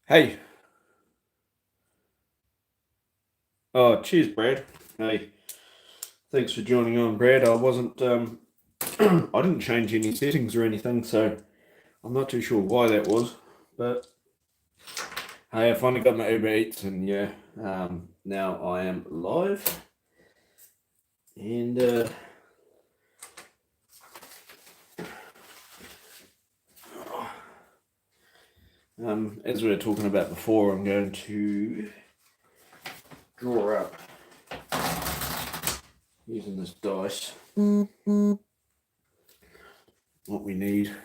Hey. Oh, cheers, Brad. Hey. Thanks for joining on, Brad. I wasn't, I didn't change any settings or anything, so I'm not too sure why that was. But hey, I finally got my Uber Eats, and yeah, now I am live. And as we were talking about before, I'm going to draw up using this dice what we need.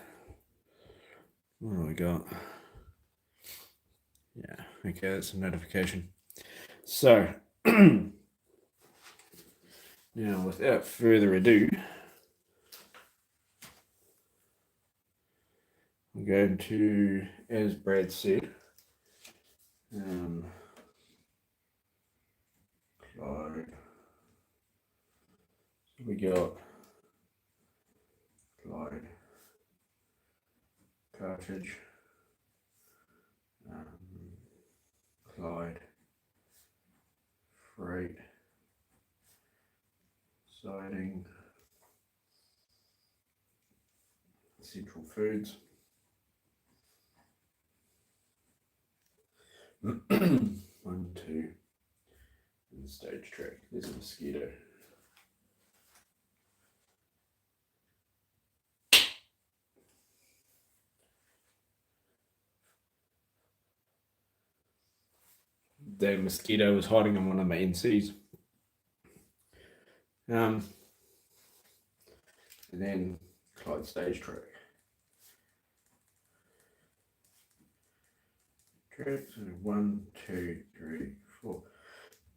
What do we got? Yeah, okay, that's a notification. So, now without further ado, I'm going to, as Brad said, Clyde. So we got Clyde, cartridge, Clyde, freight, siding, Central Foods. 1, 2, and stage track. There's a mosquito. The mosquito was hiding in one of my NCs. And then Clyde stage track. Tracks, 1, 2, 3, 4.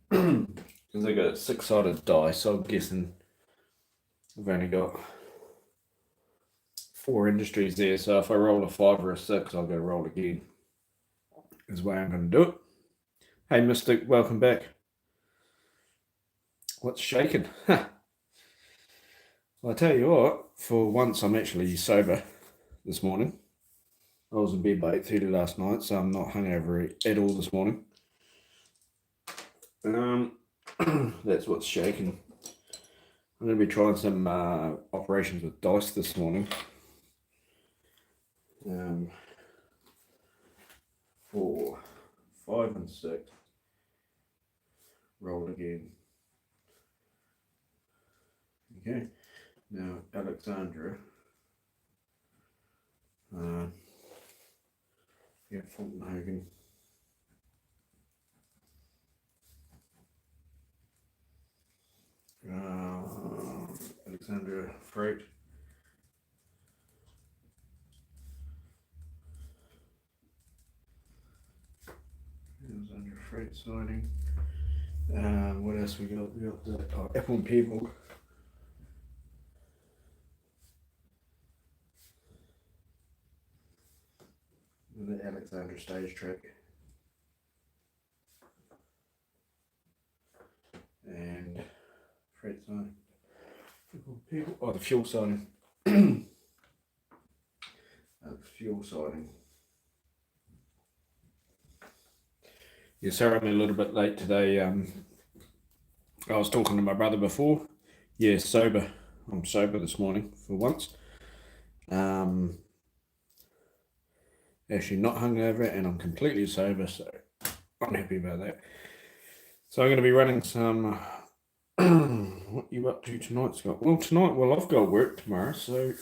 Because I got a 6-sided die, so I'm guessing I've only got 4 industries there. So if I roll a 5 or a 6, I'll go roll again. Is the way I'm going to do it. Hey, Mystic, welcome back. What's shaking? Well, I tell you what, for once I'm actually sober this morning. I was in bed by 8:30 last night, so I'm not hungover at all this morning. That's what's shaking. I'm going to be trying some operations with dice this morning. 4, 5, and 6. Roll again. Okay. Now Alexandra. Yeah, Fontenhagen. Alexandra Freight. Alexandra Freight signing. What else we got? We got the Apple and People. The Alexandra stage track. And freight signing. People. Oh, the fuel signing. Fuel signing. Yeah, sorry I'm a little bit late today. I was talking to my brother before. Yeah, sober. I'm sober this morning for once. Actually not hungover, and I'm completely sober, so I'm happy about that. So I'm going to be running some. What are you up to tonight, Scott? Well, tonight, I've got work tomorrow, so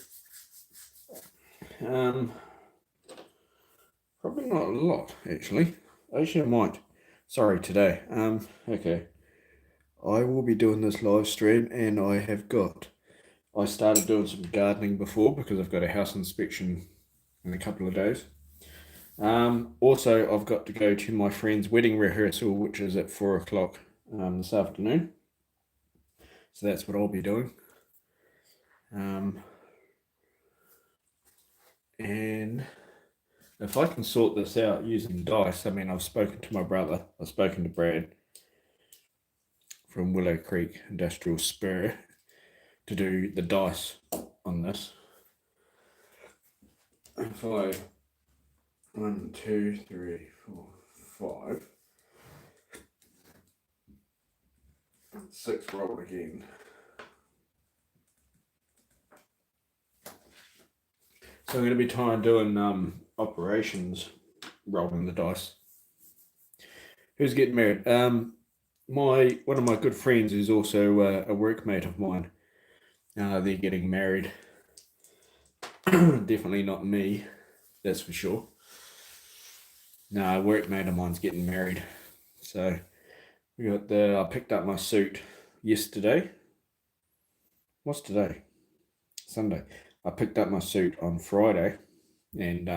probably not a lot actually. Actually, I might. Sorry, today. Okay. I will be doing this live stream, and I started doing some gardening before because I've got a house inspection in a couple of days. Also, I've got to go to my friend's wedding rehearsal, which is at 4 o'clock this afternoon. So that's what I'll be doing. And if I can sort this out using dice, I mean, I've spoken to my brother, I've spoken to Brad. from Willow Creek Industrial Spur to do the dice on this. 5, 1, 2, 3, 4, 5, 6 roll again. So I'm going to be doing operations, rolling the dice. Who's getting married? One of my good friends is also a workmate of mine. They're getting married. Definitely not me, that's for sure. No, a workmate of mine's getting married. So I picked up my suit yesterday. What's today? Sunday. I picked up my suit on Friday, and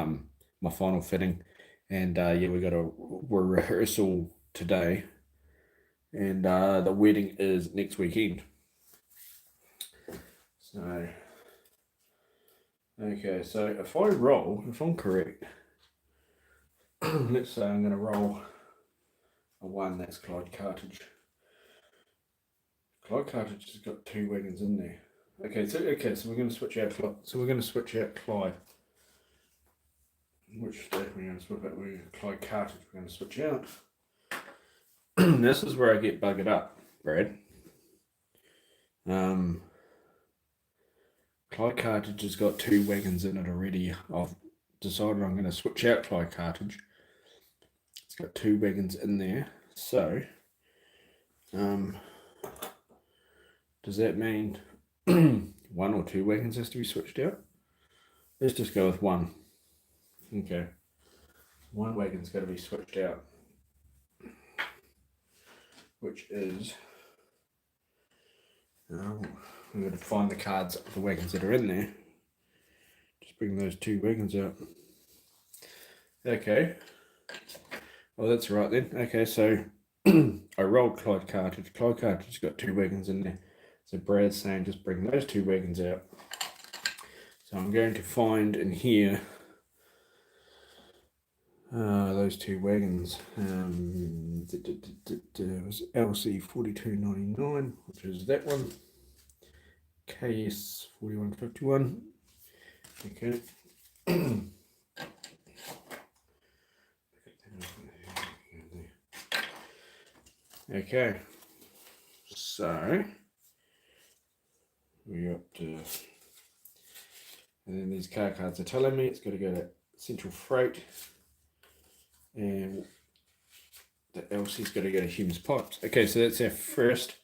my final fitting, and we got a rehearsal today, and the wedding is next weekend. So, okay, so if I'm correct, let's say I'm going to roll a 1, that's Clyde Cartridge. Clyde Cartridge has got 2 wagons in there. Okay, so we're going to switch out Clyde. So we're going to switch out Clyde. Which state we're going to switch out? Clyde Cartridge we're going to switch out. This is where I get buggered up, Brad. Clyde Cartridge has got 2 wagons in it already. I've decided I'm going to switch out Clyde Cartridge. It's got 2 wagons in there. So, does that mean 1 or 2 wagons has to be switched out? Let's just go with 1. Okay. 1 wagon's got to be switched out. Which is... I'm going to find the cards of the wagons that are in there. Just bring those 2 wagons out. Okay. Well, that's right then. Okay, so I rolled Clyde Cartridge. Clyde Cartridge has got 2 wagons in there. So Brad's saying just bring those 2 wagons out. So I'm going to find in here those 2 wagons. It was LC 4299, which is that one. KS 4151. Okay. Okay. So we got and then these car cards are telling me it's got to go to Central Freight, and the LC's got to go to Humes Pipes. Okay, so that's our first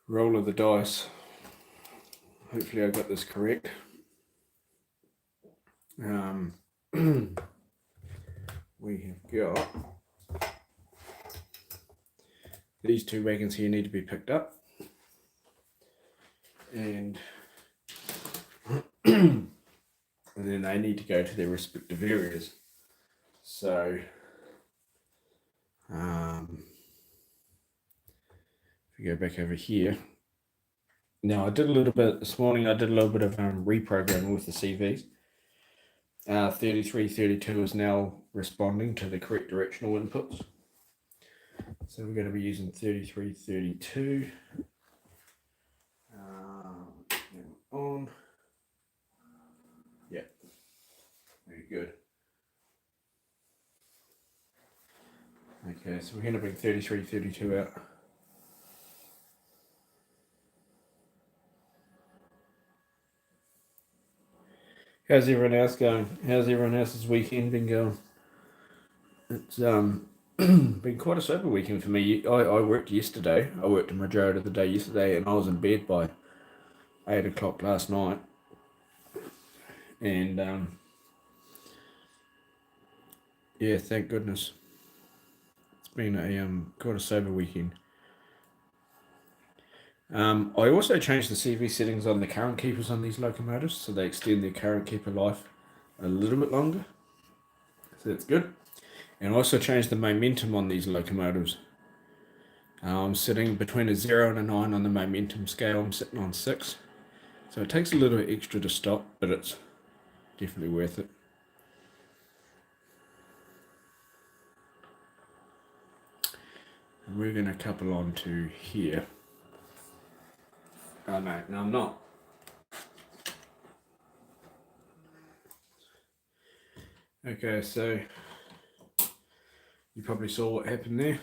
roll of the dice. Hopefully I got this correct. We have got these 2 wagons here need to be picked up, and and then they need to go to their respective areas. So if we go back over here, now I did a little bit this morning. I did a little bit of reprogramming with the CVs. 3332 is now responding to the correct directional inputs. So we're going to be using 3332. On. Yeah. Very good. Okay, so we're going to bring 3332 out. How's everyone else going? How's everyone else's weekend been going? It's been quite a sober weekend for me. I worked yesterday. I worked a majority of the day yesterday, and I was in bed by 8 o'clock last night. And yeah, thank goodness. It's been a quite a sober weekend. I also changed the CV settings on the current keepers on these locomotives, so they extend their current keeper life a little bit longer. So that's good. And I also changed the momentum on these locomotives. I'm sitting between a 0 and a 9 on the momentum scale. I'm sitting on 6. So it takes a little bit extra to stop, but it's definitely worth it. we're going to couple on to here. Oh no, I'm not. Okay, so you probably saw what happened there.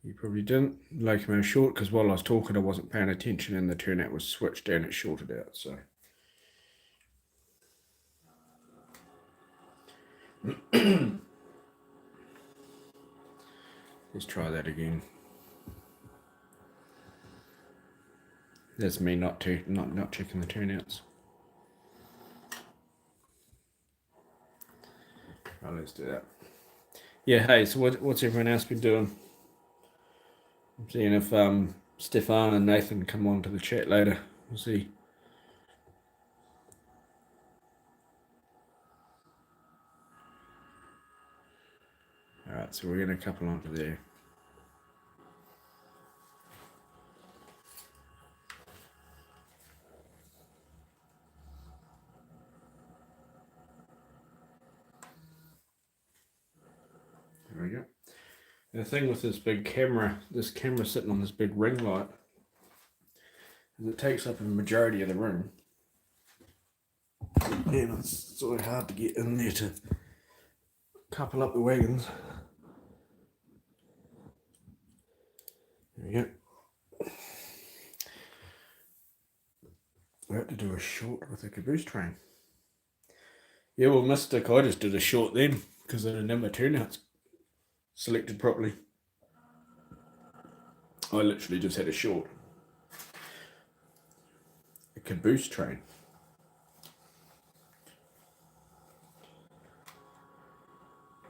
You probably didn't. Locomotive short, because while I was talking I wasn't paying attention and the turnout was switched and it shorted out, so. Let's try that again. That's me not checking the turnouts. Right, let's do that. Yeah, hey, so what's everyone else been doing? I'm seeing if Stefan and Nathan come on to the chat later. We'll see. Alright, so we're going to couple onto there. There we go. The thing with this camera sitting on this big ring light, is it takes up a majority of the room. And it's sort of hard to get in there to couple up the wagons. There we go. We have to do a short with a caboose train. Yeah, well, Mystic, I just did a short then because I didn't have my turnouts selected properly. I literally just had a short. A caboose train.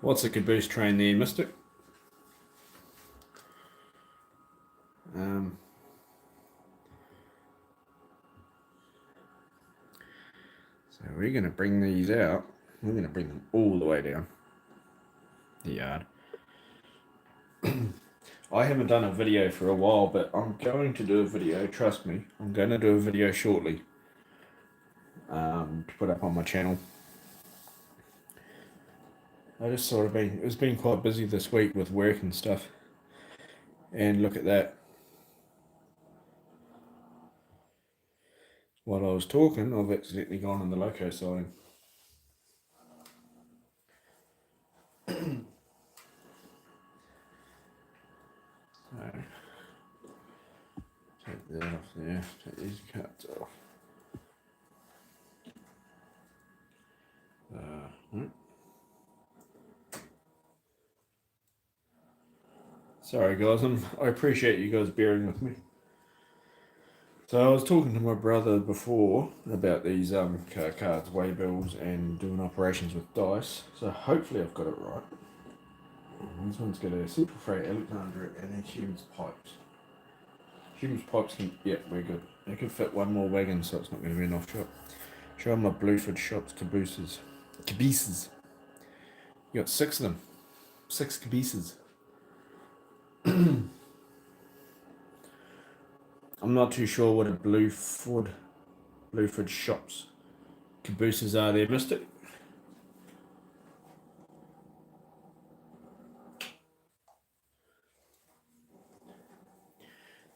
What's a caboose train there, Mystic? So we're going to bring these out. We're going to bring them all the way down the yard. I haven't done a video for a while, but I'm going to do a video, trust me. I'm going to do a video shortly to put up on my channel. I just sort of it's been quite busy this week with work and stuff. And look at that. While I was talking, I've accidentally gone on the loco siding. So, take that off there, take these cuts off. Sorry guys, I appreciate you guys bearing with me. So I was talking to my brother before about these car cards, waybills, and doing operations with dice. So hopefully I've got it right. This one's got a simple freight Alexandria and then Hume's pipes. Hume's pipes can, yeah, we're good. They can fit one more wagon, so it's not going to be an off shot. Show them my Blueford shops, cabooses. Cabooses. You got 6 of them. 6 cabooses. I'm not too sure what a Blueford shops cabooses are there, Mystic.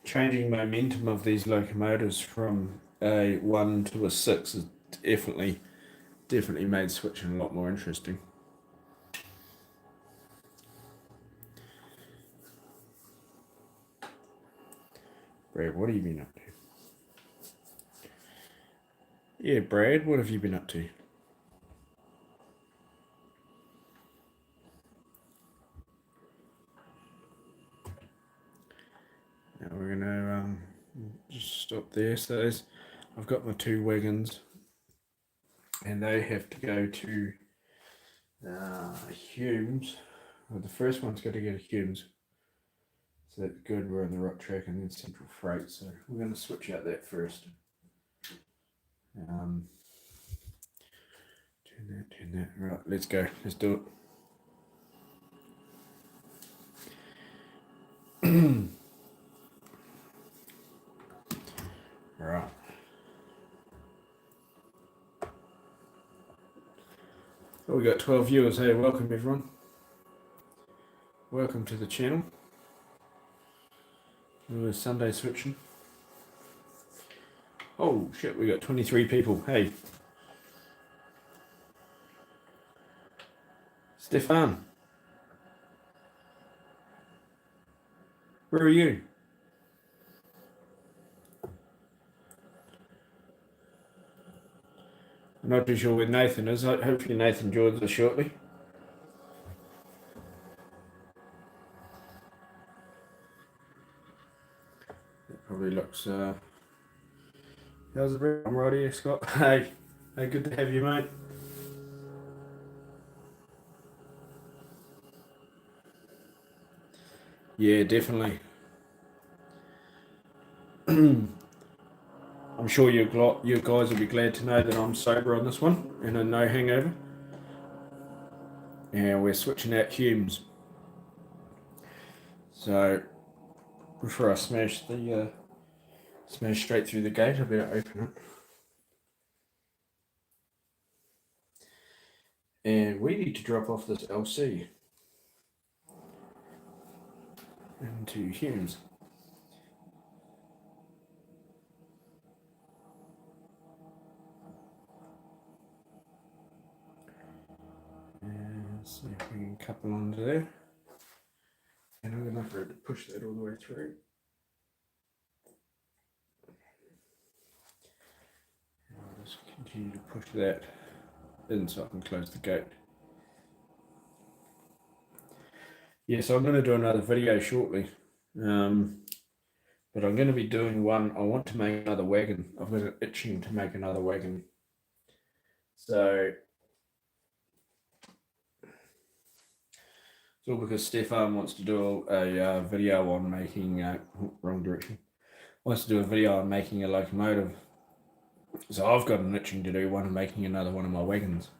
Changing momentum of these locomotives from a 1 to a 6 has definitely made switching a lot more interesting. Brad, what have you been up to? Yeah, Brad, what have you been up to? Now we're gonna just stop there. So I've got my 2 wagons, and they have to go to Humes. Well, the first one's got to go to Humes. So that's good, we're on the right track, and then Central Freight. So we're going to switch out that first. Turn that. Right, let's go. Let's do it. Right. Oh, we got 12 viewers. Hey, welcome everyone. welcome to the channel. We're Sunday switching. Oh shit, we got 23 people. Hey, Stefan, where are you? I'm not too sure where Nathan is. Hopefully Nathan joins us shortly. That probably looks, how's it? I'm right here, Scott. Hey, good to have you, mate. Yeah, definitely. I'm sure you guys will be glad to know that I'm sober on this one and a no hangover. And we're switching out Humes. So before I smash straight through the gate, I better open it. And we need to drop off this LC into Humes. And see if we can couple onto there. And I'm going to have to push that all the way through. And I'll just continue to push that in so I can close the gate. Yeah, so I'm going to do another video shortly. But I'm going to be doing one. I want to make another wagon. I've got an itching to make another wagon. So it's all because Stefan wants to do a video on making, wrong direction, wants to do a video on making a locomotive. So I've got an itching to do one on making another one of my wagons.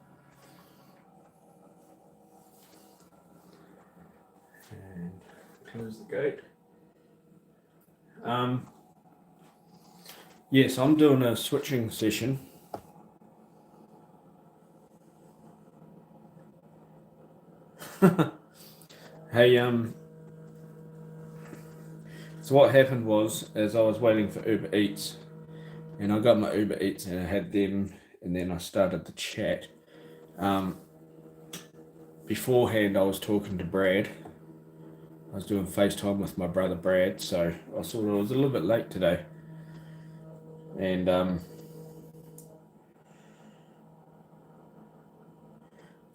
And close the gate. Yes, I'm doing a switching session. Hey, so what happened was, as I was waiting for Uber Eats, and I got my Uber Eats and I had them, and then I started the chat. Beforehand, I was talking to Brad. I was doing FaceTime with my brother Brad, so I sort of was a little bit late today. And but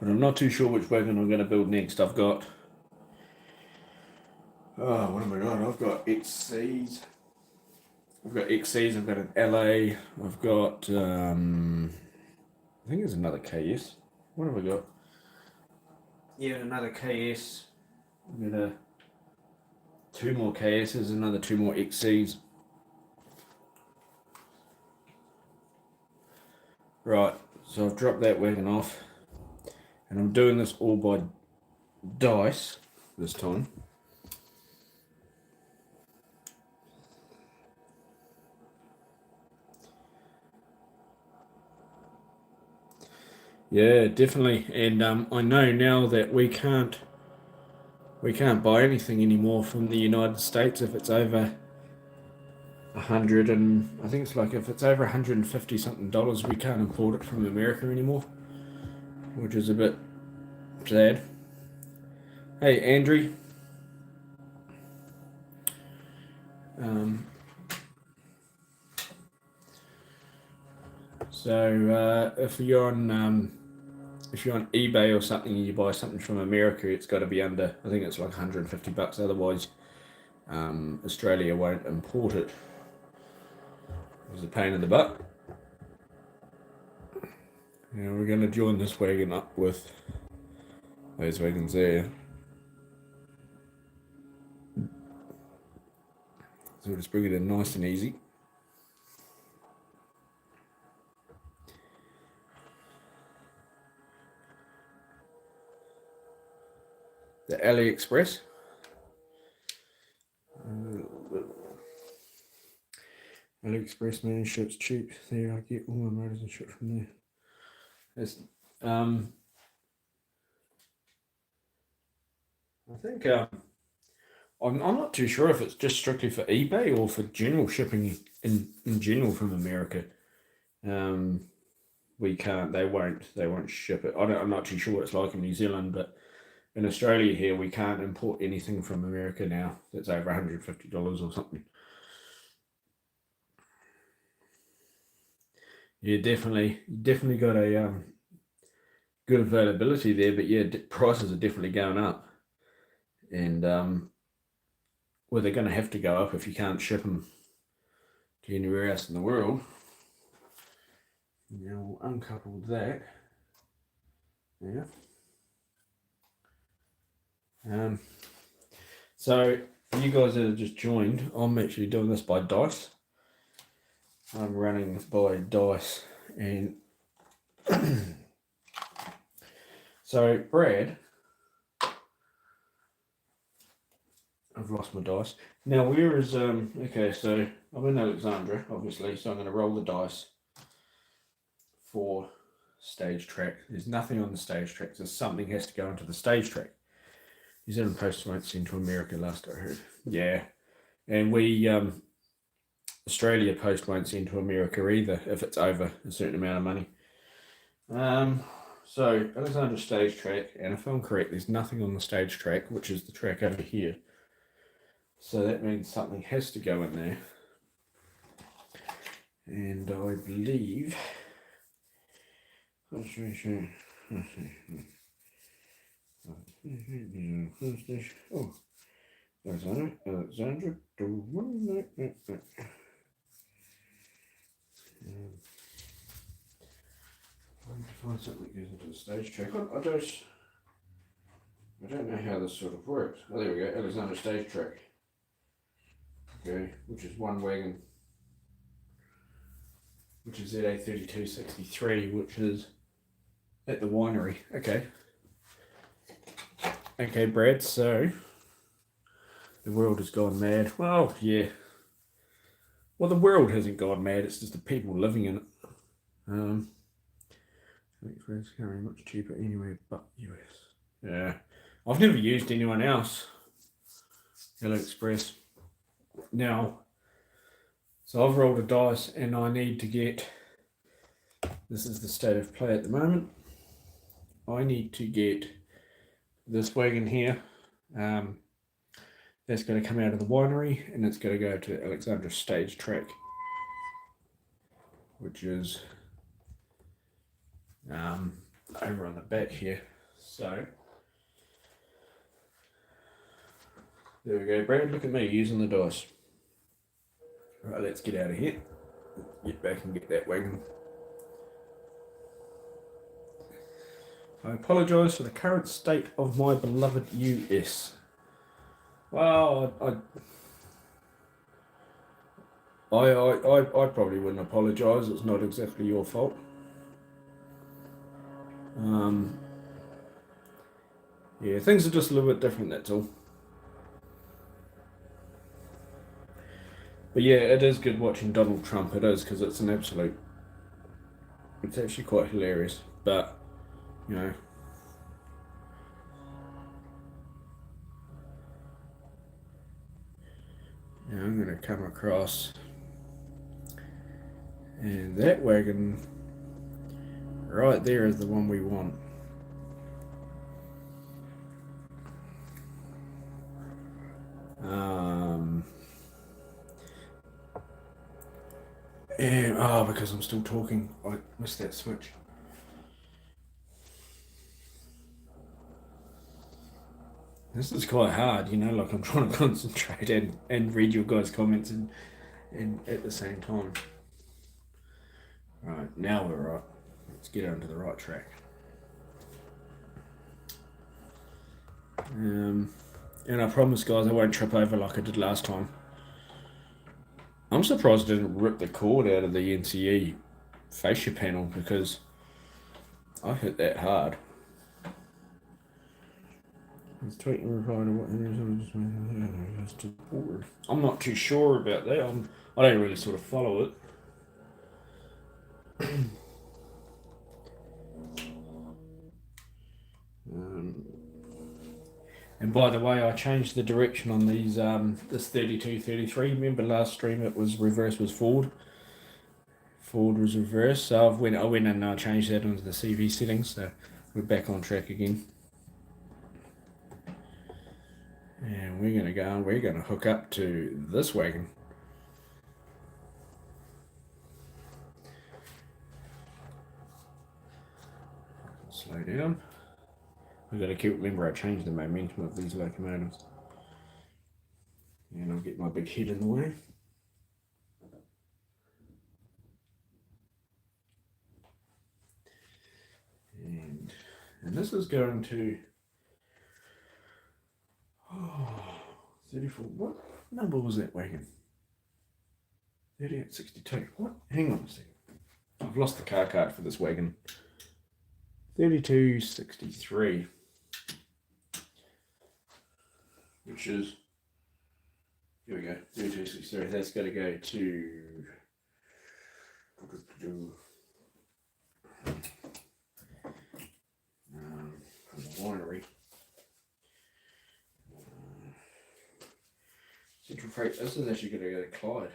I'm not too sure which wagon I'm going to build next. I've got, what have I got? I've got XCs. I've got an LA. I've got, I think there's another KS. What have I got? Yeah, another KS. I've got two more KSs, another two more XCs. Right, so I've dropped that wagon off, and I'm doing this all by dice this time. Yeah, definitely. And I know now that we can't buy anything anymore from the United States if it's over 100, and I think it's like if it's over 150 something dollars, we can't import it from America anymore, which is a bit sad. Hey, Andrew. So if you're on eBay or something and you buy something from America, it's got to be under, I think it's like 150 bucks. Otherwise, Australia won't import it. It's a pain in the butt. Now we're going to join this wagon up with those wagons there. So we'll just bring it in nice and easy. The AliExpress. AliExpress, man, shit's cheap. There, I get all my motors and shit from there. It's, I think I'm not too sure if it's just strictly for eBay or for general shipping in general from America. Um, we can't. They won't. They won't ship it. I'm not too sure what it's like in New Zealand, but in Australia here we can't import anything from America now that's over $150 or something. Yeah, definitely got a good availability there, but yeah, prices are definitely going up, and well, they're going to have to go up if you can't ship them to anywhere else in the world. Now we'll uncouple that. Yeah. So you guys that have just joined, I'm actually doing this by dice. I'm running by dice, and so Brad, I've lost my dice. Now where is okay, so I'm in Alexandra, obviously, so I'm gonna roll the dice for stage track. There's nothing on the stage track, so something has to go into the stage track. New Zealand Post won't send to America, last I heard. Yeah. And we Australia Post won't send to America either if it's over a certain amount of money. So Alexandra stage track, and if I'm correct, there's nothing on the stage track, which is the track over here. So that means something has to go in there. And I believe oh, Alexandra. I need to find something that goes into the stage track. I don't know how this sort of works. Oh, there we go. Alexandra stage track. Okay, which is one wagon, which is ZA3263, which is at the winery. Okay. Okay, Brad, so the world has gone mad. Well, yeah. Well, the world hasn't gone mad, it's just the people living in it. AliExpress carrying much cheaper anywhere but US. Yeah. I've never used anyone else. AliExpress. Now, so I've rolled a dice and I need to get, this is the state of play at the moment. I need to get this wagon here. That's going to come out of the winery and it's going to go to Alexandra stage track, which is over on the back here. So there we go, Brad. Look at me using the dice. Right, let's get out of here. Get back and get that wagon. I apologise for the current state of my beloved US. Well, I probably wouldn't apologise. It's not exactly your fault. Yeah, things are just a little bit different, that's all. But yeah, it is good watching Donald Trump. It is, because it's an absolute. It's actually quite hilarious. But, you know. Yeah, I'm going to come across. And that wagon right there is the one we want. And because I'm still talking, I missed that switch. This is quite hard, like I'm trying to concentrate and read your guys' comments and at the same time. Right, now we're right. Let's get onto the right track. And I promise, guys, I won't trip over like I did last time. I'm surprised I didn't rip the cord out of the NCE fascia panel, because I hit that hard. It's tweeting reply to what I'm not too sure about that. I don't really sort of follow it. And by the way, I changed the direction on these this 3233. Remember last stream it was reverse was forward. Forward was reverse. So I went and changed that into the CV settings. So we're back on track again. And we're gonna hook up to this wagon. Slow down. We've got to remember I changed the momentum of these locomotives. And I'll get my big head in the way. And this is going to 34. What number was that wagon? 3862. What? Hang on a second. I've lost the car card for this wagon. 3263. Which is, here we go, 3263. That's got to go to from the winery. Central Freight. This is actually going to go to Clyde.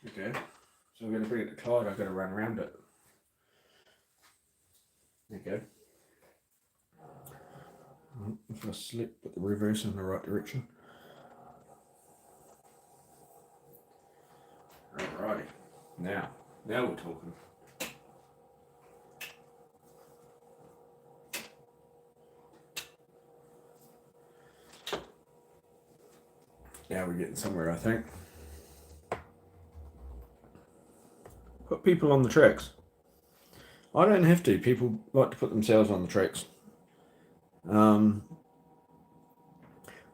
Okay, so I'm going to bring it to Clyde. I've got to run around it. Okay. If I slip, put the reverse in the right direction. Alrighty. Now we're talking. Now we're getting somewhere, I think. Put people on the tracks. I don't have to. People like to put themselves on the tracks.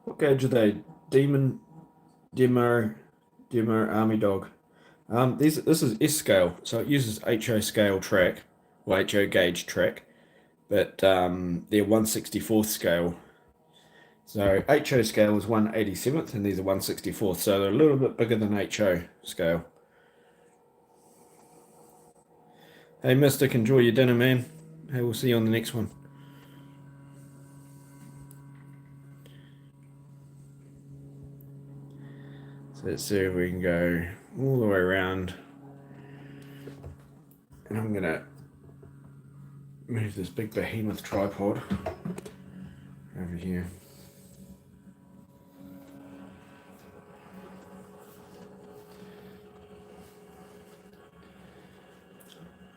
What gauge are they? Demon, Demo, Army Dog. This is S scale, so it uses HO scale track, or HO gauge track, but they're 1/64th scale. So HO scale is 1/87th, and these are 1/64th, so they're a little bit bigger than HO scale. Hey, Mystic, enjoy your dinner, man. Hey, we'll see you on the next one. So let's see if we can go all the way around. And I'm going to move this big behemoth tripod over here.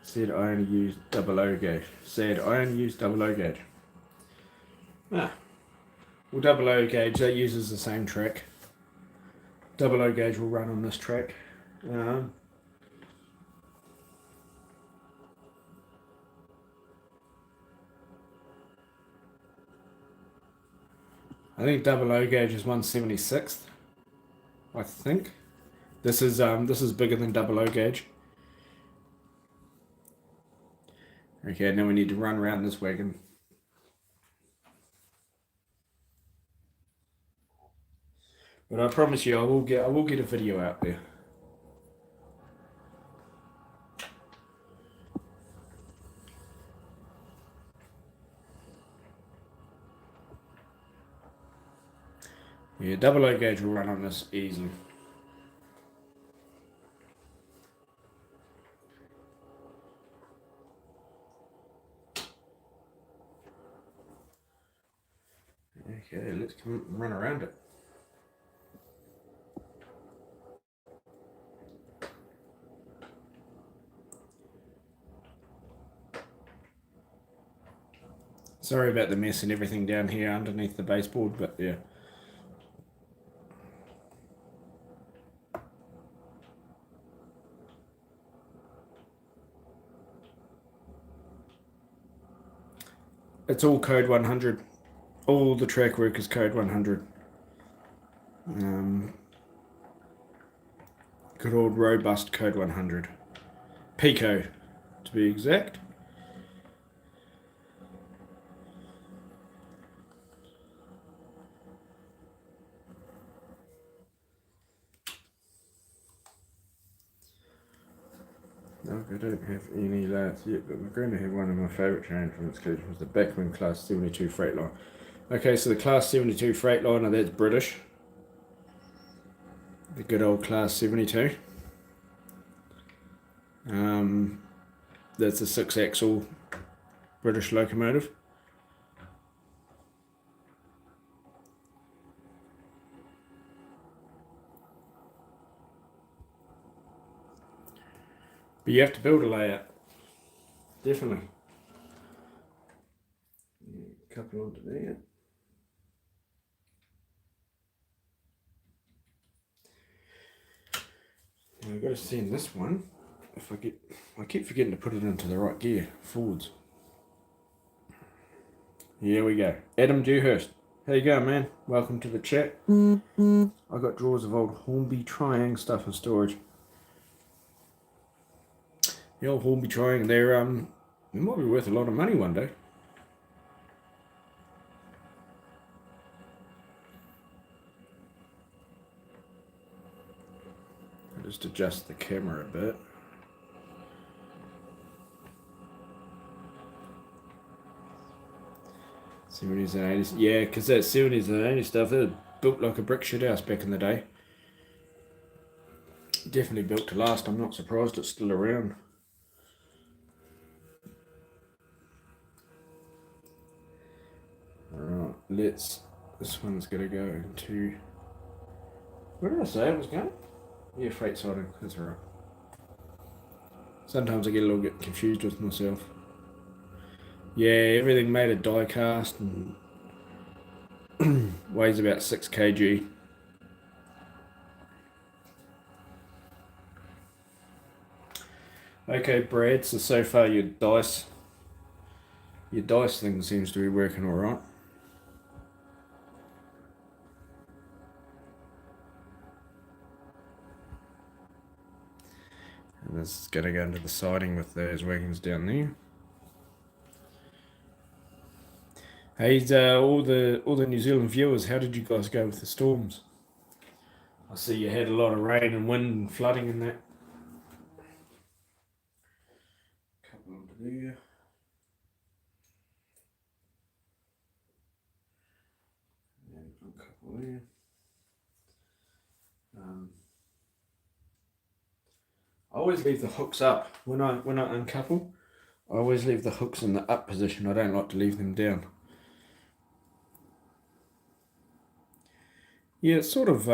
Said I only use double O gauge. Ah. Well, double O gauge, that uses the same track. Double O gauge will run on this track. I think double O gauge is 1/76th. I think. This is bigger than double O gauge. Okay, now we need to run around this wagon. But I promise you, I will get a video out there. Yeah, double O gauge will run on this easily. Okay, let's come and run around it. Sorry about the mess and everything down here underneath the baseboard, but yeah. It's all code 100. All the track work is code 100. Good old robust code 100. Pico, to be exact. No, I don't have any lads yet, but we're going to have one of my favourite train from its collection was the Backman Class 72 Freightliner. Okay, so the Class 72 Freightliner, that's British. The good old Class 72. That's a 6-axle British locomotive. But you have to build a layout. Definitely. A couple onto there. Now I've got to send this one. I keep forgetting to put it into the right gear, forwards. Here we go. Adam Dewhurst. How you going, man? Welcome to the chat. I got drawers of old Hornby Triang stuff in storage. The old Hornby Triang, they might be worth a lot of money one day. I'll just adjust the camera a bit. '70s and '80s, yeah, because that '70s and '80s stuff, it was built like a brick shit house back in the day. Definitely built to last. I'm not surprised it's still around. Alright, this one's gonna go into, where did I say it was going? Yeah, freight siding, that's alright. Sometimes I get a little bit confused with myself. Yeah, everything made of die cast and weighs about 6 kg. Okay, Brad, so far your dice thing seems to be working alright. And this is going to go into the siding with those wagons down there. Hey, all the New Zealand viewers, how did you guys go with the storms? I see you had a lot of rain and wind and flooding in that. Couple under there. And a couple there. I always leave the hooks up when I uncouple. I always leave the hooks in the up position. I don't like to leave them down. Yeah, it's sort of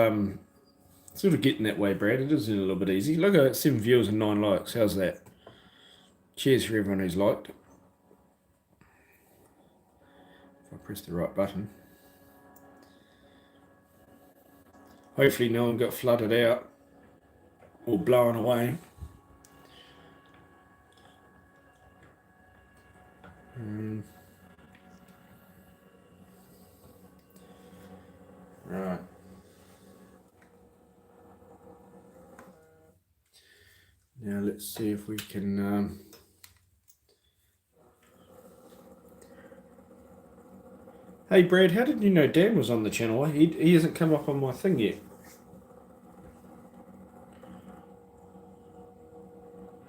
getting that way, Brad. It is a little bit easy. Look at 7 viewers and 9 likes. How's that? Cheers for everyone who's liked. If I press the right button. Hopefully no one got flooded out or blown away. Right. Now let's see if we can... Hey Brad, how did you know Dan was on the channel? He hasn't come up on my thing yet.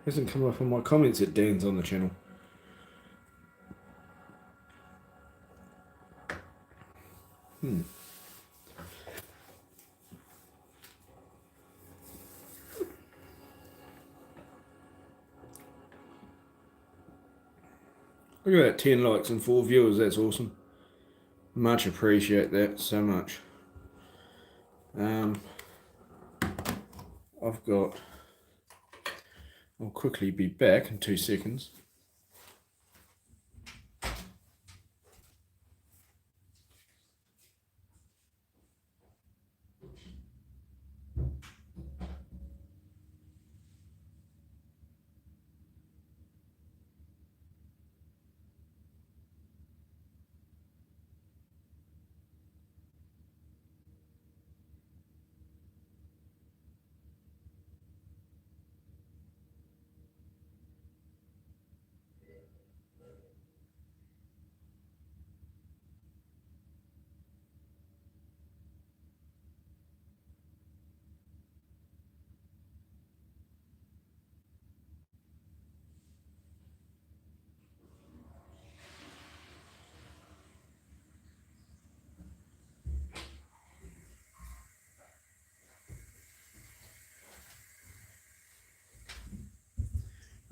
Hasn't come up on my comments that Dan's on the channel. Look at that, 10 likes and 4 viewers. That's awesome. Much appreciate that so much. I'll quickly be back in 2 seconds.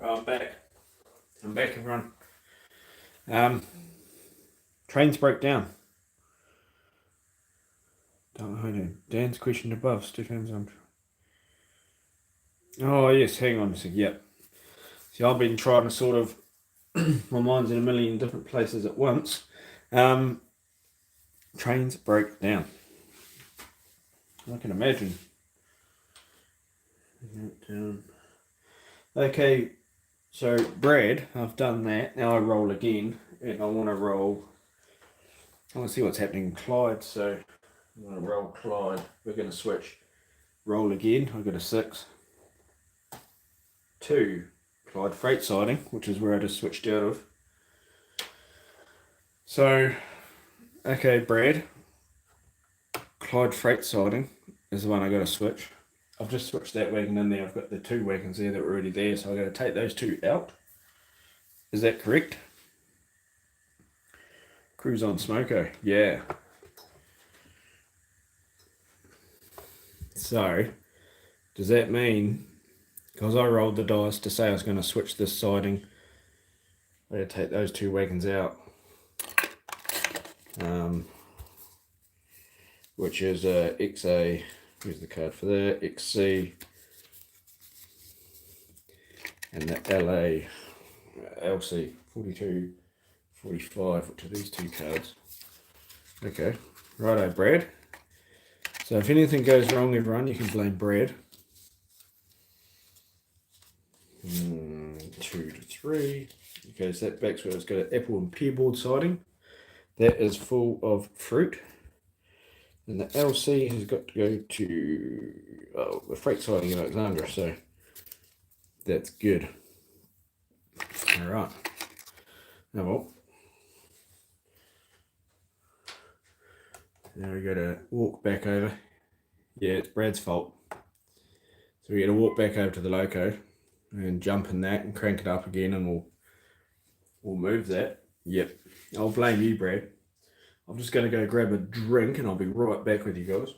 Right, I'm back everyone. Trains broke down. Don't know. Dan's question above. Stefan's on. Oh yes, hang on a sec. Yep. See, I've been trying to sort of. My mind's in a million different places at once. Trains broke down. I can imagine. Okay, so Brad, I've done that. Now I roll again, and I want to roll. I want to see what's happening in Clyde. So I'm going to roll Clyde. We're going to switch. Roll again. I've got a 6. 2. Clyde freight siding, which is where I just switched out of. So, okay, Brad. Clyde freight siding is the one I got to switch. I've just switched that wagon in there. I've got the 2 wagons there that were already there, so I've got to take those 2 out. Is that correct? Cruise on Smoko. Yeah. So, does that mean, because I rolled the dice to say I was going to switch this siding, I got to take those 2 wagons out. Which is XA, here's the card for that, XC, and the LA, LC, 42, 45, which are these 2 cards. Okay, righto, Brad. So if anything goes wrong, everyone, you can blame Brad. 2 to 3. Okay, so that back's where it's got an apple and pear board siding. That is full of fruit. And the LC has got to go to the freight siding in Alexandra, so that's good. All right. Now, well, now we got to walk back over. Yeah, it's Brad's fault. So we got to walk back over to the loco and jump in that and crank it up again, and we'll move that. Yep. I'll blame you, Brad. I'm just going to go grab a drink, and I'll be right back with you guys.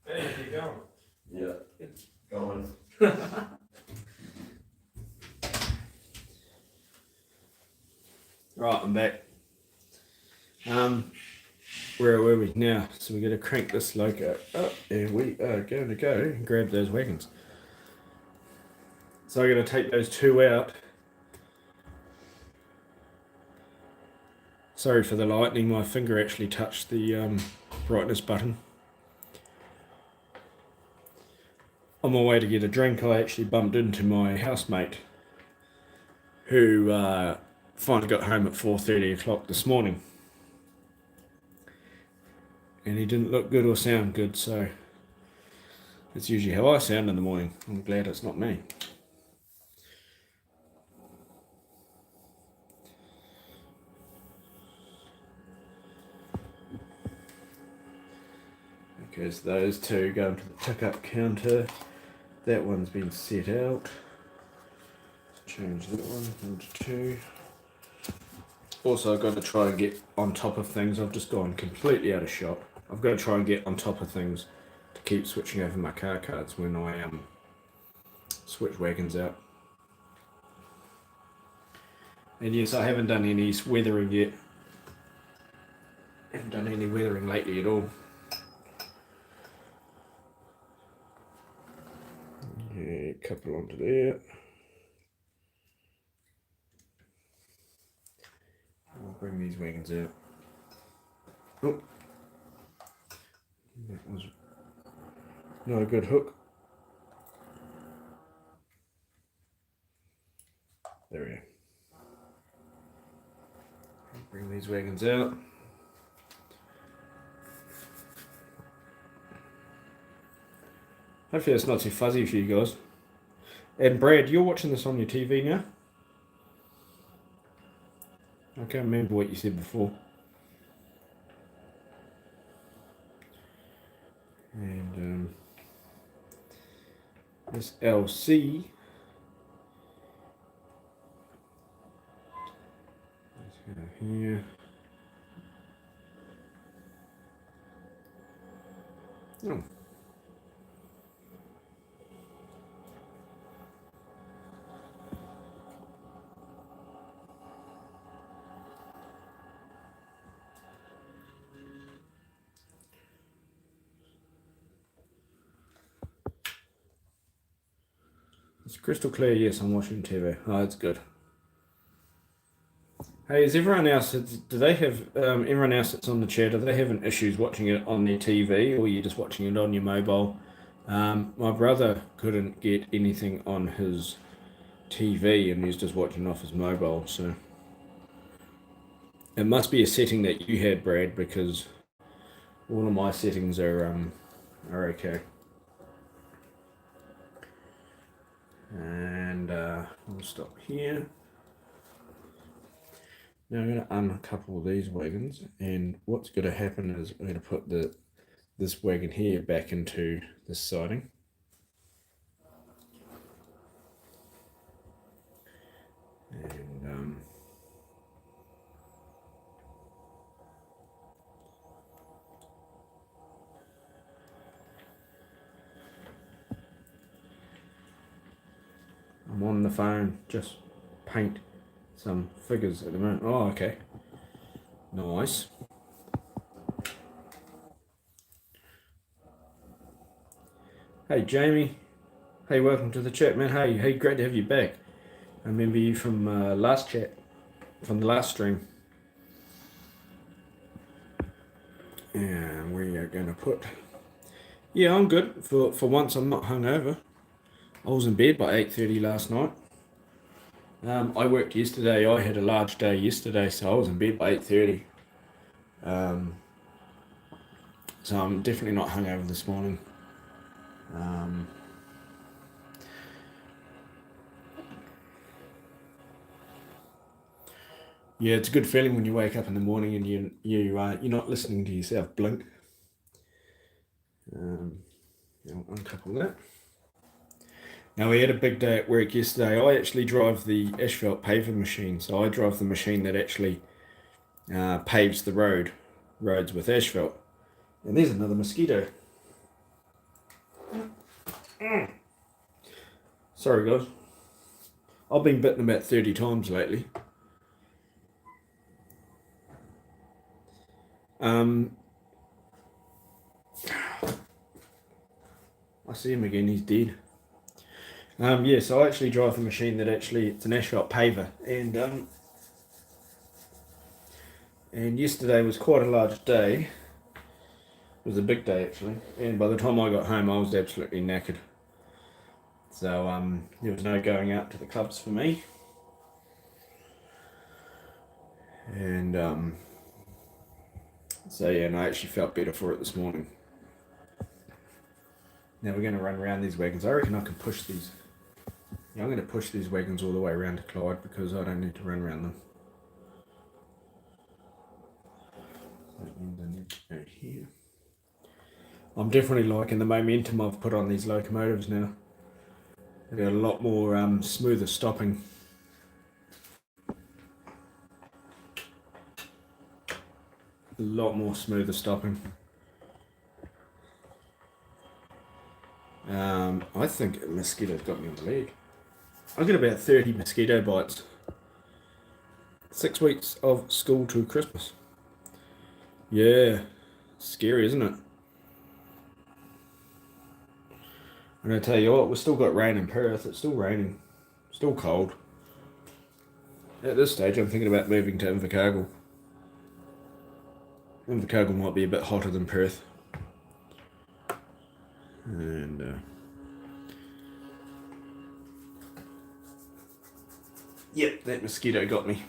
Hey, you going? Yeah, it's going. Right, I'm back. Where were we now? So we're going to crank this loco up, and we are going to go and grab those wagons. So I'm going to take those 2 out. Sorry for the lightning, my finger actually touched the brightness button. On my way to get a drink, I actually bumped into my housemate, who finally got home at 4:30 o'clock this morning. And he didn't look good or sound good, so that's usually how I sound in the morning. I'm glad it's not me. Because those 2 go into the tick-up counter. That one's been set out. Change that one into 2. Also, I've got to try and get on top of things. I've just gone completely out of shot. I've got to try and get on top of things to keep switching over my car cards when I switch wagons out. And yes, I haven't done any weathering yet. Haven't done any weathering lately at all. Yeah, couple onto there. I'll bring these wagons out. Oh, that was not a good hook. There we go. Bring these wagons out. Hopefully it's not too fuzzy for you guys. And Brad, you're watching this on your TV now? I can't remember what you said before. And SLC. Let's go here. Oh. It's crystal clear. Yes, I'm watching TV. Oh, that's good. Hey, is everyone else? Do they have everyone else that's on the chair? Do they have an issues watching it on their TV, or are you just watching it on your mobile? My brother couldn't get anything on his TV, and he's just watching off his mobile. So it must be a setting that you had, Brad, because all of my settings are okay. And we'll stop here. Now I'm going to uncouple these wagons, and what's going to happen is I'm going to put this wagon here back into this siding. And I'm on the phone, just paint some figures at the moment. Oh, okay. Nice. Hey, Jamie. Hey, welcome to the chat, man. Hey, great to have you back. I remember you from last chat, from the last stream. And we are going to put... Yeah, I'm good. For once, I'm not hungover. I was in bed by 8:30 last night. I worked yesterday. I had a large day yesterday, so I was in bed by 8:30. So I'm definitely not hungover this morning. Yeah, it's a good feeling when you wake up in the morning and you're not listening to yourself blink. I'll uncouple that. Now, we had a big day at work yesterday. I actually drive the asphalt paver machine, so I drive the machine that actually paves the roads with asphalt. And there's another mosquito. Sorry, guys. I've been bitten about 30 times lately. I see him again, he's dead. Yeah, so I actually drive the machine that it's an asphalt paver, and yesterday was quite a large day. It was a big day actually, and by the time I got home, I was absolutely knackered. So there was no going out to the clubs for me, and so yeah, and I actually felt better for it this morning. Now we're going to run around these wagons. I reckon I can push these. Yeah, I'm going to push these wagons all the way around to Clyde because I don't need to run around them. That means I need to go here. I'm definitely liking the momentum I've put on these locomotives now. They've got a lot more smoother stopping. A lot more smoother stopping. I think a mosquito's got me on the leg. I get about 30 mosquito bites. 6 weeks of school to Christmas. Yeah, scary, isn't it? I'm going to tell you what, we've still got rain in Perth. It's still raining. Still cold. At this stage, I'm thinking about moving to Invercargill. Invercargill might be a bit hotter than Perth. And yep, that mosquito got me.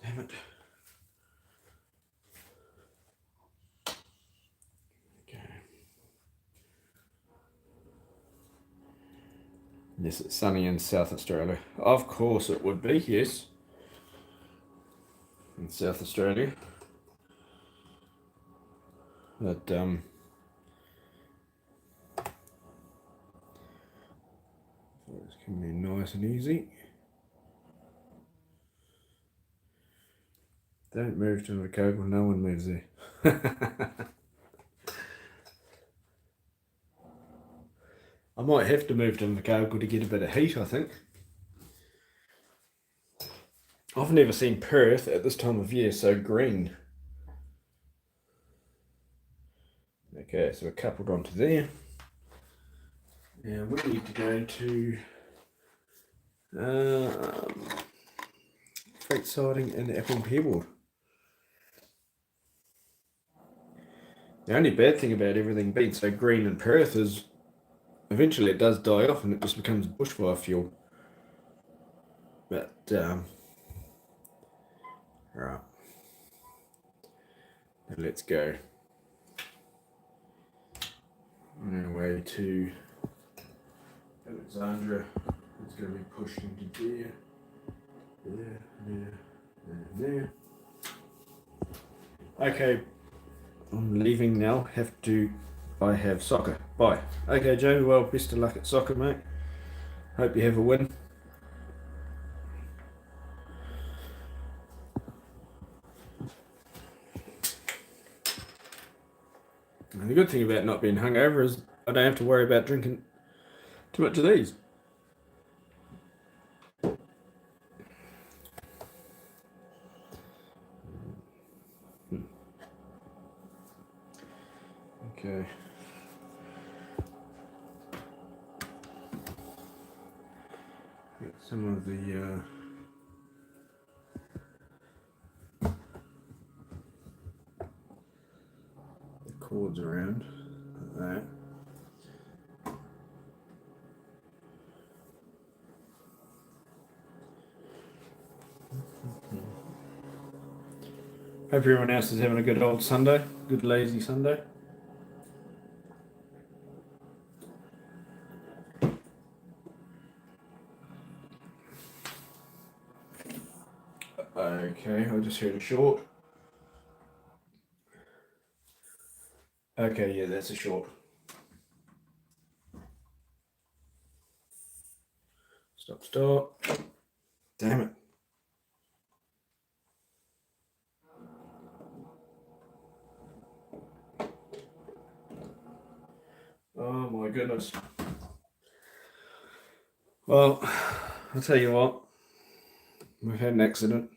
Damn it. Okay. Yes, it's sunny in South Australia. Of course it would be, yes. In South Australia. But it's going to be nice and easy. Don't move to Otago, no one moves there. I might have to move to Otago to get a bit of heat, I think. I've never seen Perth at this time of year so green. Okay, so we're coupled onto there. Now we need to go to freight siding and apple pebbled. The only bad thing about everything being so green in Perth is eventually it does die off and it just becomes bushfire fuel. But right, now let's go on our way to Alexandra. It's going to be pushed into there. Okay, I'm leaving now. I have soccer. Bye. Okay, Jamie. Well, best of luck at soccer, mate. Hope you have a win. And the good thing about not being hungover is I don't have to worry about drinking too much of these. Okay. Get some of the cords around like that. Hope everyone else is having a good old Sunday, good lazy Sunday. Okay, I just heard a short. Okay, yeah, that's a short. Stop. Damn it. Oh my goodness. Well, I'll tell you what, we've had an accident.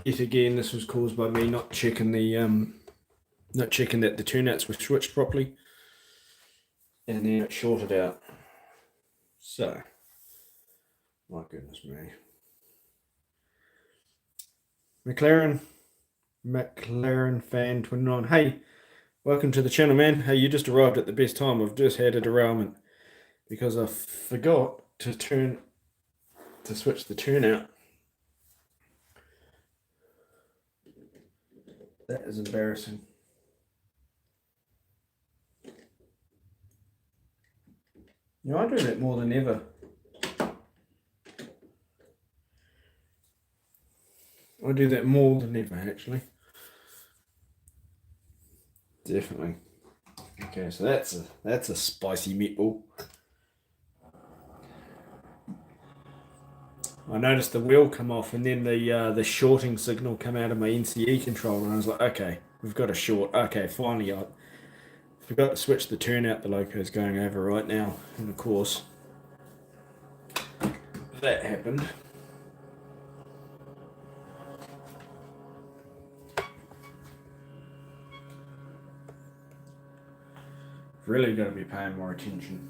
Yet again, this was caused by me not checking that the turnouts were switched properly, and then it shorted out. So, my goodness me. McLaren fan 29. Hey, welcome to the channel, man. Hey, you just arrived at the best time. I've just had a derailment because I forgot to switch the turnout. That is embarrassing. You know, I do that more than ever. I do that more than ever, actually. Definitely. Okay, so that's a spicy meatball. I noticed the wheel come off, and then the shorting signal come out of my NCE controller, and I was like, okay, we've got a short. Okay, finally, I forgot to switch the turnout the loco's going over right now, and of course, that happened. Really got to be paying more attention.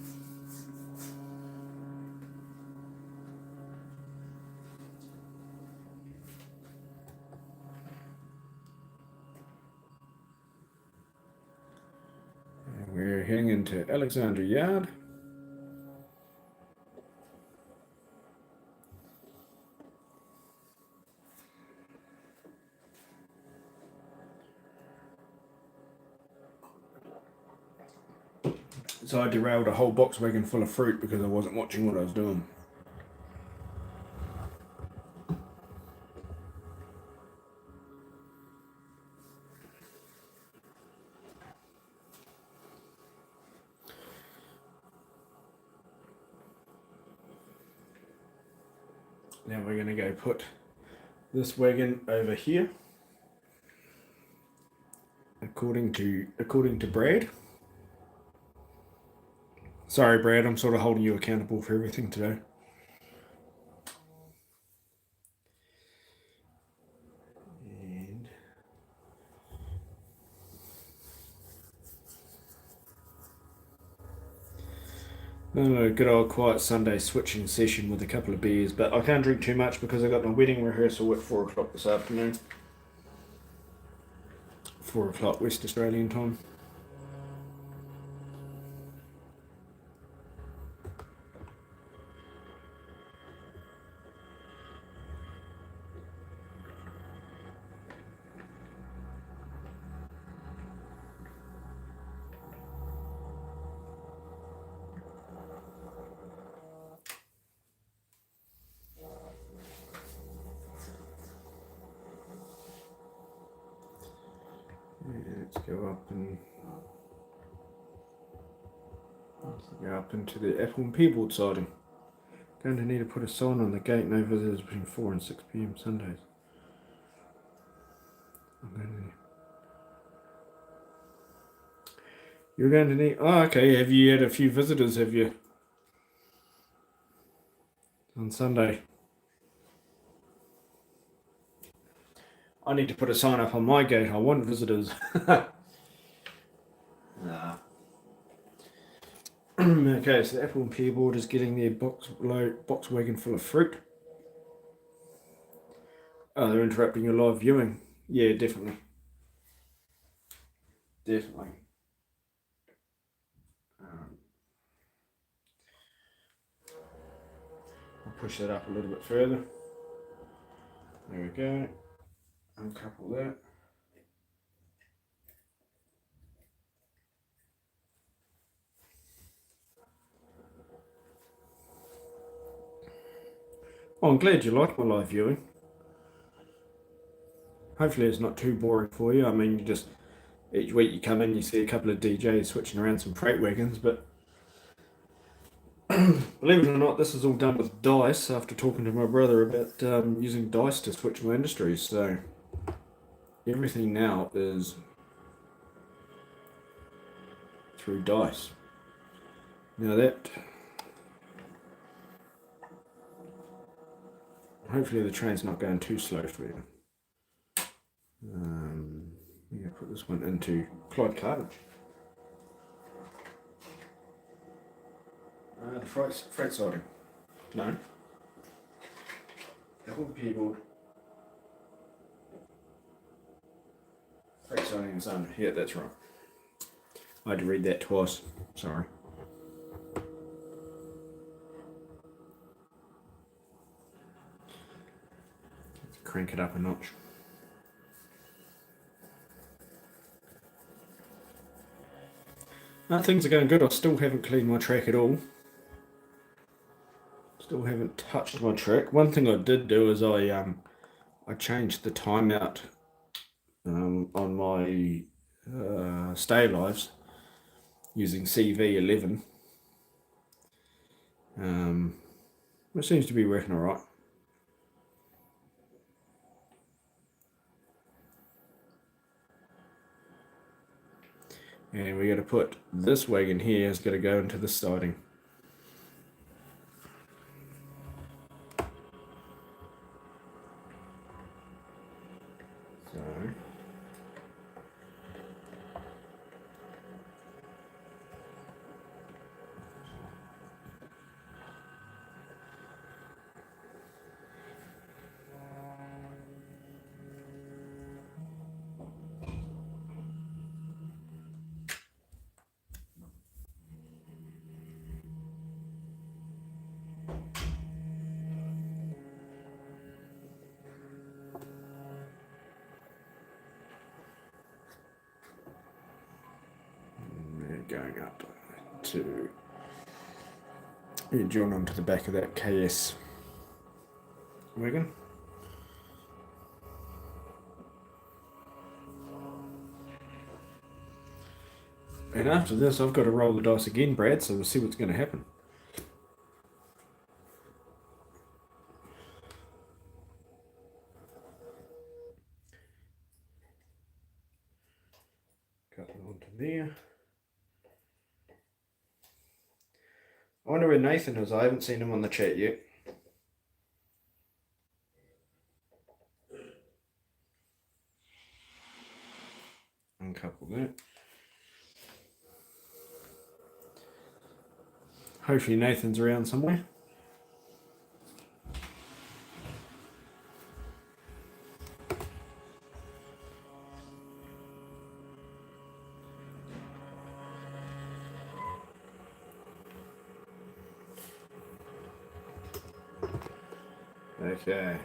And we're heading into Alexandra Yard. So I derailed a whole box wagon full of fruit because I wasn't watching what I was doing. Now we're going to go put this wagon over here. According to Brad. Sorry, Brad, I'm sort of holding you accountable for everything today. And a good old quiet Sunday switching session with a couple of beers, but I can't drink too much because I got my wedding rehearsal at 4 o'clock this afternoon. 4 o'clock West Australian time. Let's go up into the Apple and Peaboard siding. Going to need to put a sign on the gate, no visitors between 4 and 6 p.m. Sundays. You're going to need... Oh, okay. Have you had a few visitors, have you? On Sunday. I need to put a sign up on my gate. I want visitors. Nah. Okay, so the Apple and Peaboard is getting their box wagon full of fruit. Oh, they're interrupting your live viewing. Yeah, definitely. Definitely. I'll push that up a little bit further. There we go. Uncouple that. Oh, I'm glad you like my live viewing. Hopefully it's not too boring for you. I mean, you just, each week you come in, you see a couple of DJs switching around some freight wagons, but believe it or not, this is all done with dice after talking to my brother about using dice to switch my industries. So everything now is through dice. Now that, hopefully the train's not going too slow for you. I'm going to put this one into Clyde Cartage. The freight siding. No. Apple Peaboard. Freight siding is under. Yeah, that's right. I had to read that twice. Sorry. Let's crank it up a notch. Things are going good. I still haven't cleaned my track at all. Still haven't touched my track. One thing I did do is I changed the timeout on my stay lives using CV11. It seems to be working alright. And we got to put this wagon here has got to go into the siding. So going up to join onto the back of that KS wagon. And after this, I've got to roll the dice again, Brad, so we'll see what's going to happen. Onto there. I wonder where Nathan is. I haven't seen him on the chat yet. Uncouple that. Hopefully Nathan's around somewhere. Okay.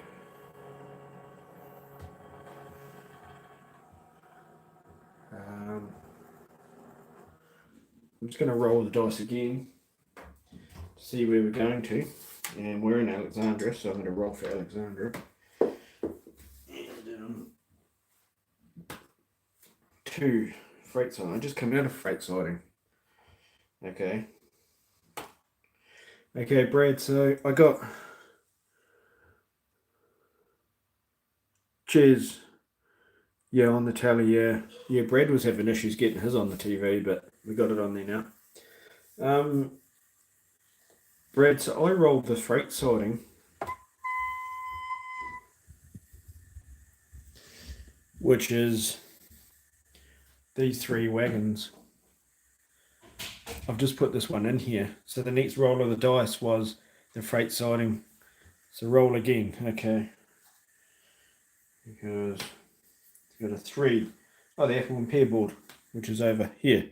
I'm just going to roll the dice again to see where we're going to. And we're in Alexandria, so I'm going to roll for Alexandria. And 2 freight siding. I just come out of freight siding. Okay. Okay, Brad, so I got Cheers. Yeah, on the tally, yeah. Yeah, Brad was having issues getting his on the TV, but we got it on there now. Brad, so I rolled the freight siding, which is these 3 wagons. I've just put this one in here. So the next roll of the dice was the freight siding. So roll again, okay. Because it's got a 3. Oh, the apple and pear board, which is over here.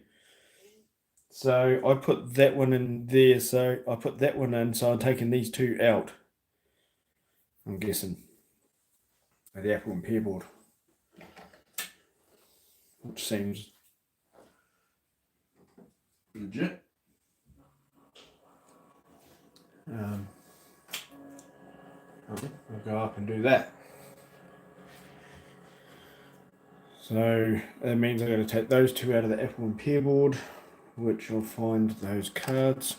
So I put that one in there, so I put that one in, so I'm taking these 2 out. I'm guessing. The apple and pear board. Which seems legit. I'll go up and do that. So that means I'm going to take those 2 out of the apple and pear board, which I'll find those cards.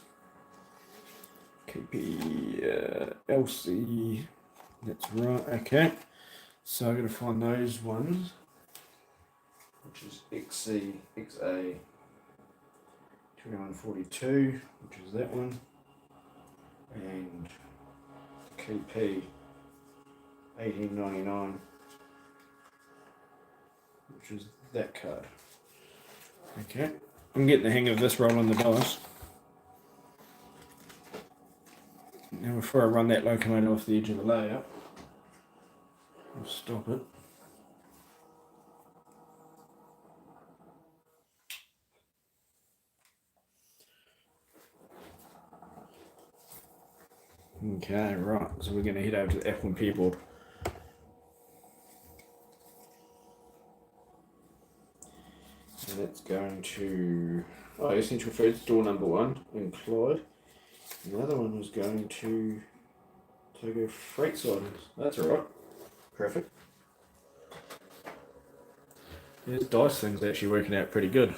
KP, LC, that's right, okay. So I'm going to find those ones, which is XC, XA, 2142, which is that one, and KP, 1899, which is that card. Okay, I'm getting the hang of this rolling the dice. Now before I run that locomotive off the edge of the layout, I'll stop it. Okay, right, so we're going to head over to the apple and pear board. And that's going to, Essential Foods, door number 1 in Clyde. The other one was going to Otago Freight Sidings. That's alright. Perfect. This dice thing's actually working out pretty good.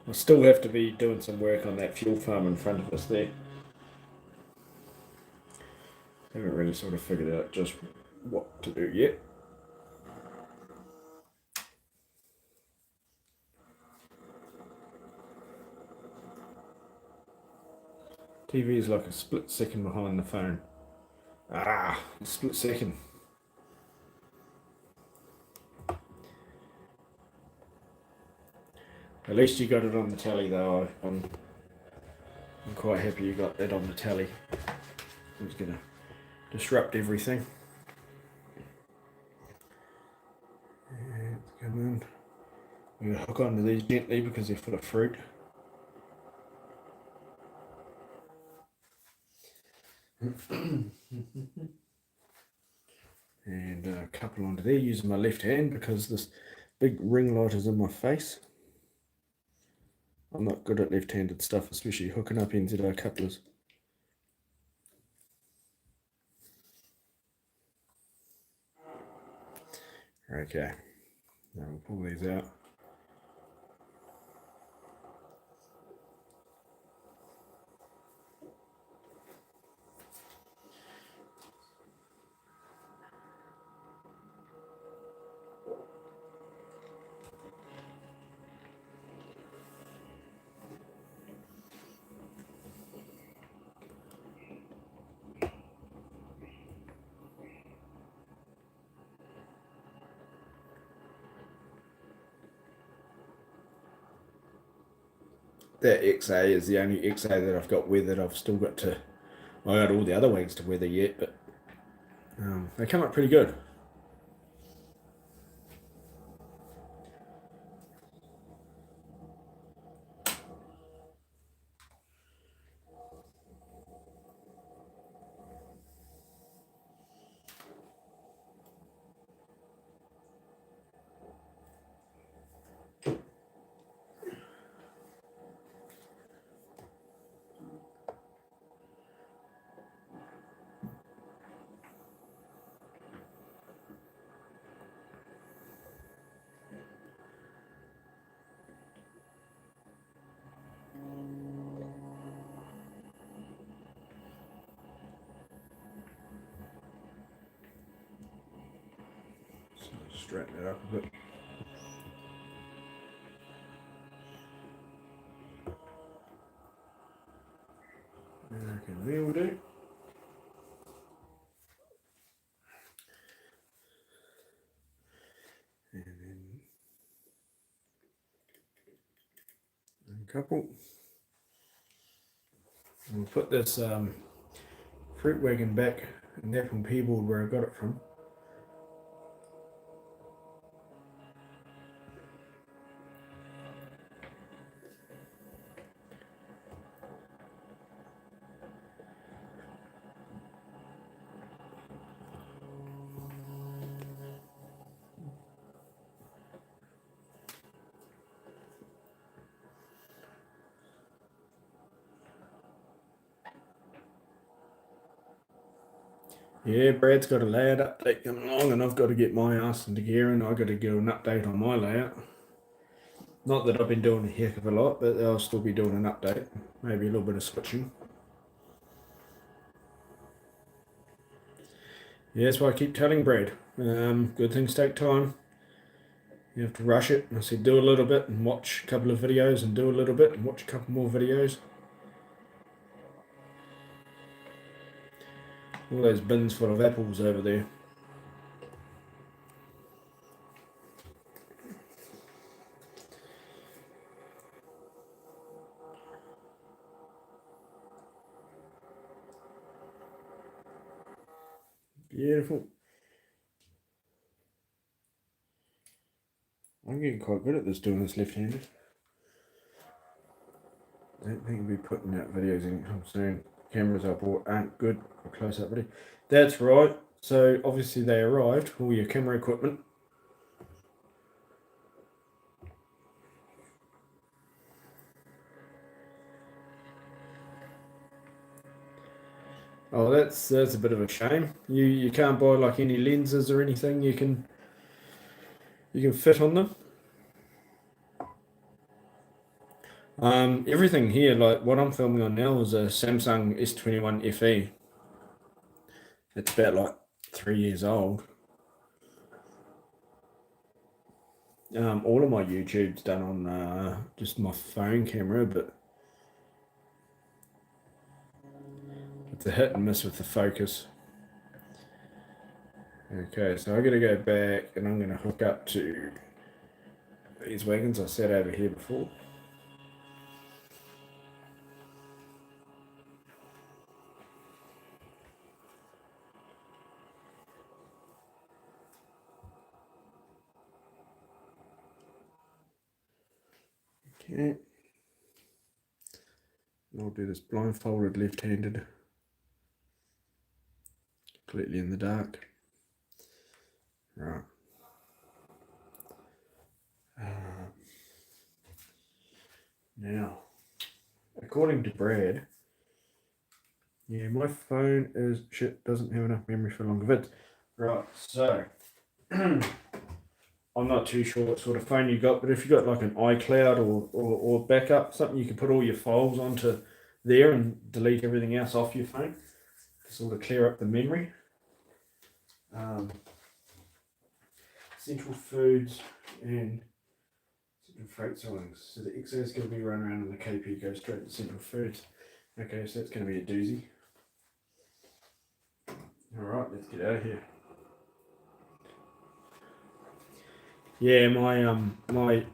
I still have to be doing some work on that fuel farm in front of us there. Haven't really sort of figured out just what to do yet. TV is like a split second behind the phone. A split second. At least you got it on the tally though. I'm quite happy you got that on the tally. I'm just going to disrupt everything. Come in. I'm going to hook onto these gently because they're full of fruit. And a couple onto there using my left hand because this big ring light is in my face. I'm not good at left-handed stuff, especially hooking up NZO couplers. Okay, now we'll pull these out. that XA is the only XA that I've got weathered. I've still got to. I got all the other wings to weather yet, but they come up pretty good. So straighten it up a bit. Okay, that'll do. And then a couple. We'll put this fruit wagon back in that from Peaboard where I got it from. Yeah, Brad's got a layout update coming along, and I've got to get my ass into gear, and I've got to do an update on my layout. Not that I've been doing a heck of a lot, but I'll still be doing an update. Maybe a little bit of switching. Yeah, that's why I keep telling Brad. Good things take time. You have to rush it. I said do a little bit and watch a couple of videos, and do a little bit and watch a couple more videos. All those bins full of apples over there. Beautiful. I'm getting quite good at this, doing this left-handed. I don't think I'll be putting out videos anytime soon. Cameras I bought aren't good for close-up video. That's right. So obviously they arrived, all your camera equipment. Oh, that's a bit of a shame. You can't buy like any lenses or anything you can fit on them. Everything here, like what I'm filming on now, is a Samsung S21 FE. It's about like 3 years old. All of my YouTube's done on just my phone camera, but it's a hit and miss with the focus. Okay, so I'm gonna go back and I'm gonna hook up to these wagons I set over here before. Okay. I'll do this blindfolded left-handed, completely in the dark. Right. Now, according to Brad, yeah, my phone doesn't have enough memory for longer vids. Right, so I'm not too sure what sort of phone you got, but if you got like an iCloud or backup, something you can put all your files onto there and delete everything else off your phone to sort of clear up the memory. Central Foods and Central Freight Sellings. So the XA is going to be run around and the KP goes straight to Central Foods. Okay, so that's going to be a doozy. Alright, let's get out of here. Yeah,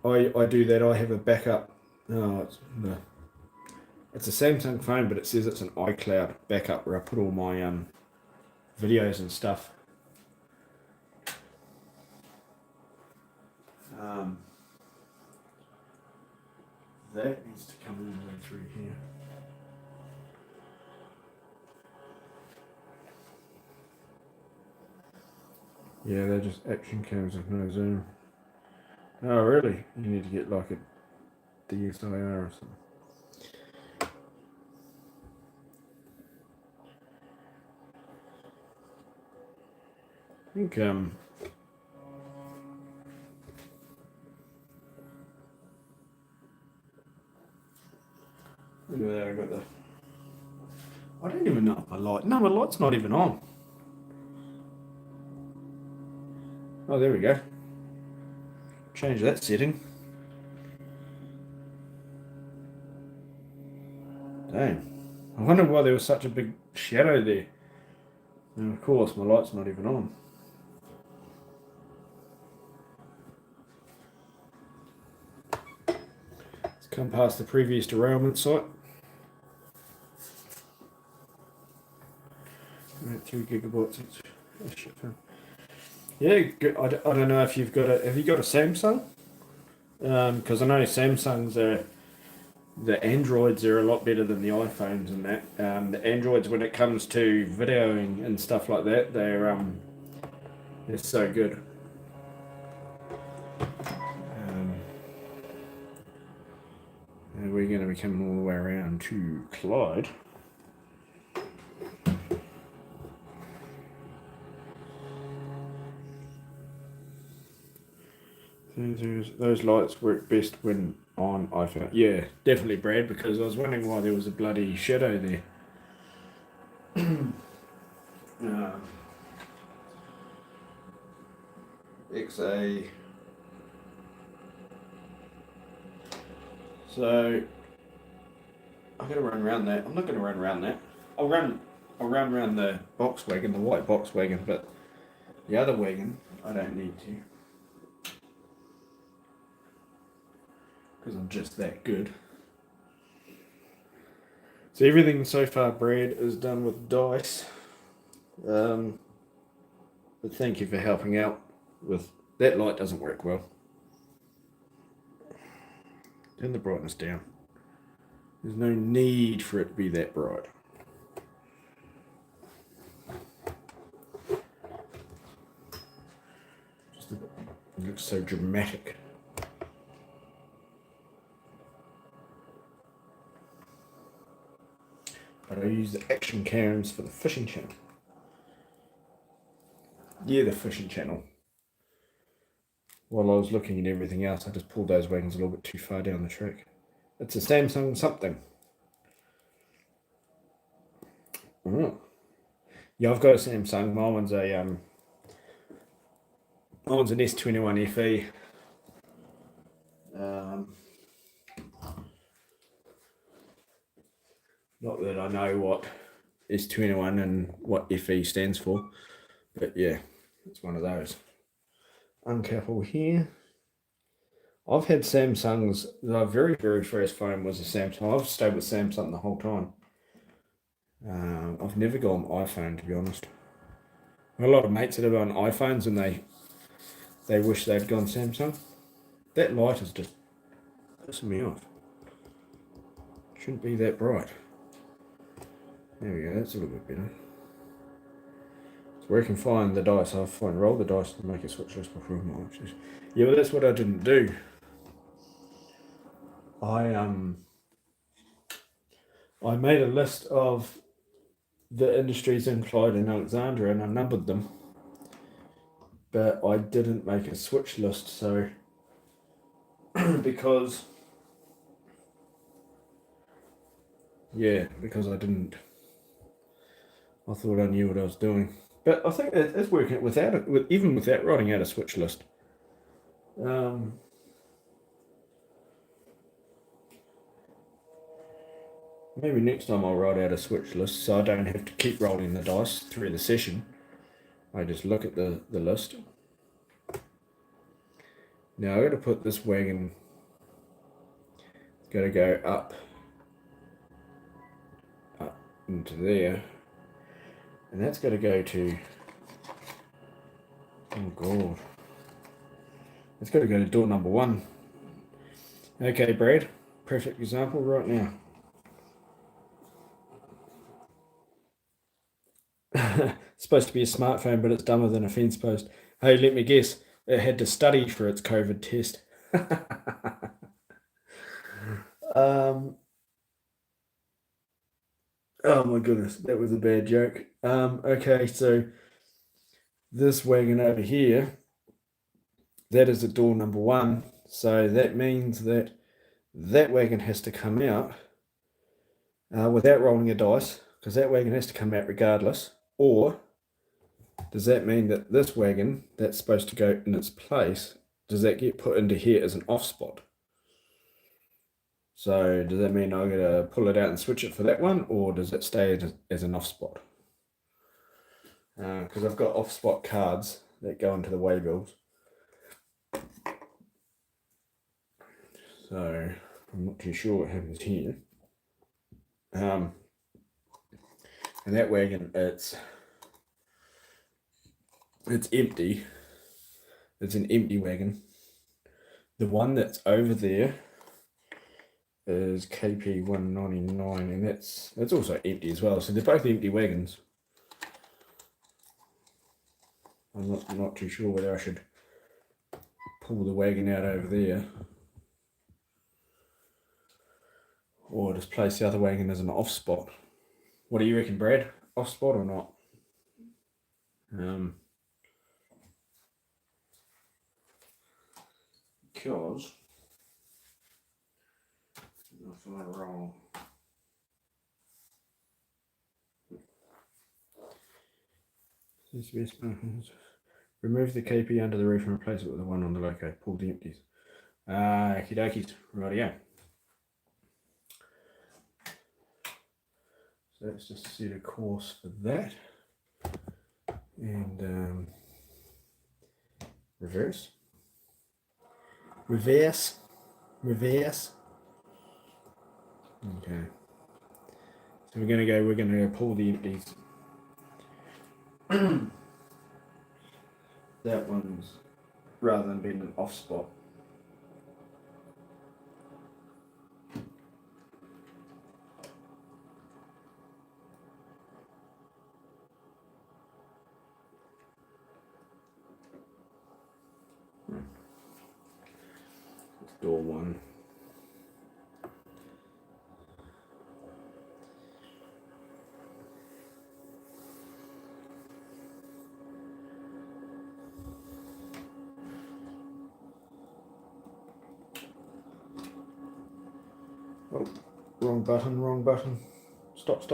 I do that. I have a backup. Oh, it's It's a Samsung phone, but it says it's an iCloud backup where I put all my videos and stuff. That needs to come all the way through here. Yeah, they're just action cams with no zoom. Oh, really? You need to get like a DSLR or something. I think look at that, I got the. I don't even know if my light. No, my light's not even on. Oh, there we go. Change that setting. Damn. I wonder why there was such a big shadow there. And of course, my light's not even on. Let's come past the previous derailment site. 3 gigabytes. Oh, shit. Yeah, good. I don't know if you've got a. Have you got a Samsung? Because I know Samsung's the Androids are a lot better than the iPhones and that. The Androids, when it comes to videoing and stuff like that, they're so good. And we're going to be coming all the way around to Clyde. Those lights work best when on iPhone. Yeah, definitely, Brad, because I was wondering why there was a bloody shadow there. XA. So I'm gonna run around that. I'm not gonna run around that. I'll run around the box wagon, the white box wagon, but the other wagon I don't need to. Because I'm just that good. So everything so far, Brad, is done with dice. But thank you for helping out with that. Light doesn't work well. Turn the brightness down. There's no need for it to be that bright. It looks so dramatic. But I use the action cams for the fishing channel. Yeah, the fishing channel. While I was looking at everything else, I just pulled those wagons a little bit too far down the track. It's a Samsung something. Oh. Yeah, I've got a Samsung. My one's an S21 FE. Not that I know what S21 and what FE stands for, but yeah, it's one of those. Uncouple here. I've had Samsungs. The very, very first phone was a Samsung. I've stayed with Samsung the whole time. I've never gone iPhone, to be honest. A lot of mates that have on iPhones and they wish they'd gone Samsung. That light is just pissing me off. Shouldn't be that bright. There we go, that's a little bit better. It's working fine, the dice. I'll fine roll the dice to make a switch list before my options. Yeah, but that's what I didn't do. I made a list of the industries in Clyde and Alexandria and I numbered them. But I didn't make a switch list, so because I didn't. I thought I knew what I was doing, but I think it's working without it, even without writing out a switch list. Maybe next time I'll write out a switch list so I don't have to keep rolling the dice through the session. I just look at the list. Now I've got to put this wagon. It's got to go up into there, and that's got to go to, oh god, it's got to go to door number 1. Okay, Brad, perfect example right now. It's supposed to be a smartphone, but it's dumber than a fence post. Hey, let me guess, it had to study for its COVID test. Oh my goodness, that was a bad joke. Okay, so this wagon over here, that is at door number 1. So that means that that wagon has to come out without rolling a dice, because that wagon has to come out regardless. Or does that mean that this wagon that's supposed to go in its place, does that get put into here as an off spot? So does that mean I'm going to pull it out and switch it for that one, or does it stay as an off spot? Because I've got off spot cards that go into the waybills. So I'm not too sure what happens here. And that wagon, it's empty. It's an empty wagon. The one that's over there is KP 199, and that's also empty as well. So they're both empty wagons. I'm not too sure whether I should pull the wagon out over there, or just place the other wagon as an off spot. What do you reckon, Brad? Off spot or not? Because if I'm wrong, remove the KP under the roof and replace it with the one on the loco. Pull the empties. Okie dokies. Rightio. So let's just set a course for that. And reverse. Reverse. Reverse. Okay. So we're going to pull the empties. That one's, rather than being an off spot. It's door 1. Oh, wrong button, wrong button. Stop.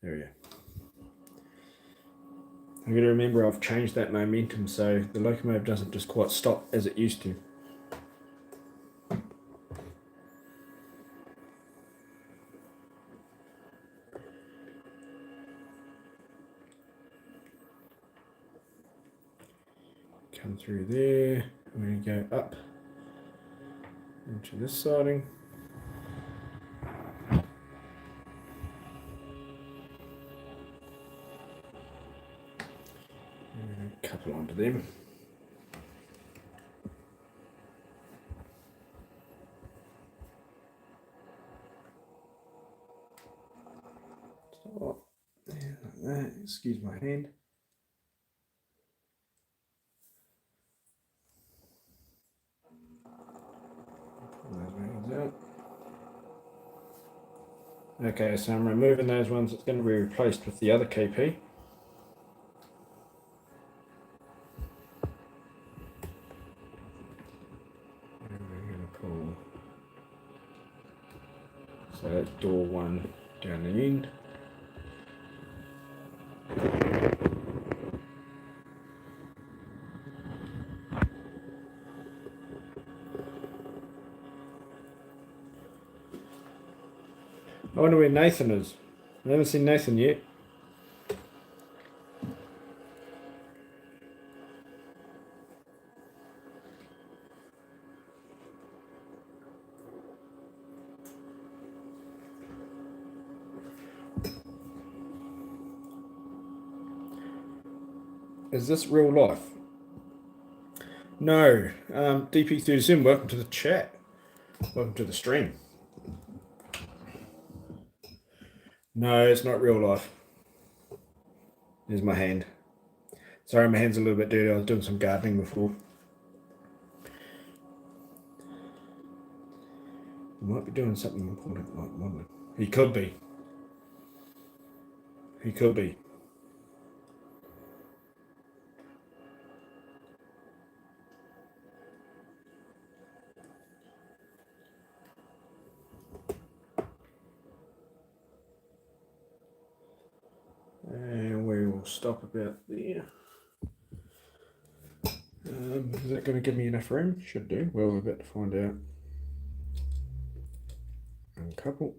There we go. I'm going to remember I've changed that momentum so the locomotive doesn't just quite stop as it used to. Come through there. I'm going to go up into this siding. Couple onto them. Stop. There, like that. Excuse my hand. Pull those wagons out. Okay, so I'm removing those ones. It's going to be replaced with the other KP. So that's door 1 down the end. I wonder where Nathan is. I haven't seen Nathan yet. Is this real life? No. DP37, welcome to the chat. Welcome to the stream. No, it's not real life. There's my hand. Sorry, my hand's a little bit dirty. I was doing some gardening before. He might be doing something important like modelling. He could be. He could be. And we will stop about there. Is that going to give me enough room? Should do. Well, we're about to find out. Uncouple.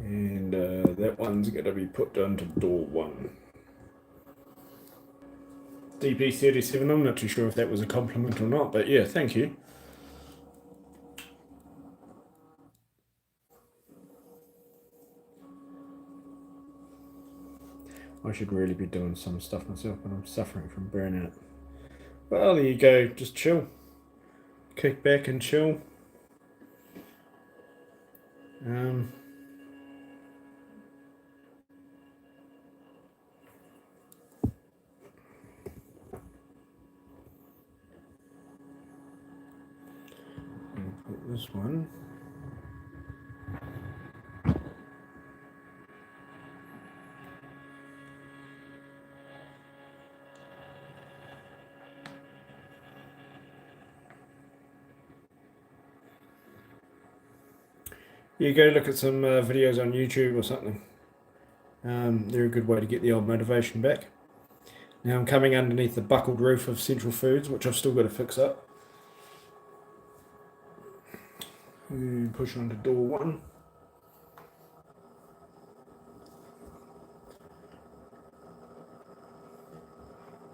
And that one's going to be put down to door 1. DP37, I'm not too sure if that was a compliment or not, but yeah, thank you. I should really be doing some stuff myself, but I'm suffering from burnout. Well, there you go, just chill. Kick back and chill. Put this one. You go look at some videos on YouTube or something. They're a good way to get the old motivation back. Now I'm coming underneath the buckled roof of Central Foods, which I've still got to fix up. Push on to door 1.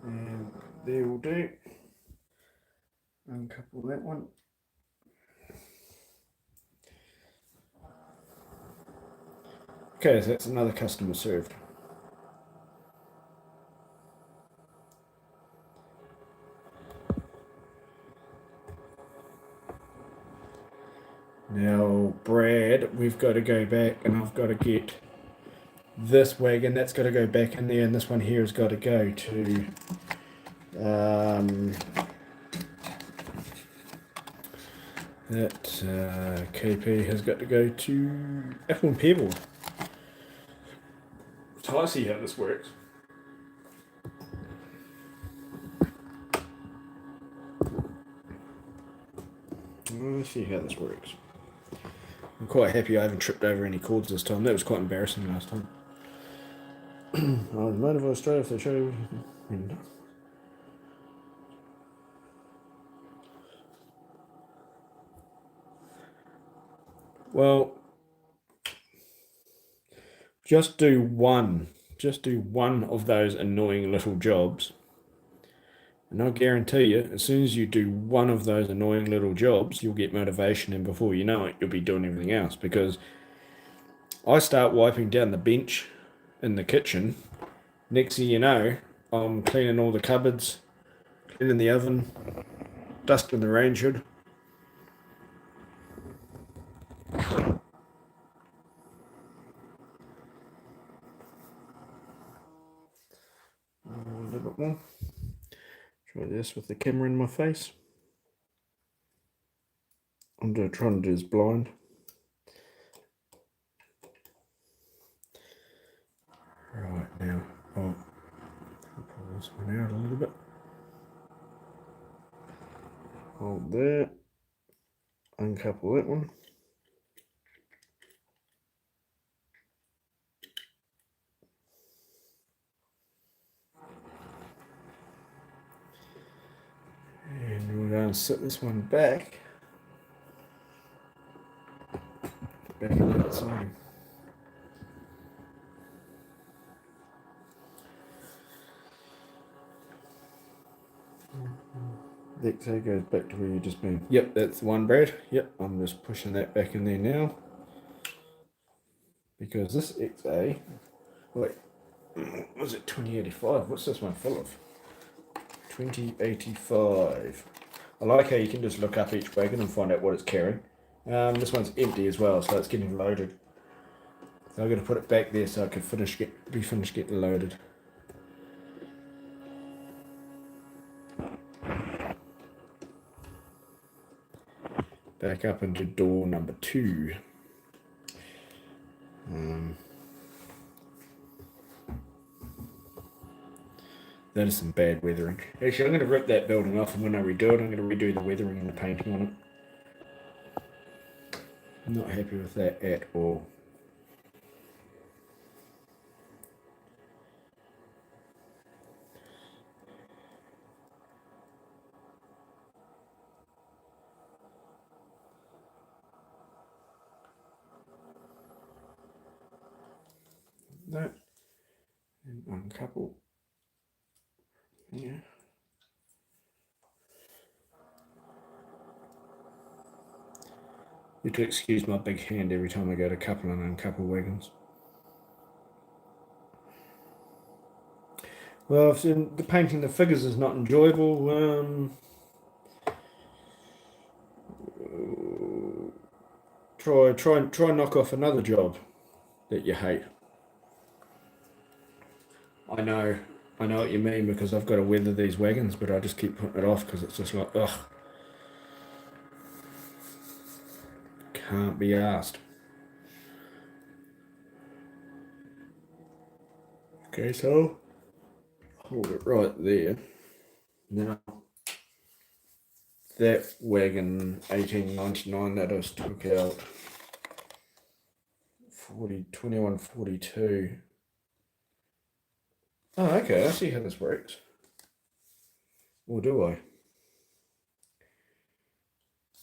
And there will do. Uncouple that one. Okay, so that's another customer served. Now, Brad, we've got to go back and I've got to get this wagon, that's got to go back in there, and this one here has got to go to that KP has got to go to Apple and Pebble. So I see how this works. Let's see how this works. I'm quite happy I haven't tripped over any cords this time. That was quite embarrassing last time. Motive Australia, if they show. Well, just do one of those annoying little jobs, and I'll guarantee you, as soon as you do one of those annoying little jobs, you'll get motivation, and before you know it, you'll be doing everything else. Because I start wiping down the bench in the kitchen, next thing you know, I'm cleaning all the cupboards, cleaning the oven, dusting the range hood. A little bit more. Try this with the camera in my face. I'm trying to do this blind. Right now, I'll pull this one out a little bit. Hold there. Uncouple that one. And we're going to set this one back. Back on that side. The XA goes back to where you just been. Yep, that's the one, Brad. Yep, I'm just pushing that back in there now. Because this XA, wait, was it 2085? What's this one full of? 2085. I like how you can just look up each wagon and find out what it's carrying. This one's empty as well, so it's getting loaded. So I'm going to put it back there so I can be finished getting loaded. Back up into door number 2. That is some bad weathering. Actually, I'm going to rip that building off, and when I redo it, I'm going to redo the weathering and the painting on it. I'm not happy with that at all. That and uncouple. Yeah. You have to excuse my big hand every time I go to couple and uncouple wagons. Well, if the painting the figures is not enjoyable, try knock off another job that you hate. I know what you mean, because I've got to weather these wagons, but I just keep putting it off because it's just like, ugh, can't be asked. Okay, so hold it right there. Now, that wagon 1899 that I just took out, 2142. Oh, okay, I see how this works. Or do I?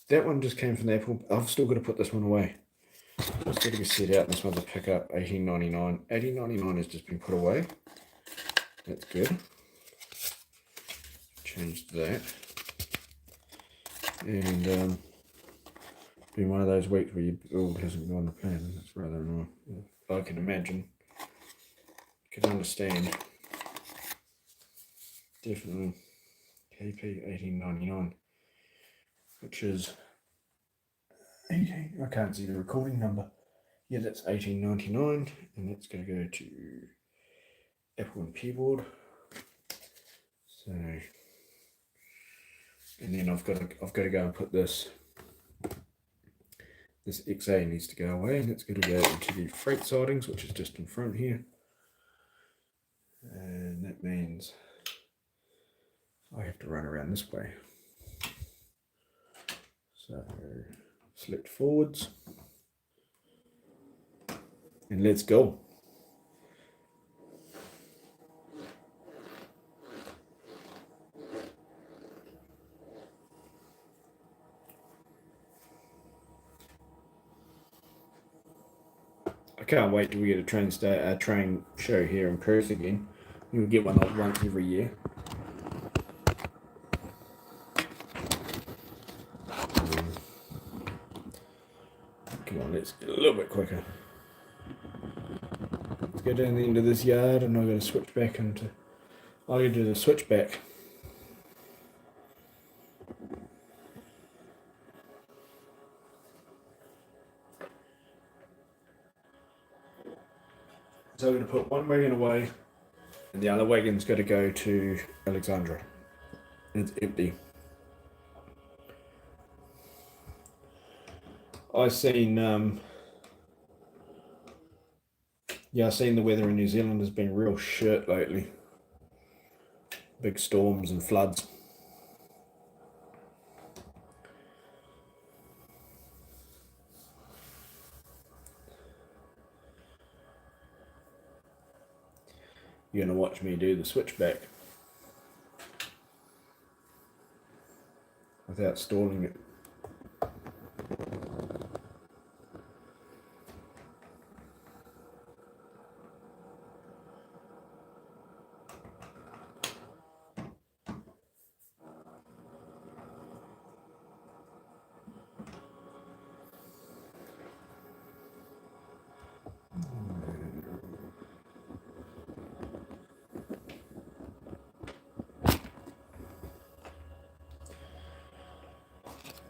That one just came from the Apple. I've still got to put this one away. It's got to be set out. This one's a pickup, 1899. 1899 has just been put away. That's good. Change that. And been one of those weeks where your build hasn't gone to plan, and that's rather annoying. I can imagine. I can understand. Definitely. KP 1899, which is 18. I can't see the recording number. Yeah, that's 1899, and that's going to go to Apple and keyboard. So, and then I've got to go and put this XA needs to go away, and it's going to go into the freight sidings, which is just in front here. And that means I have to run around this way. So select forwards, and let's go. I can't wait till we get a train show here in Perth again. We'll get one like once every year. Come on, let's get a little bit quicker. Let's go down the end of this yard, and I'm going to switch back into. I'm going to do the switchback. So I'm going to put one wagon away, and the other wagon's going to go to Alexandra. It's empty. I've seen the weather in New Zealand has been real shit lately. Big storms and floods. You're going to watch me do the switchback without stalling it.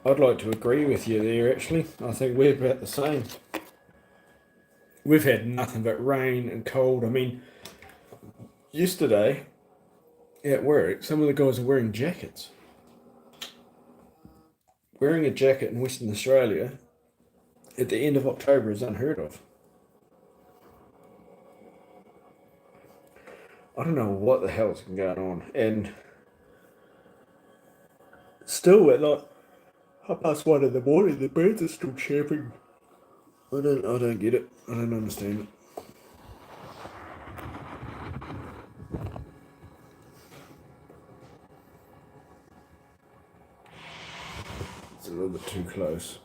I'd like to agree with you there, actually. I think we're about the same. We've had nothing but rain and cold. I mean, yesterday at work, some of the guys are wearing jackets. Wearing a jacket in Western Australia at the end of October is unheard of. I don't know what the hell's been going on. And still at like 1:30 in the morning, the birds are still chirping. I don't get it. I don't understand it. It's a little bit too close.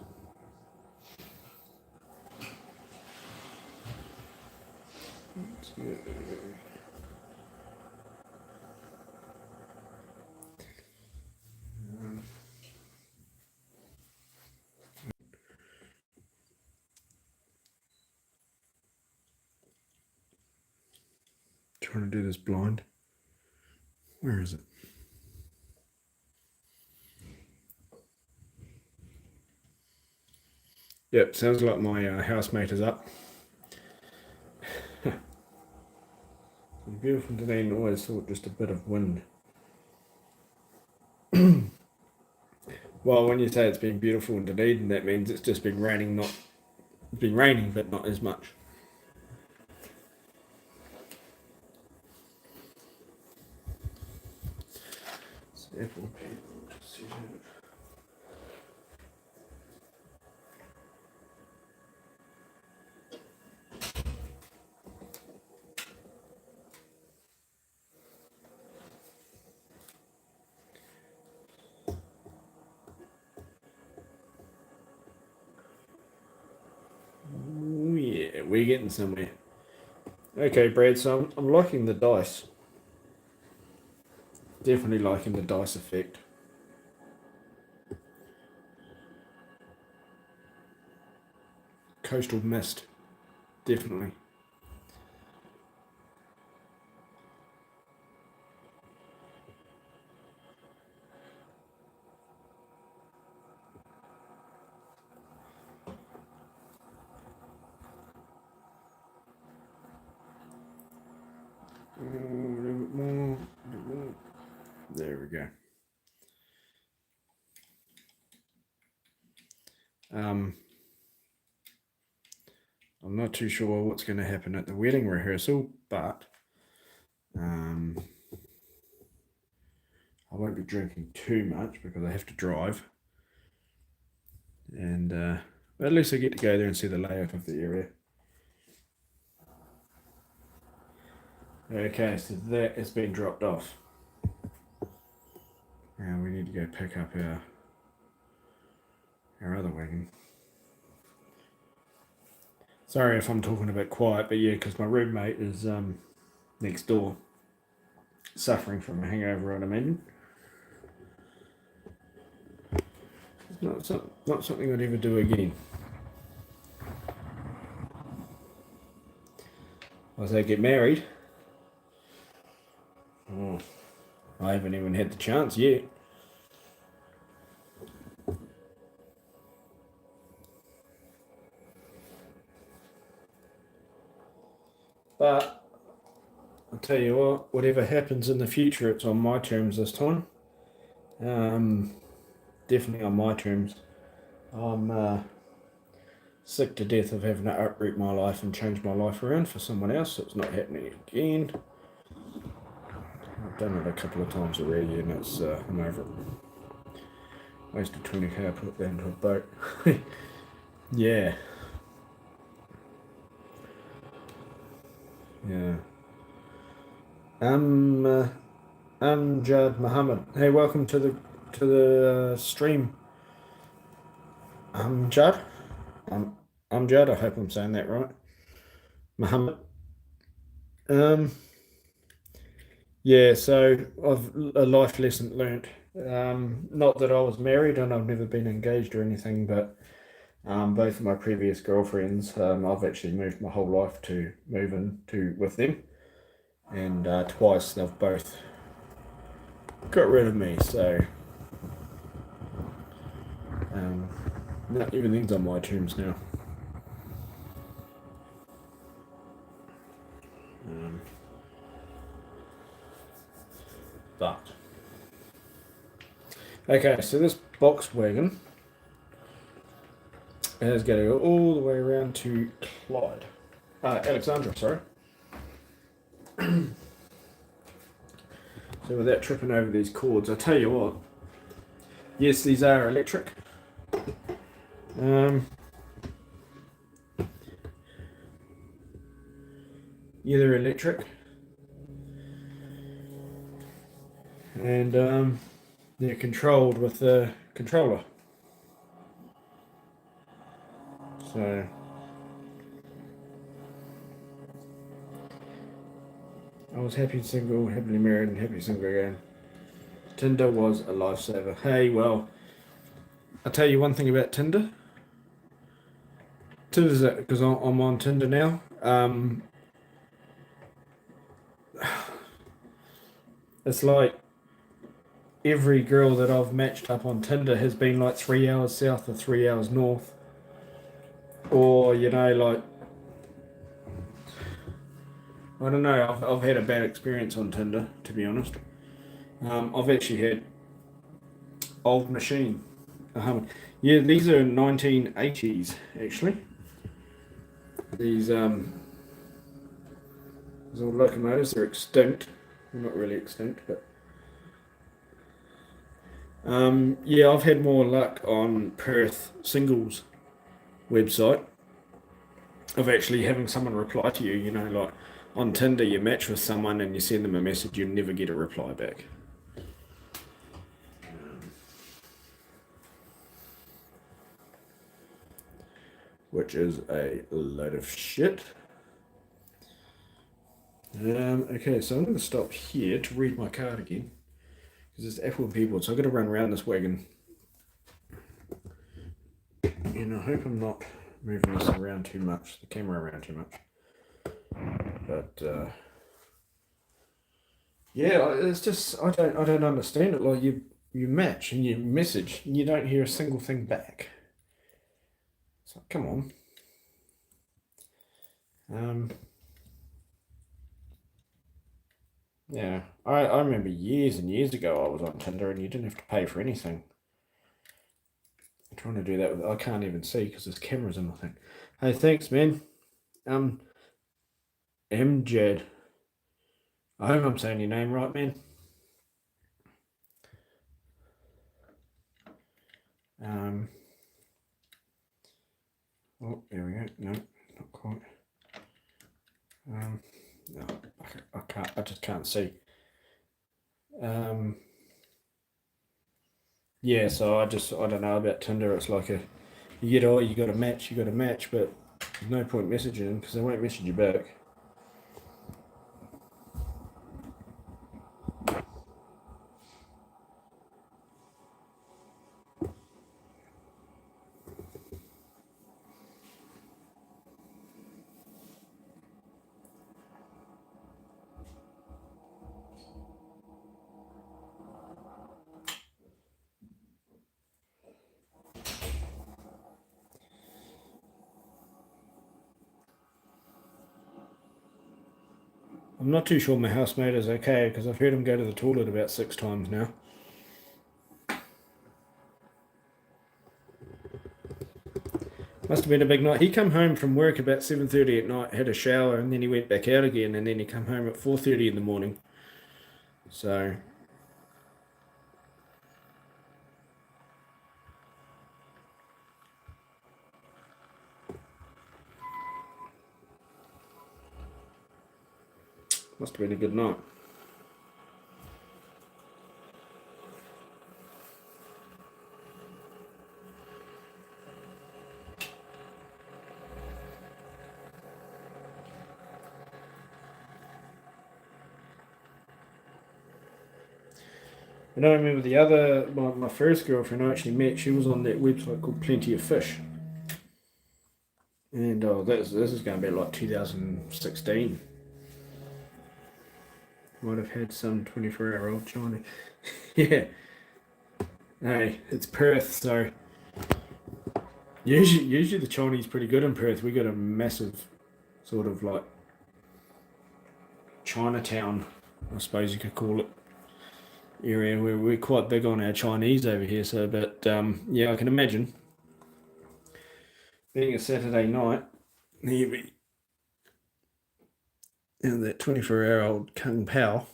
Trying to do this blind. Where is it? Yep, sounds like my housemate is up. Beautiful today, and always thought just a bit of wind. Well, when you say it's been beautiful in Dunedin, that means it's just been raining. It's been raining, but not as much. Apple Oh yeah, we're getting somewhere. Okay, Brad, so I'm liking the dice. Definitely liking the dice effect. Coastal mist. Definitely. A little bit more. There we go. I'm not too sure what's going to happen at the wedding rehearsal, but I won't be drinking too much because I have to drive. And at least I get to go there and see the layout of the area. Okay, so that has been dropped off. Now we need to go pick up our other wagon. Sorry if I'm talking a bit quiet, but yeah, because my roommate is next door, suffering from a hangover, I'd imagine. It's not something I'd ever do again. As I get married, I haven't even had the chance yet. But I'll tell you what, whatever happens in the future, it's on my terms this time. Definitely on my terms. I'm sick to death of having to uproot my life and change my life around for someone else, so it's not happening again. I've done it a couple of times already, and I'm over it. Wasted 20k I put that into a boat. Yeah. Yeah. Amjad Muhammad. Hey, welcome to the stream. Amjad. Amjad. I hope I'm saying that right. Muhammad. Yeah. So I've a life lesson learnt. Not that I was married and I've never been engaged or anything, but both of my previous girlfriends, I've actually moved my whole life to move into with them, and twice they've both got rid of me. So No, everything's on my terms now. But okay, so this box wagon has got to go all the way around to Clyde, Alexandra, sorry. So without tripping over these cords, I tell you what. Yes, these are electric. Yeah, they're electric, and they're controlled with the controller. So I was happy single, happily married, and happy single again. Tinder was a lifesaver. Hey, well, I'll tell you one thing about Tinder. Tinder's because I'm on Tinder now. It's like every girl that I've matched up on Tinder has been like 3 hours south or 3 hours north. Or, like, I don't know, I've had a bad experience on Tinder, to be honest. I've actually had old machine. Yeah, these are 1980s, actually. These old locomotives are extinct. Well, not really extinct, but yeah, I've had more luck on Perth singles website of actually having someone reply to you. Like on Tinder, you match with someone and you send them a message, you never get a reply back. Which is a load of shit. Okay, so I'm going to stop here to read my card again because it's Apple people, so I've got to run around this wagon. And I hope I'm not moving this around too much, the camera around too much. But yeah, it's just I don't understand it. Like you match and you message and you don't hear a single thing back. So come on. Yeah, I remember years and years ago I was on Tinder and you didn't have to pay for anything. I'm trying to do that with I can't even see because there's cameras in my thing. Hey, thanks, man. Amjad. I hope I'm saying your name right, man. Oh, there we go. No, not quite. No, I can't. I just can't see. Yeah. So I don't know about Tinder. It's like you got a match, but there's no point messaging them because they won't message you back. I'm not too sure my housemate is okay because I've heard him go to the toilet about 6 times now. Must have been a big night. He come home from work about 7:30 at night, had a shower, and then he went back out again, and then he come home at 4:30 in the morning. So must have been a good night. And I remember my first girlfriend I actually met, she was on that website called Plenty of Fish. And this is going to be like 2016. Might have had some 24-hour-old China. Yeah. Hey, it's Perth, so Usually the Chinese pretty good in Perth. We got a massive sort of like Chinatown, I suppose you could call it, area where we're quite big on our Chinese over here. So, but yeah, I can imagine being a Saturday night, you know, that 24-hour-old Kung Pao.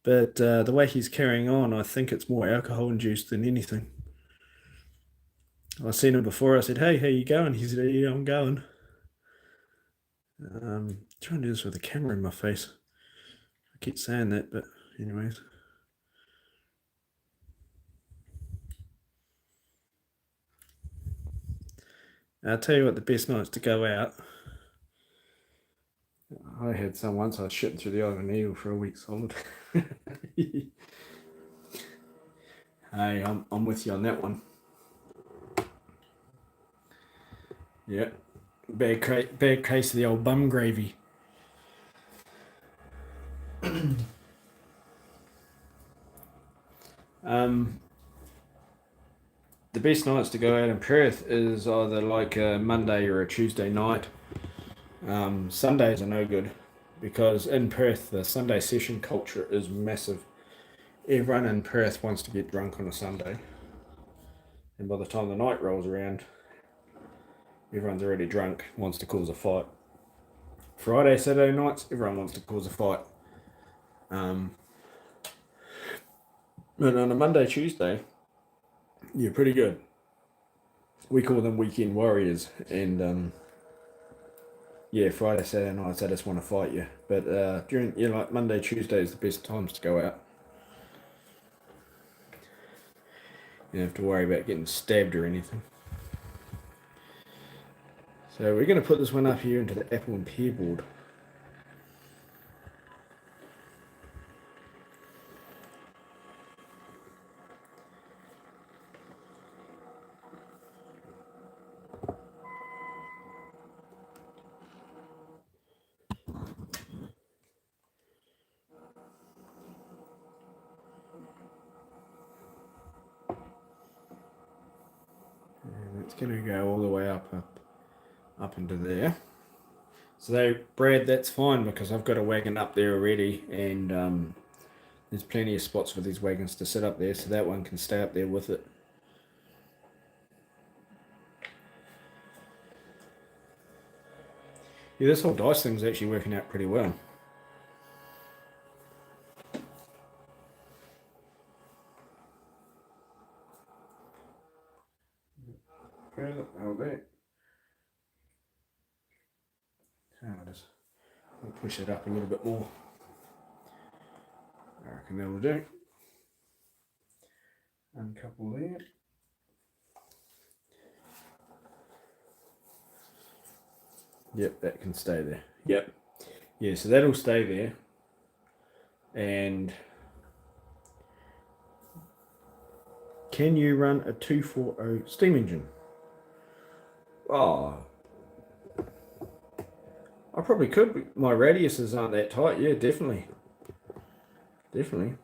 But the way he's carrying on, I think it's more alcohol induced than anything. I've seen him before. I said, "Hey, how you going?" He said, "Yeah, I'm going." Trying to do this with a camera in my face. I keep saying that, but anyways. I'll tell you what, the best nights to go out. I had some once. I was shitting through the eye of a needle for a week solid. Hey, I'm with you on that one. Yeah, bad case of the old bum gravy. Um, the best nights to go out in Perth is either like a Monday or a Tuesday night. Sundays are no good because in Perth the Sunday session culture is massive. Everyone in Perth wants to get drunk on a Sunday, and by the time the night rolls around, everyone's already drunk, wants to cause a fight. Friday, Saturday nights, everyone wants to cause a fight. Um, and on a Monday, Tuesday, you're pretty good. We call them weekend warriors, and yeah, Friday, Saturday nights, they just want to fight you. But during like Monday, Tuesday is the best times to go out. You don't have to worry about getting stabbed or anything. So we're going to put this one up here into the apple and pear board. And it's going to go all the way up into there. So Brad, that's fine because I've got a wagon up there already, and there's plenty of spots for these wagons to sit up there, so that one can stay up there with it. Yeah, this whole dice thing's actually working out pretty well. I'll push it up a little bit more. I reckon that'll do. Uncouple there. Yep, that can stay there. Yep. Yeah, so that'll stay there. And can you run a 240 steam engine? Oh, I probably could. My radiuses aren't that tight. Yeah, definitely. Definitely.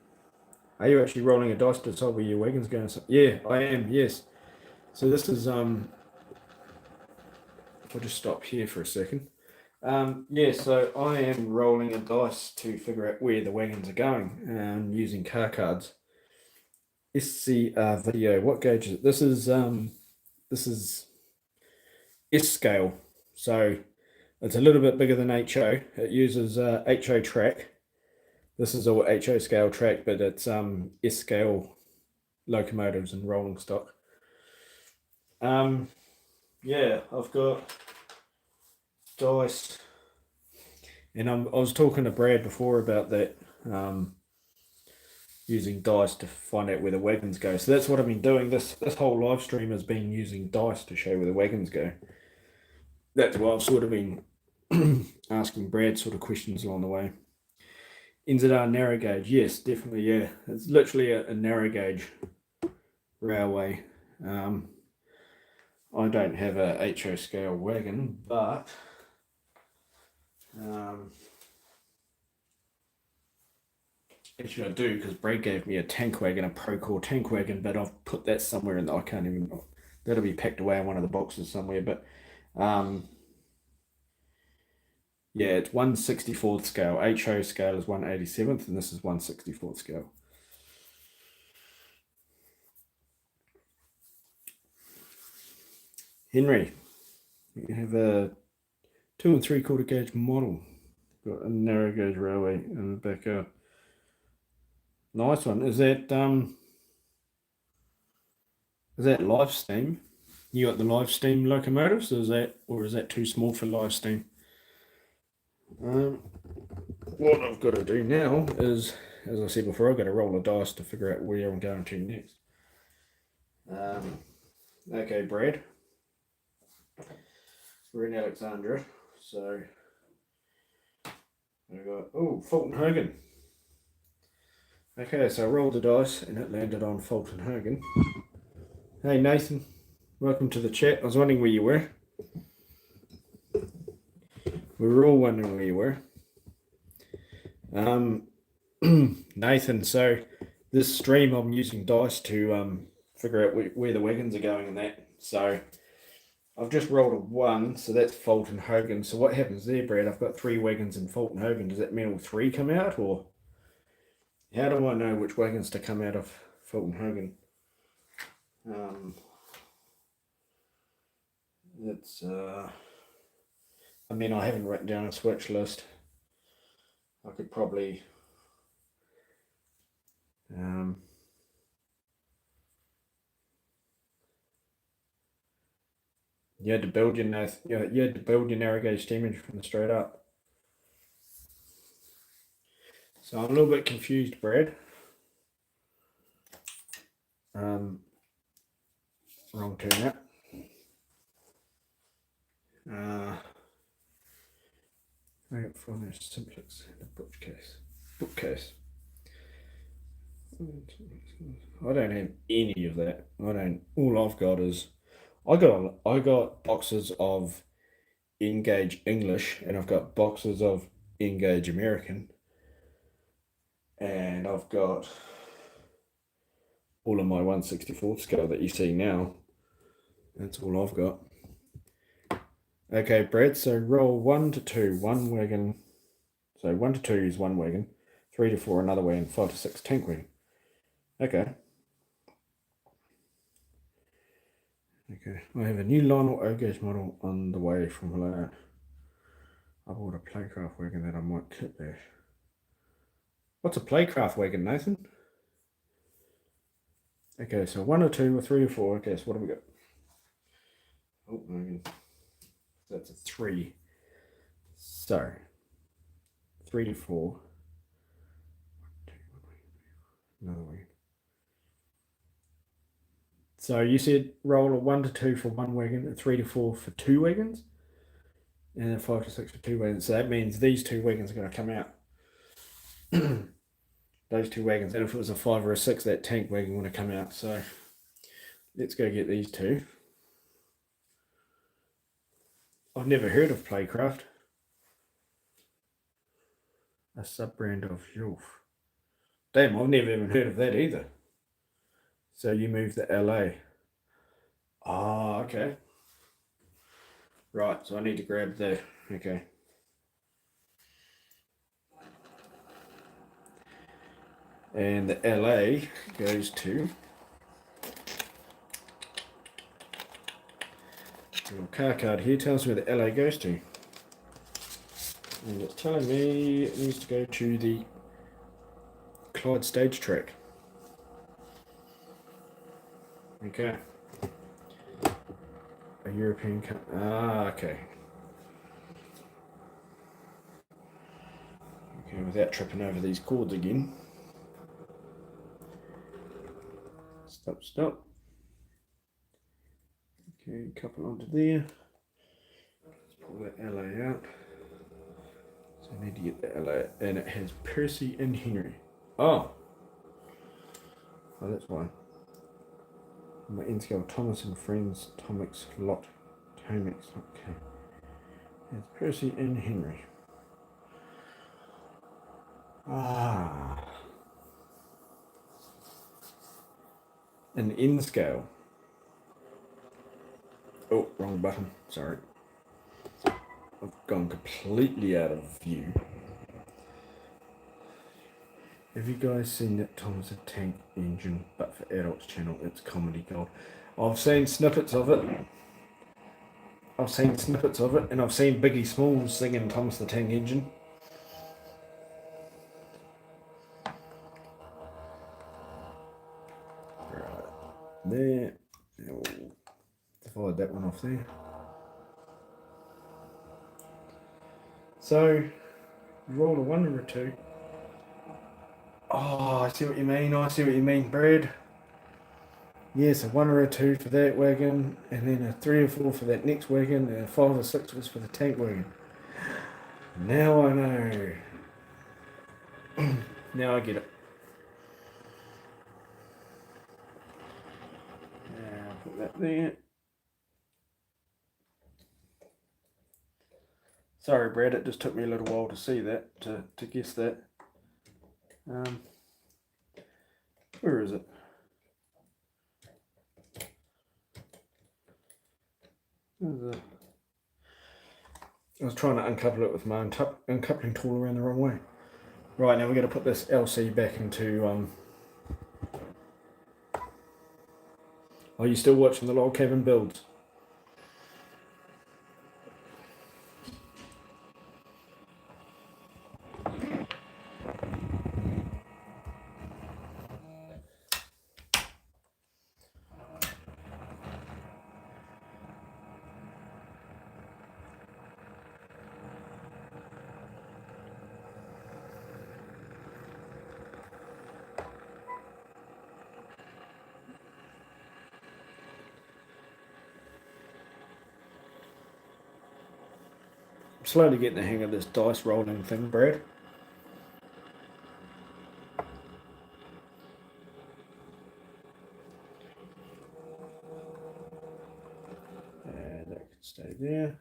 Are you actually rolling a dice to decide where your wagon's going? Yeah, I am. Yes. So this is I'll just stop here for a second. Yeah, so I am rolling a dice to figure out where the wagons are going using car cards. SCR video. What gauge is it? This is S scale. So it's a little bit bigger than HO. It uses HO track. This is all HO scale track, but it's S scale locomotives and rolling stock. Yeah, I've got dice, and I was talking to Brad before about that, using dice to find out where the wagons go. So that's what I've been doing. This whole live stream has been using dice to show where the wagons go. That's why I've sort of been asking Brad sort of questions along the way. NZR narrow gauge, yes, definitely, yeah. It's literally a narrow gauge railway. I don't have a HO scale wagon, but actually I do, because Brad gave me a tank wagon, a Procore tank wagon, but I've put that somewhere and I can't even. that'll be packed away in one of the boxes somewhere. But yeah, it's 1/64th scale. HO scale is 1/87th, and this is 1/64th scale. Henry, you have a 2 3/4 gauge model. Got a narrow gauge railway in the back. Nice one. Is that live steam? You got the live steam locomotives, or is that too small for live steam? What I've got to do now is, as I said before, I've got to roll a dice to figure out where I'm going to next. Okay, Brad. We're in Alexandria, so I got Fulton Hogan. Okay, so I rolled the dice and it landed on Fulton Hogan. Hey Nathan, welcome to the chat. I was wondering where you were. We were all wondering where you were. Nathan, so this stream I'm using dice to figure out where the wagons are going and that. So I've just rolled a 1, so that's Fulton Hogan. So what happens there, Brad? I've got 3 wagons in Fulton Hogan. Does that mean all 3 come out, or how do I know which wagons to come out of Fulton Hogan? I mean, I haven't written down a switch list. I could probably you had to build your narrow gauge steam engine from the straight up. So I'm a little bit confused, Brad. Wrong turn out. I got Finance Simplex in a bookcase. I don't have any of that. All I've got is I got boxes of Engage English, and I've got boxes of Engage American, and I've got all of my 1/64th scale that you see now. That's all I've got. Okay, Brad, so roll 1 to 2, 1 wagon. So 1 to 2 is 1 wagon, 3 to 4 another wagon, 5 to 6 tank wagon. Okay. I have a new Lionel O-gauge model on the way from Malaya. I bought a playcraft wagon that I might kit bash. What's a playcraft wagon, Nathan? Okay, so 1 or 2 or 3 or 4. Okay, so what have we got? Oh, wagon. That's a 3. So 3 to 4. Another wagon. So you said roll a 1 to 2 for 1 wagon, a 3 to 4 for 2 wagons, and a 5 to 6 for 2 wagons. So that means these 2 wagons are going to come out. Those 2 wagons. And if it was a 5 or a 6, that tank wagon would have come out. So let's go get these 2. I've never heard of Playcraft. A sub-brand of Yulf. Damn, I've never even heard of that either. So you moved to LA. Ah, okay. Right, so I need to grab the... Okay. And the LA goes to... Little car card here tells me where the LA goes to. And it's telling me it needs to go to the Clyde stage track. Okay. A European car. Ah, okay. Okay, without tripping over these cords again. Stop. Okay, couple onto there. Let's pull that LA out. So I need to get the LA, and it has Percy and Henry. Oh, that's why. My end scale Thomas and Friends, Tomix Lot, Tomix. Okay, it's Percy and Henry. Ah, an end scale. Oh, wrong button. Sorry. I've gone completely out of view. Have you guys seen that Thomas the Tank Engine, but for adults channel? It's comedy gold. I've seen snippets of it. And I've seen Biggie Smalls singing Thomas the Tank Engine. Right there. We'll divide that one off there. So, roll a 1 or a 2. Oh, I see what you mean, Brad. Yes, a 1 or a 2 for that wagon, and then a 3 or 4 for that next wagon, and a 5 or 6 was for the tank wagon. Now I know. Now I get it. Now put that there. Sorry, Brad, it just took me a little while to see that, to guess that. Where is it? I was trying to uncouple it with my uncoupling tool around the wrong way. Right, now we're going to put this LC back into... Are you still watching the log cabin builds? I'm slowly getting the hang of this dice rolling thing, Brad. And that can stay there.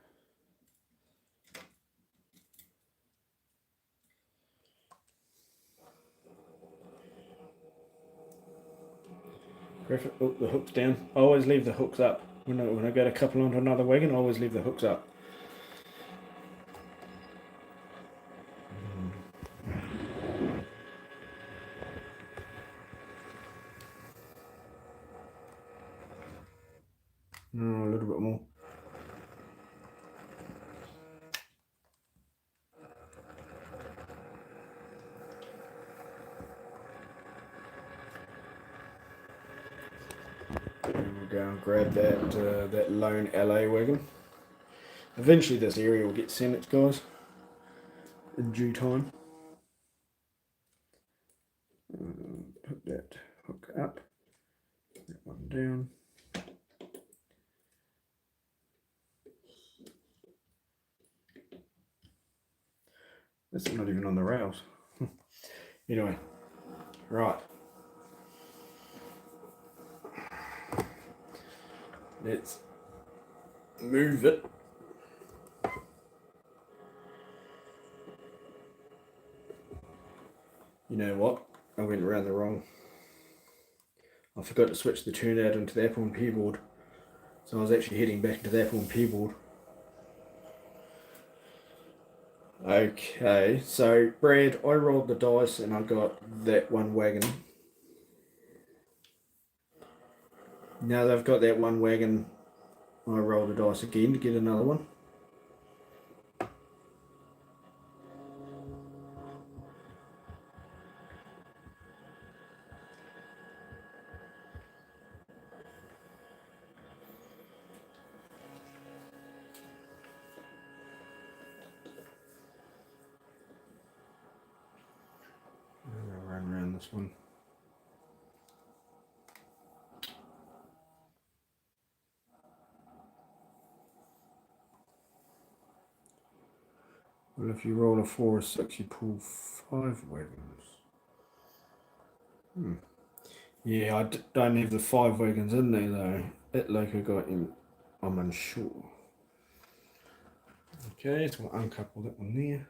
Griffith, oh, the hook's down. I always leave the hooks up. When I go to couple onto another wagon, I always leave the hooks up. No, a little bit more. And we'll go and grab that lone LA wagon. Eventually this area will get Senate, guys, in due time. Put that hook up, that one down. That's not even on the rails. Anyway, right. Let's move it. You know what? I went around the wrong. I forgot to switch the turnout into the Apple and P board. So I was actually heading back into the Apple and P board. Okay, so Brad, I rolled the dice and I got that one wagon. Now they've got that one wagon, I roll the dice again to get another one. I'm going to run around this one. Well, if you roll a 4 or 6, you pull 5 wagons. Yeah, I don't have the 5 wagons in there though. It like I got in, I'm unsure. Okay, so we'll uncouple that one there.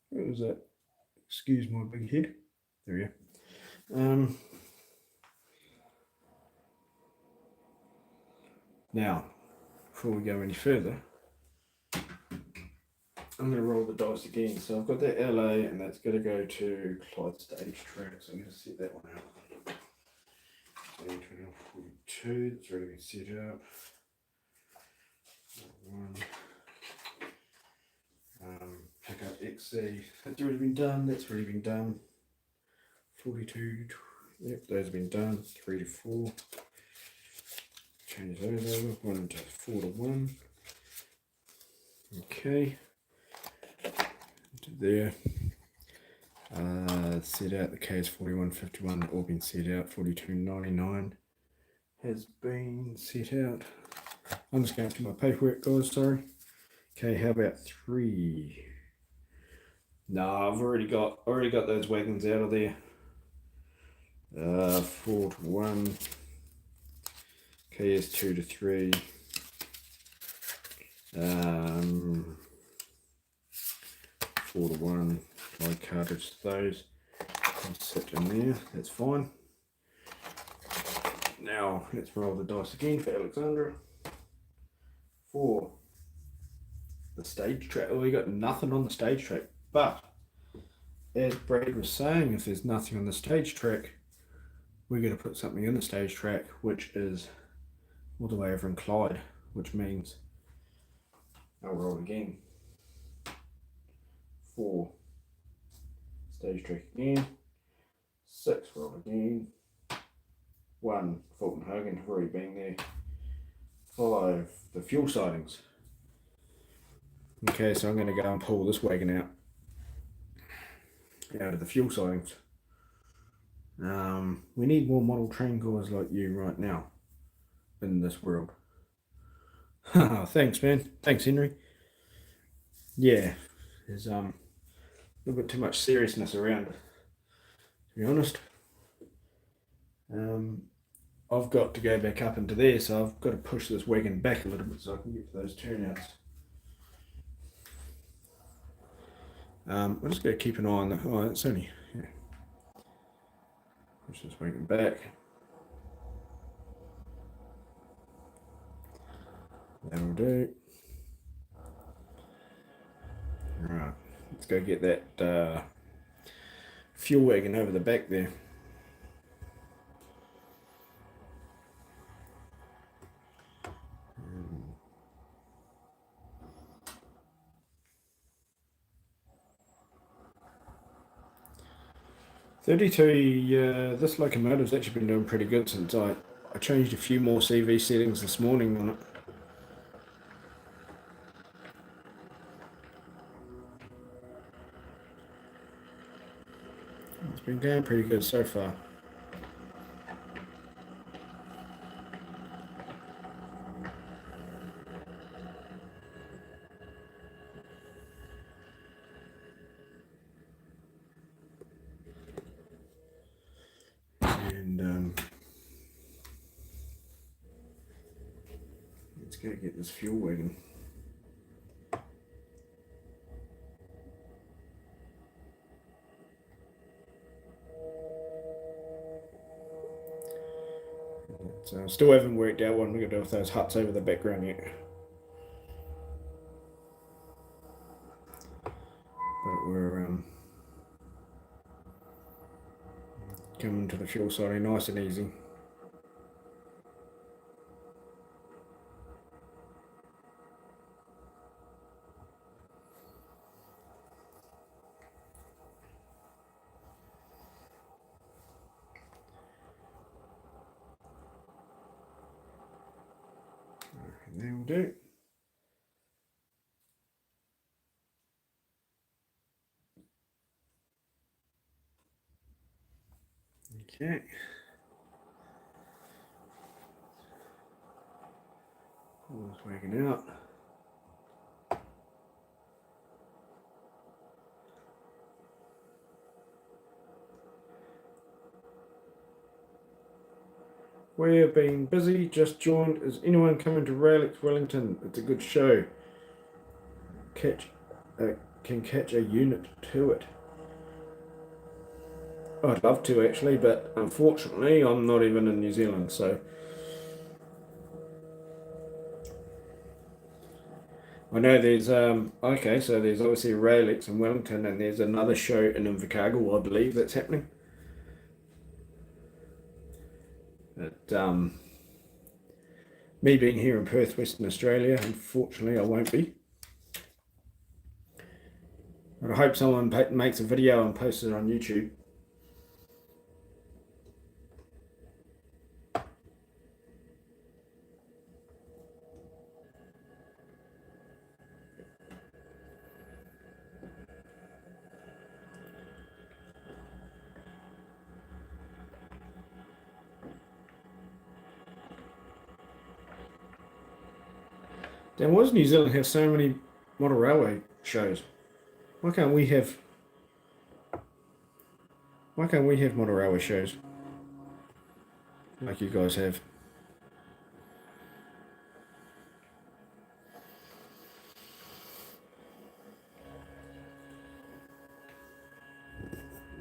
What was that? Excuse my big head. There we go. Now, before we go any further, I'm going to roll the dice again. So I've got that LA, and that's going to go to Clyde Stage Track. So I'm going to set that one out. 42, that's already been set up. One. Pick up XC, that's already been done. That's already been done. 42, yep, those have been done. 3 to 4. Change those over. 1 to 4 to 1. Okay. To there. Set out the case 4151, all been set out. 4299 has been set out. I'm just going to my paperwork, guys. Sorry. Okay, how about 3? No, I've already got those wagons out of there. 4 to 1. KS 2 to 3. 4 to 1. Like cartridge those. Can sit in there. That's fine. Now let's roll the dice again for Alexandra. 4. The stage track. Well, we got nothing on the stage track, but as Brad was saying, if there's nothing on the stage track, we're going to put something in the stage track, which is all the way over in Clyde, which means I'll roll again. 4. Stage track again. 6. Roll again. 1. Fulton Hogan, have already been there. 5. The fuel sidings. Okay, so I'm going to go and pull this wagon out of the fuel sidings. We need more model train cars like you right now in this world. Thanks, man. Thanks, Henry. Yeah, there's a little bit too much seriousness around it, to be honest. I've got to go back up into there, so I've got to push this wagon back a little bit so I can get to those turnouts. I'm just going to keep an eye on the. Oh, it's only. Yeah. Push this wagon back. That'll do. Right, let's go get that fuel wagon over the back there. This locomotive's actually been doing pretty good since I changed a few more CV settings this morning on it. It's been going pretty good so far. And let's go get this fuel wagon. So I still haven't worked out what we're going to do with those huts over the background yet. But we're coming to the fuel siding nice and easy. There we do. Okay. Pull this wagon out. We're being busy, just joined. Is anyone coming to Railix Wellington? It's a good show. Can catch a unit to it. I'd love to actually, but unfortunately I'm not even in New Zealand, so I know there's okay, so there's obviously a Railix in Wellington, and there's another show in Invercargill, I believe, that's happening. But me being here in Perth, Western Australia, unfortunately I won't be. But I hope someone makes a video and posts it on YouTube. Then why does New Zealand have so many model railway shows? Why can't we have model railway shows like you guys have?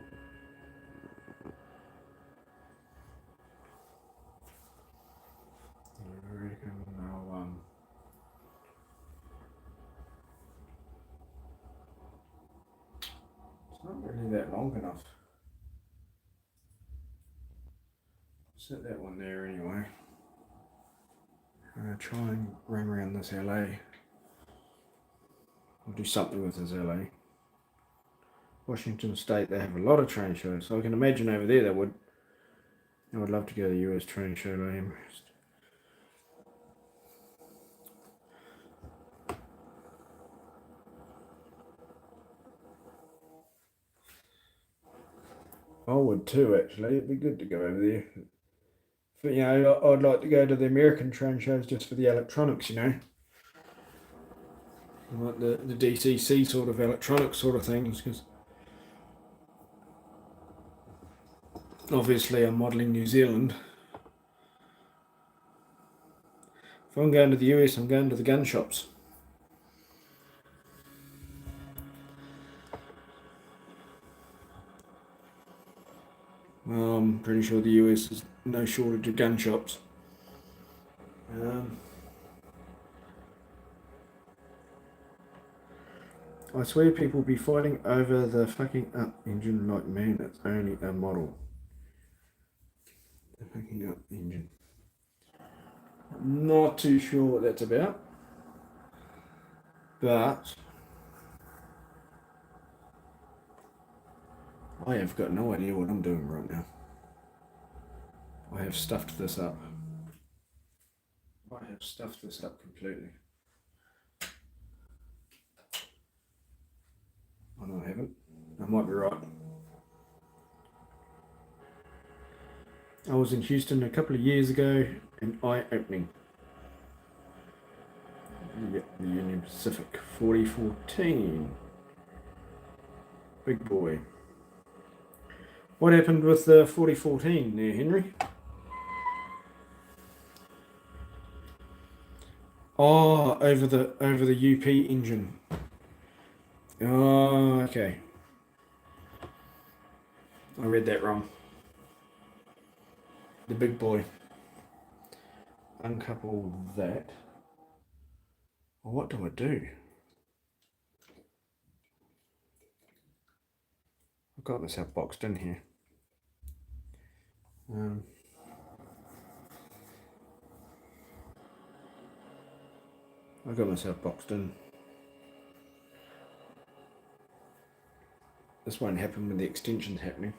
I reckon it's not really that long enough. Set that one there anyway. I'm gonna try and run around this LA. I'll do something with this LA. Washington State, they have a lot of train shows, so I can imagine over there I would love to go to the US train show. Amherst. I would too, actually. It'd be good to go over there. But I'd like to go to the American train shows just for the electronics, like the DCC sort of electronics sort of things, because obviously I'm modelling New Zealand. If I'm going to the US, I'm going to the gun shops. Well, I'm pretty sure the US is no shortage of gun shops. I swear people be fighting over the fucking up engine like, man, it's only a model. The fucking up engine. I'm not too sure what that's about. But I have got no idea what I'm doing right now. I have stuffed this up. Completely. Oh no, I haven't. I might be right. I was in Houston a couple of years ago, and eye-opening. Yeah, the Union Pacific 4014. Big boy. What happened with the 4014 there, Henry? Oh, over the UP engine. Oh, okay. I read that wrong. The big boy. Uncouple that. Well, what do I do? I've got myself boxed in here. I got myself boxed in. This won't happen when the extension's happening.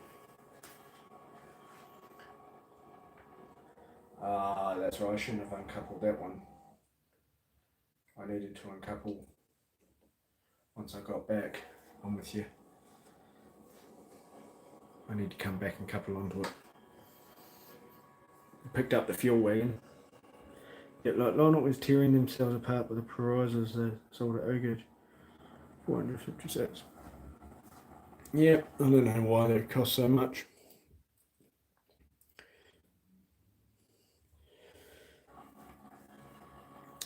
That's right, I shouldn't have uncoupled that one. I needed to uncouple once I got back. I'm with you. I need to come back and couple onto it. I picked up the fuel wagon. Yeah, like Lionel was tearing themselves apart with the prizes they sold at Ogo. 456. Yeah, I don't know why they cost so much.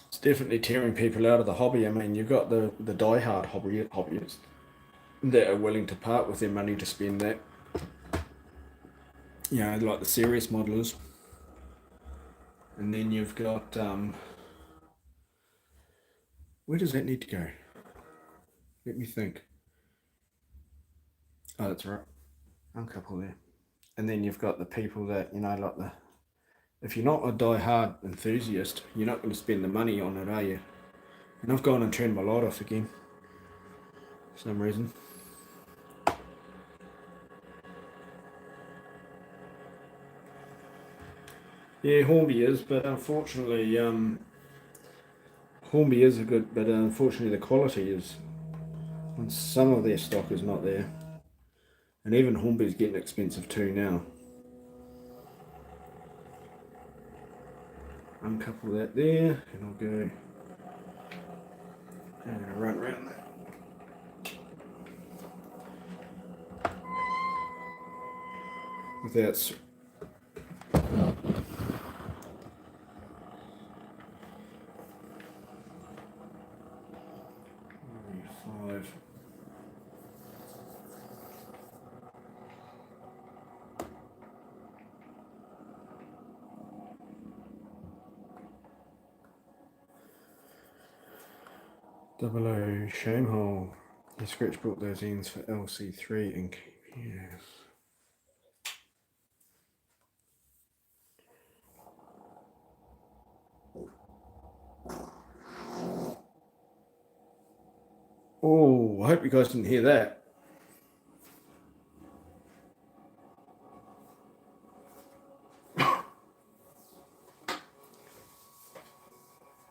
It's definitely tearing people out of the hobby. I mean, you've got the die-hard hobbyists that are willing to part with their money to spend that. you know, like the serious modelers. And then you've got, where does that need to go? Let me think. Oh, that's right. Uncouple there. And then you've got the people that, you know, like the, if you're not a die-hard enthusiast, you're not going to spend the money on it, are you? And I've gone and turned my light off again for some reason. Yeah, Hornby is, but unfortunately, Hornby is a good, but unfortunately the quality is, and some of their stock is not there. And even Hornby's getting expensive too now. Uncouple that there, and I'll go. I'm going to run around that. Without 5. Double O shame hole. You scratch brought those ends for LC3 and KPS. Oh, I hope you guys didn't hear that.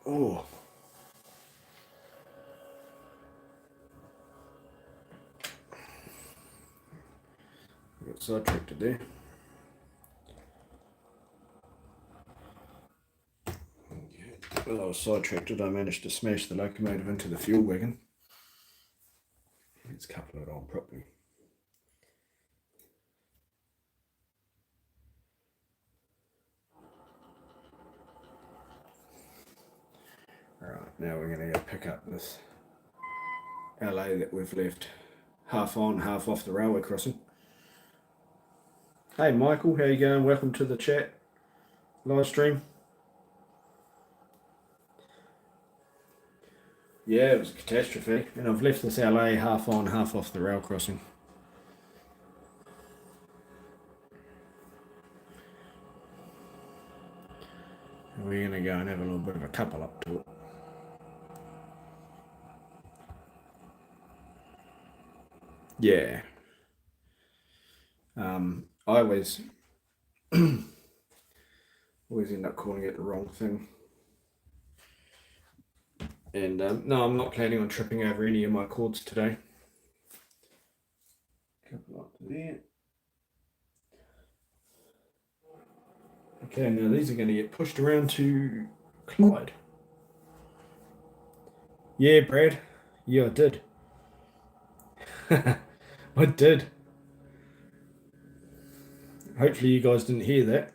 Oh. I got sidetracked there. Well, I was sidetracked, I managed to smash the locomotive into the fuel wagon. Let's couple it on properly. Alright, now we're going to go pick up this LA that we've left half on, half off the railway crossing. Hey Michael, how you going? Welcome to the chat live stream. Yeah, it was a catastrophe, and I've left this LA half on, half off the rail crossing. And we're going to go and have a little bit of a couple up to it. Yeah. I always end up calling it the wrong thing. And no, I'm not planning on tripping over any of my cords today. Couple up to there. Okay, now these are going to get pushed around to Clyde. Yeah, Brad. Yeah, I did. I did. Hopefully you guys didn't hear that.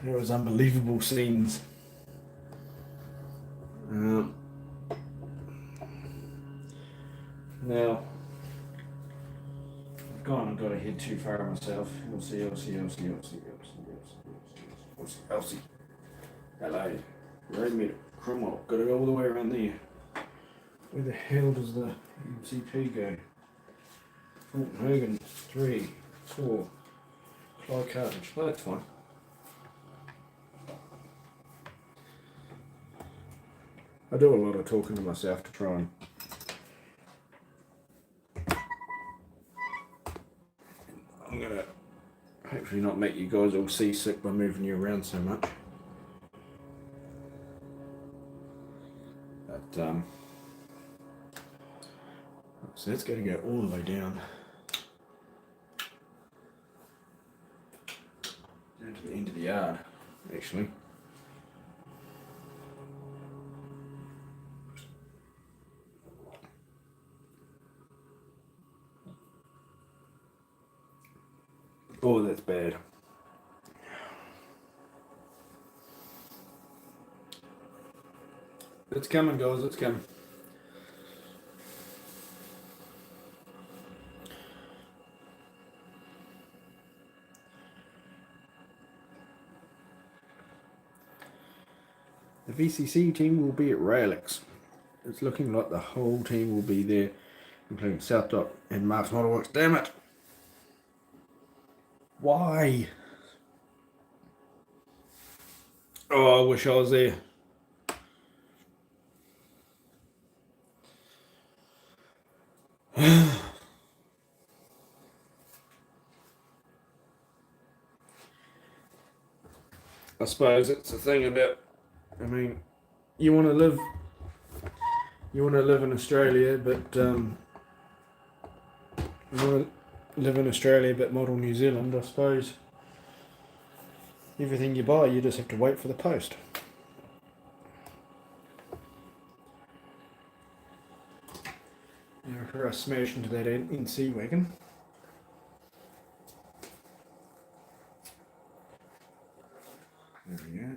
It was unbelievable scenes. Now, I've gone and got ahead too far myself. Elsie. Hello. Road meter. Cromwell. Got to go all the way around there. Where the hell does the MCP go? Fulton Hogan. 3, 4. Clyde Cartridge. Oh, that's fine. I do a lot of talking to myself to try and I'm gonna hopefully not make you guys all seasick by moving you around so much. But so that's going to go all the way down to the end of the yard, actually. Oh, that's bad. It's coming, guys, it's coming. The VCC team will be at Railix. It's looking like the whole team will be there, including South Dock and Mark's Motorworks. Damn it! Why? Oh, I wish I was there. I suppose it's the thing about, I mean, you want to live in Australia, but you want to live in Australia, but model New Zealand. I suppose everything you buy, you just have to wait for the post. Now for us smash into that NC wagon. There we go.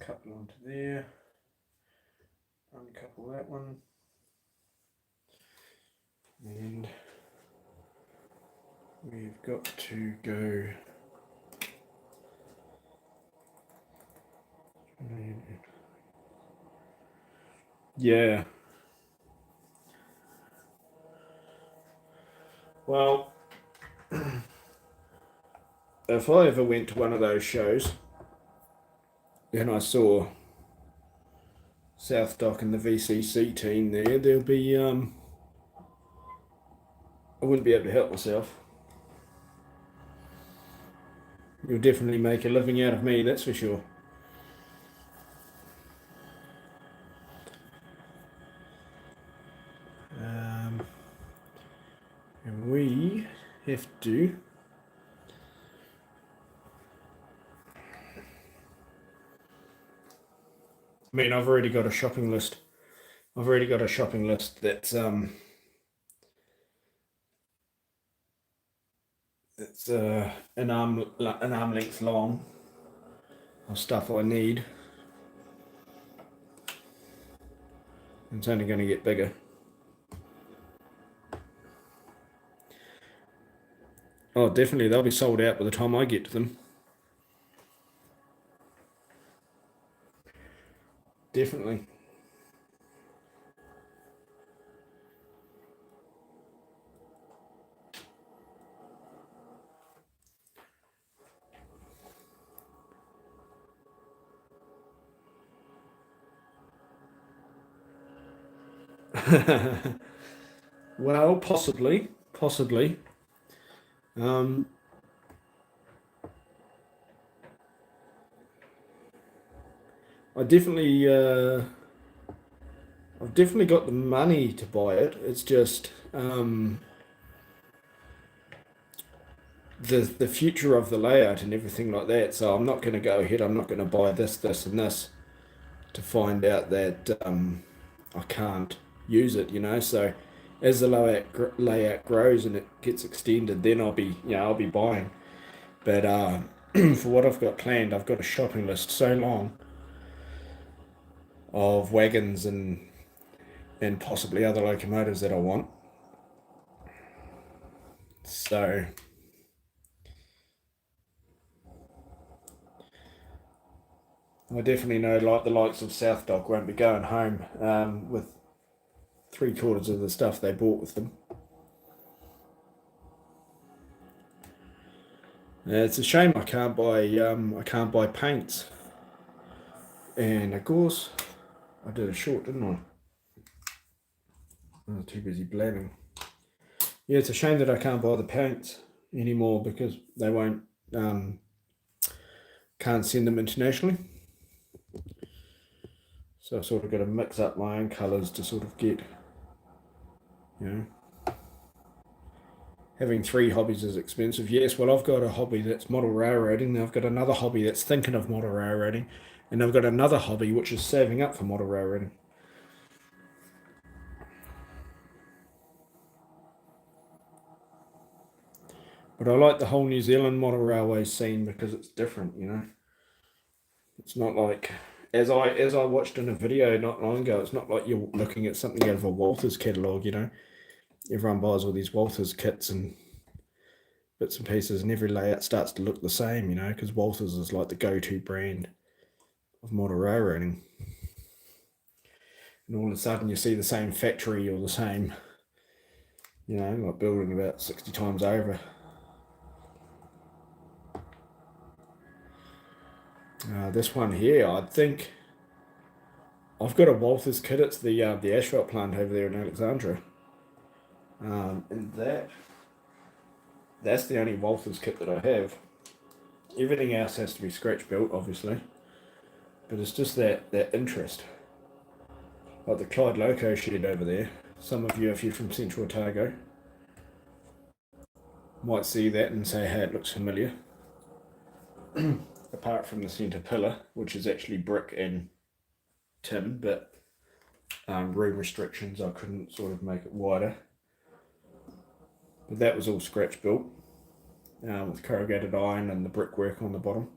Couple onto there. Uncouple that one. And we've got to go. Yeah. Well, if I ever went to one of those shows and I saw South Dock and the VCC team there, there'll be I wouldn't be able to help myself. You'll definitely make a living out of me, that's for sure. And we have to I mean, I've already got a shopping list. I've already got a shopping list that's an arm length long of stuff I need. It's only going to get bigger. Oh, definitely, they'll be sold out by the time I get to them. Definitely. Well, possibly. I definitely, I've definitely got the money to buy it. It's just the future of the layout and everything like that. So I'm not going to go ahead. I'm not going to buy this, and this to find out that I can't use it. So as the layout grows and it gets extended, then I'll be buying. But for what I've got planned, I've got a shopping list so long of wagons and possibly other locomotives that I want. So I definitely know, like, the likes of South Dock won't be going home with 3/4 of the stuff they bought with them. It's a shame I can't buy paints. And of course, I did a short, didn't I? I was too busy blabbing. Yeah, it's a shame that I can't buy the paints anymore because they won't can't send them internationally. So I've sort of got to mix up my own colours to sort of get, having 3 hobbies is expensive. Yes, well, I've got a hobby that's model railroading. Then I've got another hobby that's thinking of model railroading. And I've got another hobby which is saving up for model railroading. But I like the whole New Zealand model railway scene because it's different, It's not like, as I watched in a video not long ago, it's not like you're looking at something out of a Walters catalogue, Everyone buys all these Walters kits and bits and pieces, and every layout starts to look the same, because Walters is like the go-to brand of modern railroading. And all of a sudden you see the same factory or the same, like building about 60 times over. This one here, I think I've got a Walther's kit. It's the asphalt plant over there in Alexandra, and that's the only Walther's kit that I have. Everything else has to be scratch built, obviously, but it's just that interest. Like the Clyde Loco shed over there. Some of you, if you're from Central Otago, might see that and say, hey, it looks familiar. Apart from the centre pillar, which is actually brick and tin, but room restrictions, I couldn't sort of make it wider. But that was all scratch built with corrugated iron and the brickwork on the bottom.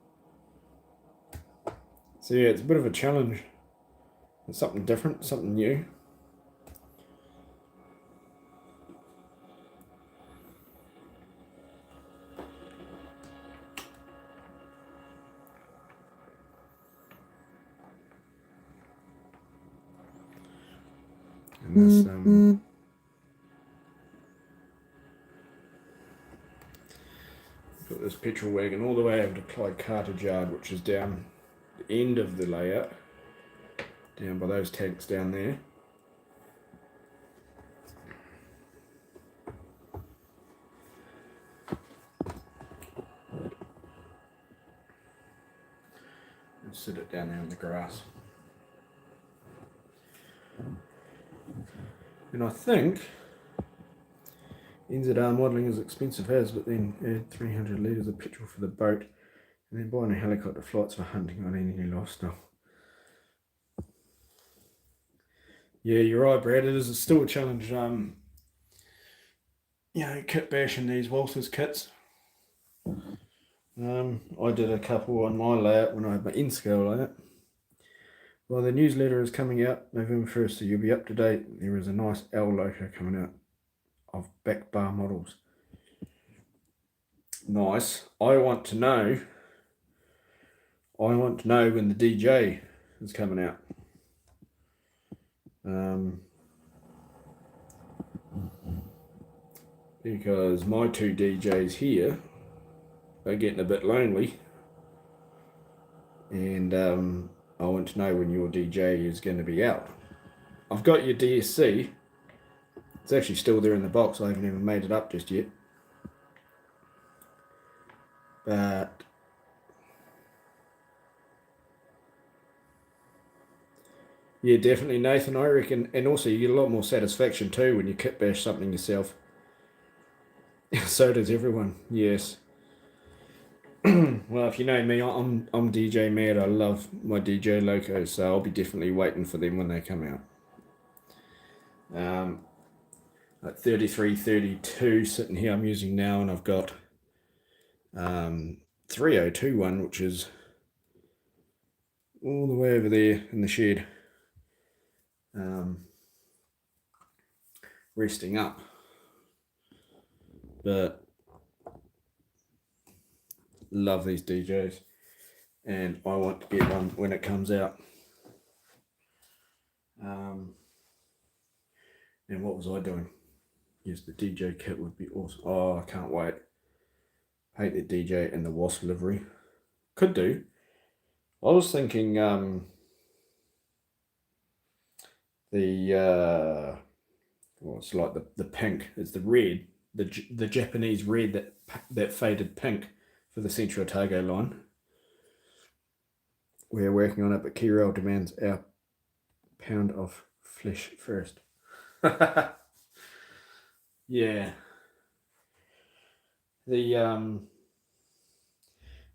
So yeah, it's a bit of a challenge. It's something different, something new. And this put this petrol wagon all the way over to Clyde Cartage Yard, which is down the end of the layout, down by those tanks down there. And sit it down there in the grass. And I think NZR modelling is expensive as, but then add 300 litres of petrol for the boat, and then buying a helicopter flights for hunting on any lost stuff. Yeah, you're right, Brad. It is still a challenge. Kit bashing these Walther's kits. I did a couple on my layout when I had my N-scale layout. Well, the newsletter is coming out November 1st, so you'll be up to date. There is a nice L loco coming out of back bar models. Nice. I want to know when the DJ is coming out. Because my two DJs here are getting a bit lonely, and I want to know when your DJ is going to be out. I've got your DSC. It's actually still there in the box. I haven't even made it up just yet. But yeah, definitely, Nathan, I reckon. And also you get a lot more satisfaction too when you kit bash something yourself. So does everyone, yes. Well, if you know me, I'm DJ mad. I love my DJ locos, so I'll be definitely waiting for them when they come out. Like 3332 sitting here I'm using now, and I've got 302 one, which is all the way over there in the shed, resting up. But love these DJs, and I want to get one when it comes out. And what was I doing? Yes, the DJ kit would be awesome. Oh, I can't wait. Hate the DJ and the wasp livery. Could do. I was thinking it's like the pink. It's the red, the Japanese red, that faded pink for the Central Otago line. We're working on it, but Kirail demands our pound of flesh first. Yeah. And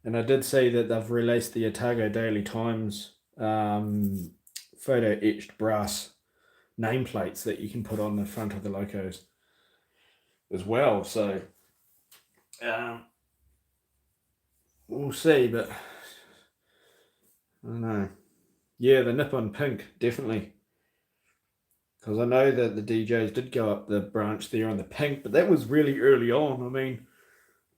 I did see that they've released the Otago Daily Times photo etched brass nameplates that you can put on the front of the locos as well. So we'll see, but I don't know. Yeah, the Nippon pink, definitely. Because I know that the DJs did go up the branch there on the pink, but that was really early on. I mean,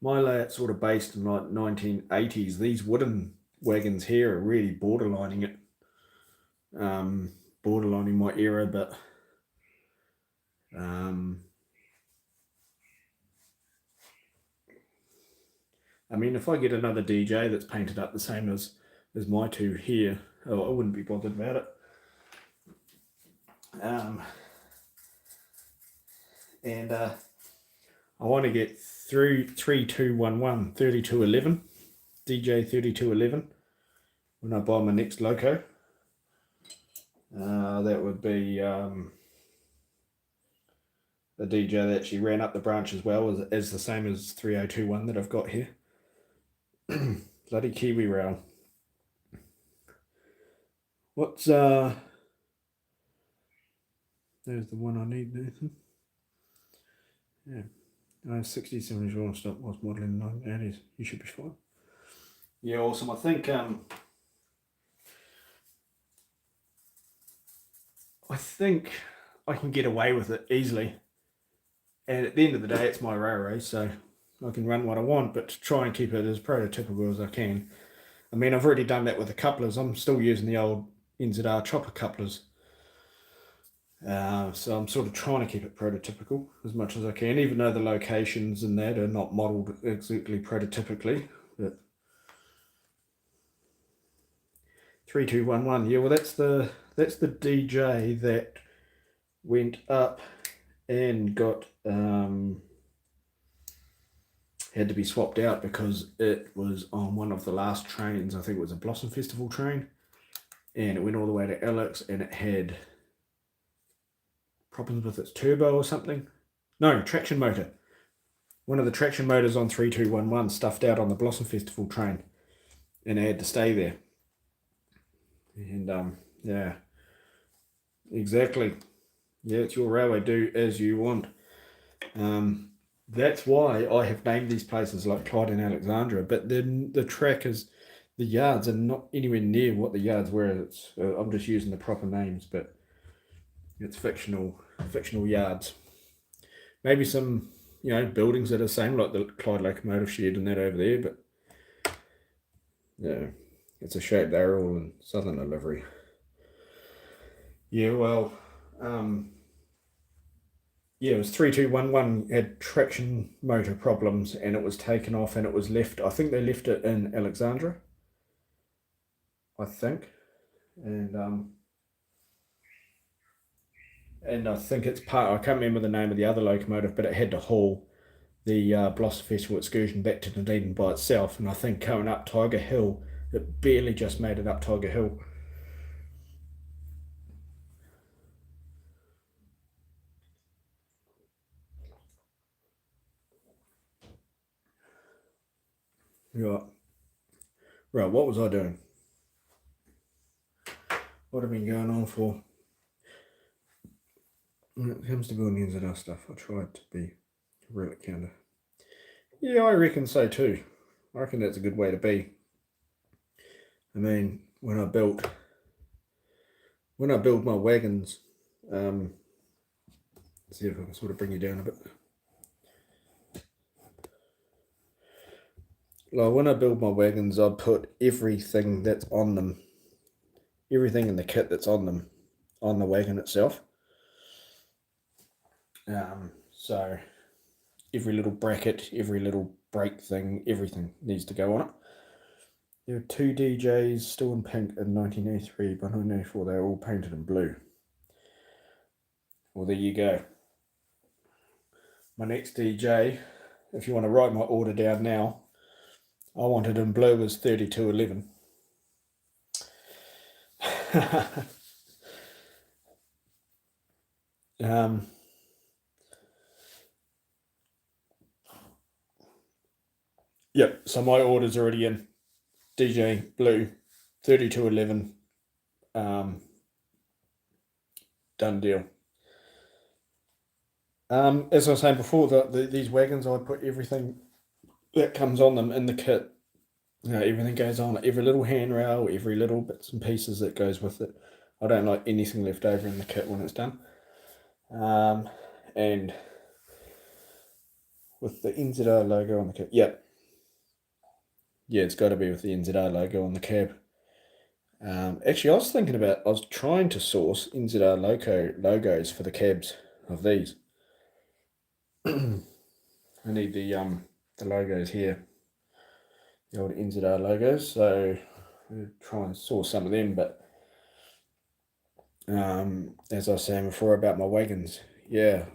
my layout's sort of based in like 1980s. These wooden wagons here are really borderlining it. Borderlining my era, but I mean, if I get another DJ that's painted up the same as my two here, I wouldn't be bothered about it. And I want to get through 3211 3211 DJ 3211 when I buy my next loco. That would be the DJ that actually ran up the branch as well as the same as 3021 that I've got here. Bloody Kiwi rail. What's there's the one I need, Nathan. Yeah. 67 Royal Stop was model in the 1980s. You should be fine. Yeah, awesome. I think I can get away with it easily. And at the end of the day, it's my railway, so I can run what I want, but to try and keep it as prototypical as I can. I mean, I've already done that with the couplers. I'm still using the old NZR chopper couplers. So I'm sort of trying to keep it prototypical as much as I can, even though the locations and that are not modelled exactly prototypically. But 3211, yeah, well that's the DJ that went up and got had to be swapped out because it was on one of the last trains. I think it was a Blossom Festival train, and it went all the way to Alex, and it had problems with its turbo or something. No, traction motor. One of the traction motors on 3211 stuffed out on the Blossom Festival train, and it had to stay there. And yeah, exactly. Yeah, it's your railway. Do as you want. That's why I have named these places like Clyde and Alexandra. But then the track is, the yards are not anywhere near what the yards were. It's I'm just using the proper names, but it's fictional yards. Maybe some buildings that are the same, like the Clyde Locomotive shed and that over there. But yeah, it's a shame they're all in Southern delivery. Yeah, well, yeah, it was 3211 had traction motor problems, and it was taken off and it was left. I think they left it in Alexandra. I think, and I think it's part. I can't remember the name of the other locomotive, but it had to haul the Blossom Festival excursion back to Dunedin by itself. And I think coming up Tiger Hill, it barely just made it up Tiger Hill. Right. Right, what was I doing? What have I been going on for? When it comes to building NZR stuff, I tried to be a relic counter. Yeah, I reckon so too. I reckon that's a good way to be. I mean, when I build my wagons, let's see if I can sort of bring you down a bit. Like when I build my wagons, I put everything that's on them, everything in the kit that's on them, on the wagon itself. So every little bracket, every little brake thing, everything needs to go on it. There are 2 DJs still in pink in 1983, but 1984 they were all painted in blue. Well, there you go. My next DJ, if you want to write my order down now, I want it in blue as 3211. Yep, so my order's already in. DJ blue 3211. Done deal. As I was saying before, these wagons, I put everything that comes on them in the kit. Everything goes on, every little handrail, every little bits and pieces that goes with it. I don't like anything left over in the kit when it's done. And with the NZR logo on the kit, yep. Yeah, it's got to be with the NZR logo on the cab. Actually, I was trying to source NZR logos for the cabs of these. I need the logos here, the old NZR logos. So I'll try and source some of them. But as I was saying before about my wagons, yeah,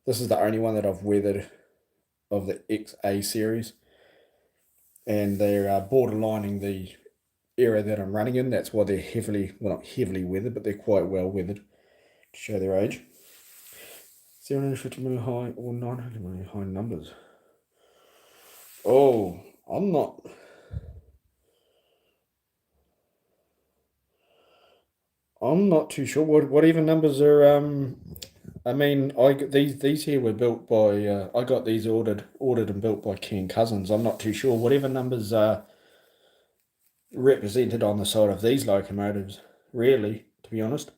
this is the only one that I've weathered of the XA series, and they're borderlining the era that I'm running in. That's why they're not heavily weathered, but they're quite well weathered to show their age. 750 million high or 900 million high numbers. Oh, I'm not too sure what even numbers are. I mean, these here were built by. I got these ordered and built by Ken Cousins. I'm not too sure whatever numbers are represented on the side of these locomotives. Really, to be honest,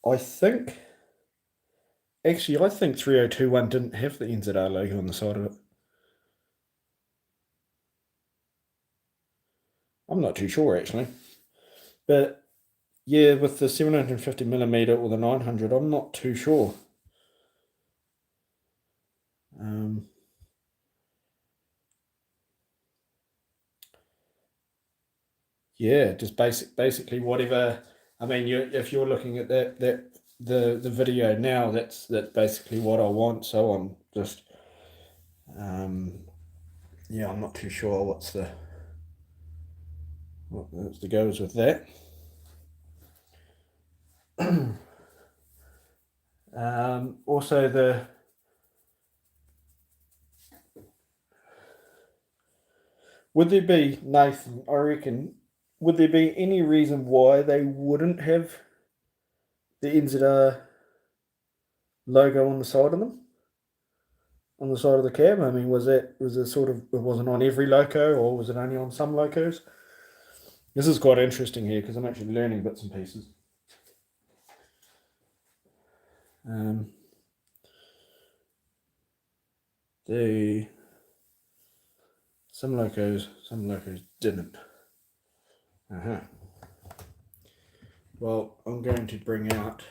I think I think 3021 didn't have the NZR logo on the side of it. I'm not too sure actually, but yeah, with the 750 millimeter or the 900, I'm not too sure. Yeah, just basically whatever. I mean, if you're looking at the video now, that's basically what I want. So I'm just yeah, I'm not too sure what's the goes with that. Also would there be, Nathan, I reckon, would there be any reason why they wouldn't have the NZR logo on the side of them? On the side of the cab? I mean, was it sort of, it wasn't on every loco, or was it only on some locos? This is quite interesting here because I'm actually learning bits and pieces. The some locos didn't. Well, I'm going to bring out.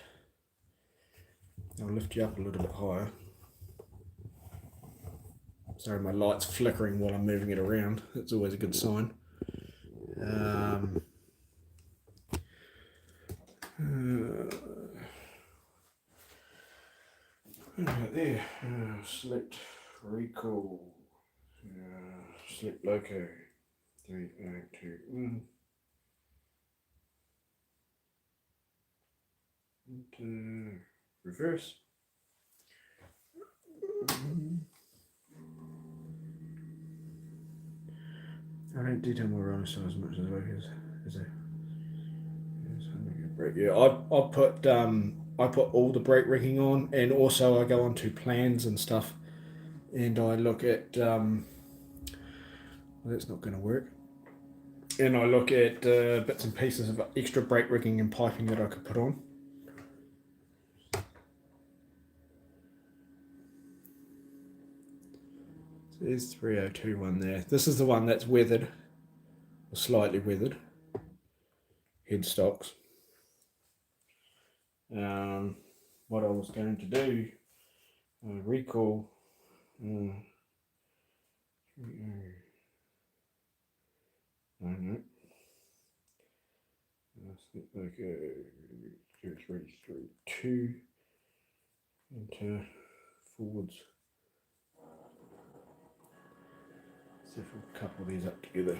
I'll lift you up a little bit higher. Sorry, my light's flickering while I'm moving it around. That's always a good sign. There, select recall, select loco, 302, and reverse. I don't detail my runner size as much as I like as a brake. Yeah, I put all the brake rigging on, and also I go onto plans and stuff, and I look at well, that's not going to work. And I look at bits and pieces of extra brake rigging and piping that I could put on. So there's 3021 there. This is the one that's weathered, or slightly weathered. Headstocks. What I was going to do, recall. No, no. Okay, 0332 into forwards. See if we'll couple these up together.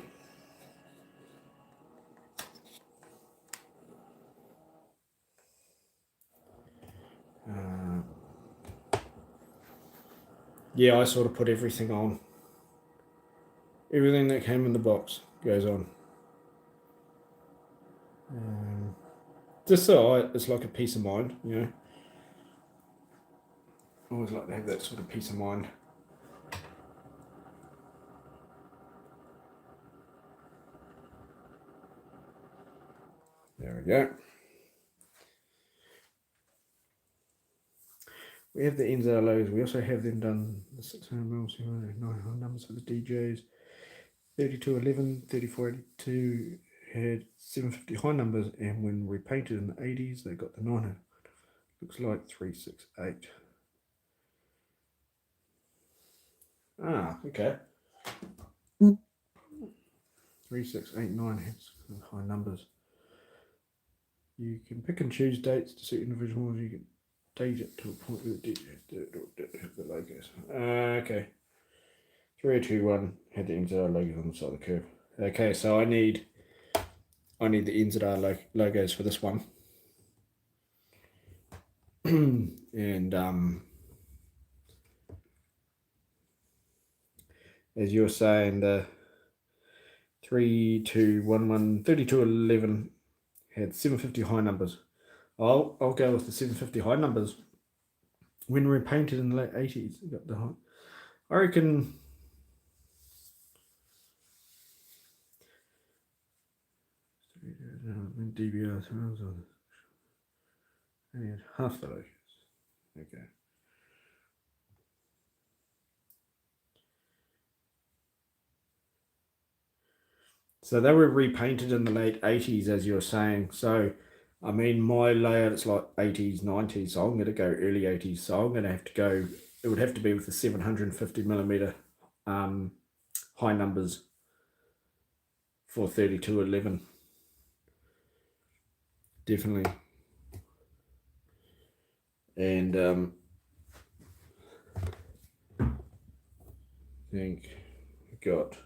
Yeah, I sort of put everything on. Everything that came in the box goes on. Just so it's like a peace of mind, you know. I always like to have that sort of peace of mind. There we go. We have the ends of our logos. We also have them done the 600mm, 900 numbers for the DJs. 3211, 3482 had 750 high numbers, and when repainted in the 80s, they got the 900. Looks like 368. Ah, okay. 3689 has high numbers. You can pick and choose dates to suit individuals. You can date it to a point where the logos. Okay. 3021 had the NZR logos on the side of the curve. Okay, so I need the NZR logos for this one. And as you were saying, the 3211 3211 had 750 high numbers. I'll go with the 750 high numbers. When repainted in the late 80s, got the high. I reckon DBR and half the logos. Okay. So they were repainted in the late 80s, as you were saying. So, I mean, my layout is like 80s, 90s. So I'm going to go early 80s. So I'm going to have to go, it would have to be with the 750mm high numbers for 3211. Definitely. And I think we got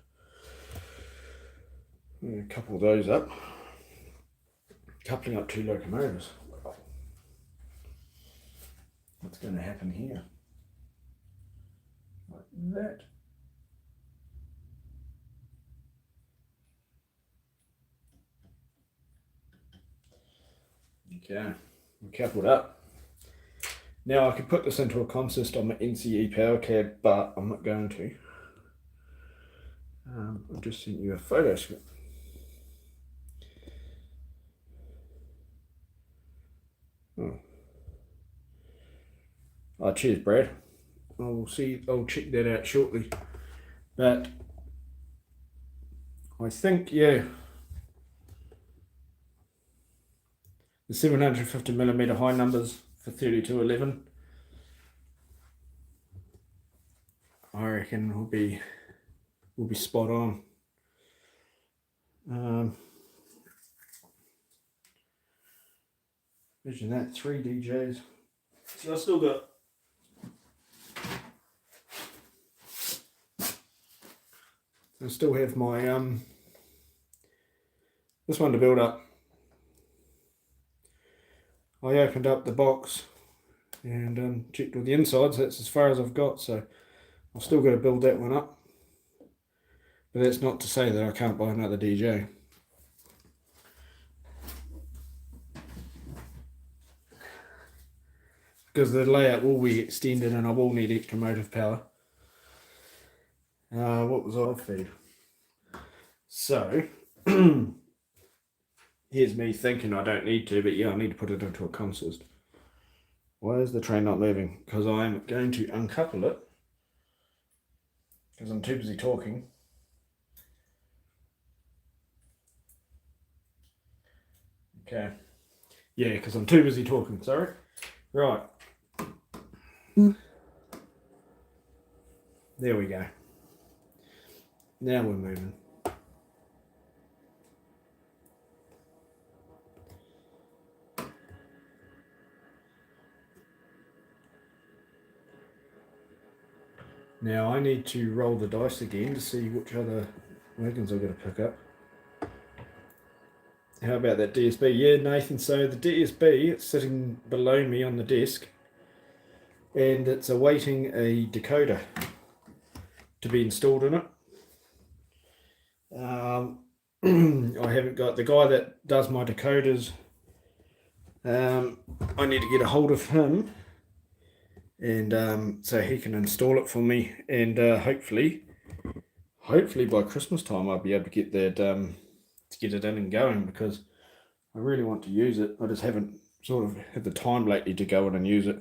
a couple of those up. Coupling up two locomotives. What's going to happen here? Like that. Okay, we're coupled up. Now I could put this into a consist on my NCE power cab, but I'm not going to. I've just sent you a photo script. Oh, cheers, Brad. I'll check that out shortly. But I think, yeah, the 750mm high numbers for 3211, I reckon will be spot on. Imagine that, 3 DJs. So I still got I still have my this one to build up. I opened up the box and checked all the insides. That's as far as I've got, so I've still got to build that one up. But that's not to say that I can't buy another DJ. Because the layout will be extended and I will need extra motive power. What was I feed? So, here's me thinking I don't need to, but yeah, I need to put it into a consist. Why is the train not moving? Because I'm going to uncouple it. Because I'm too busy talking. Okay. Yeah, because I'm too busy talking, sorry. Right. There we go. Now we're moving. Now I need to roll the dice again to see which other wagons I've got to pick up. How about that DSB? Yeah, Nathan, so the DSB, it's sitting below me on the desk and it's awaiting a decoder to be installed in it. I haven't got the guy that does my decoders. I need to get a hold of him and so he can install it for me, and hopefully by Christmas time I'll be able to get that to get it in and going, because I really want to use it. I just haven't sort of had the time lately to go in and use it.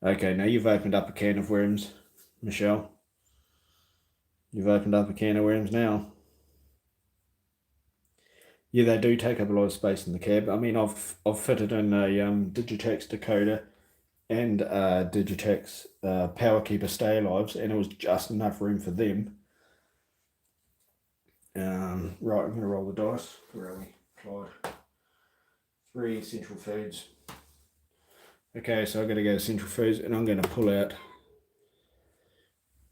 Okay, now you've opened up a can of worms, Michelle. You've opened up a can of worms now. Yeah, they do take up a lot of space in the cab. I mean, I've fitted in a Digitex decoder and Digitex power keeper stay alives, and it was just enough room for them. Right, I'm going to roll the dice. Where are we? Clyde. 3 Central Foods. Okay, so I'm going to go to Central Foods, and I'm going to pull out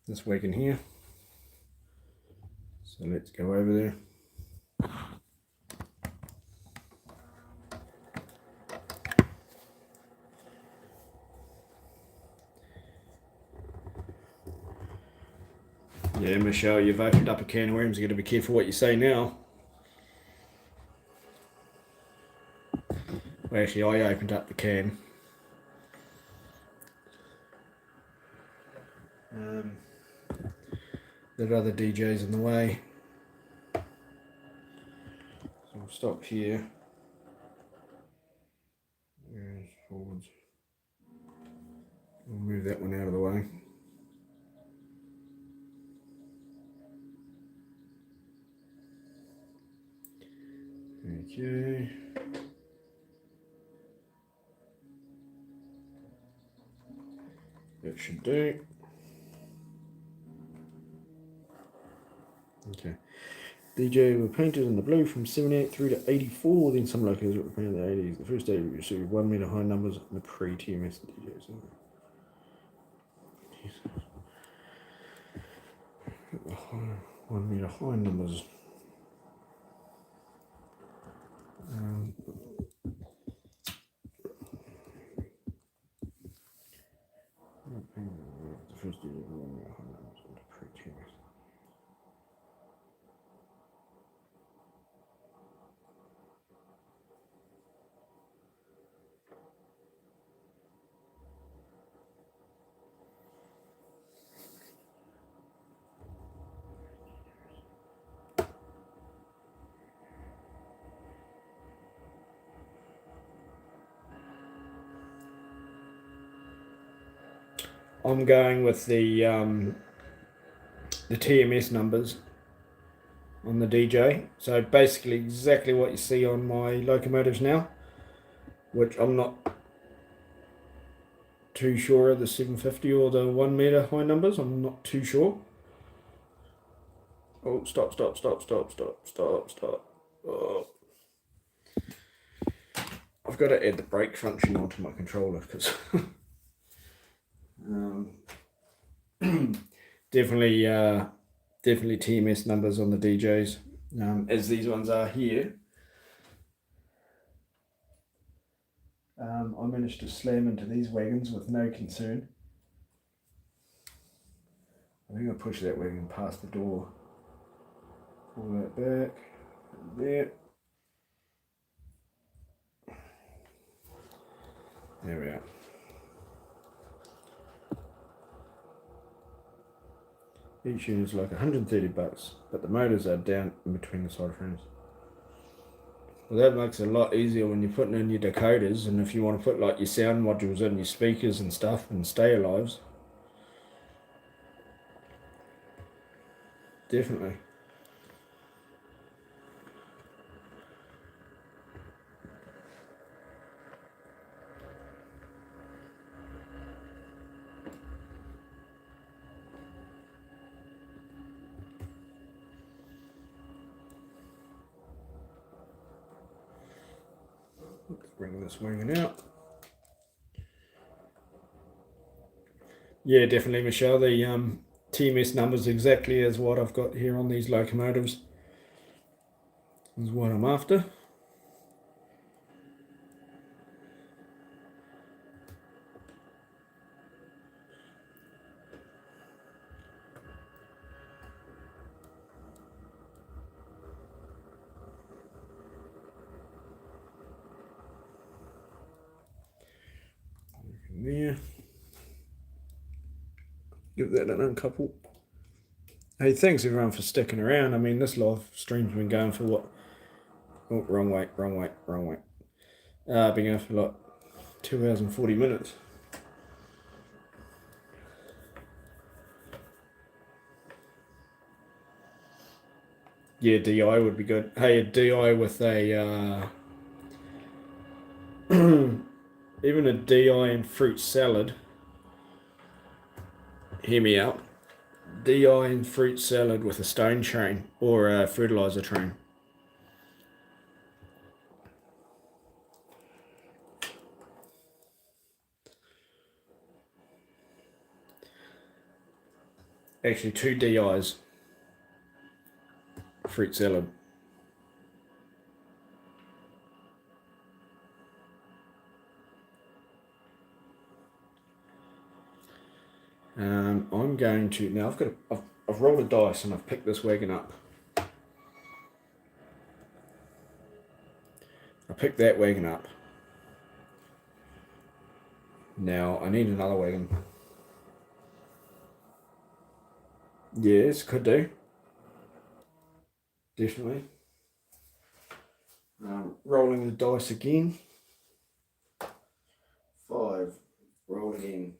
this wagon here. So let's go over there. Yeah, Michelle, you've opened up a can of worms. You've got to be careful what you say now. Well, actually, I opened up the can. There are other DJs in the way. So we'll stop here. Where's forwards? We'll move that one out of the way. Okay. That should do. Okay. DJ were painted in the blue from 78 through to 84. Then some locals were painted in the 80s. The first day we received 1 metre high numbers in the pre-TMS DJs. 1 metre high numbers. The first day we 1 metre high numbers in the pre-TMS. I'm going with the TMS numbers on the DJ. So basically exactly what you see on my locomotives now, which I'm not too sure of the 750 or the 1 metre high numbers. I'm not too sure. Oh, stop. Oh. I've got to add the brake function onto my controller because definitely TMS numbers on the DJs, as these ones are here. I managed to slam into these wagons with no concern. I think I'll push that wagon past the door. Pull that back. There. There we are. Each unit's like $130, but the motors are down in between the side frames. Well, that makes it a lot easier when you're putting in your decoders, and if you want to put like your sound modules in, your speakers and stuff, and stay alives. Definitely. Let's bring this wagon out. Yeah, definitely, Michelle. The TMS numbers exactly as what I've got here on these locomotives is what I'm after. There. Give that an uncouple. Hey, thanks everyone for sticking around. I mean, this live stream's been going for what? Oh, wrong way. Been going for like 2 hours and 40 minutes. Yeah, DI would be good. Hey, a DI with a even a DI and fruit salad. Hear me out. DI and fruit salad with a stone train or a fertilizer train. Actually, 2 DIs. Fruit salad. I'm going to now. I've rolled a dice and I've picked this wagon up. I picked that wagon up. Now I need another wagon. Yes, could do. Definitely. Rolling the dice again. 5. Roll again.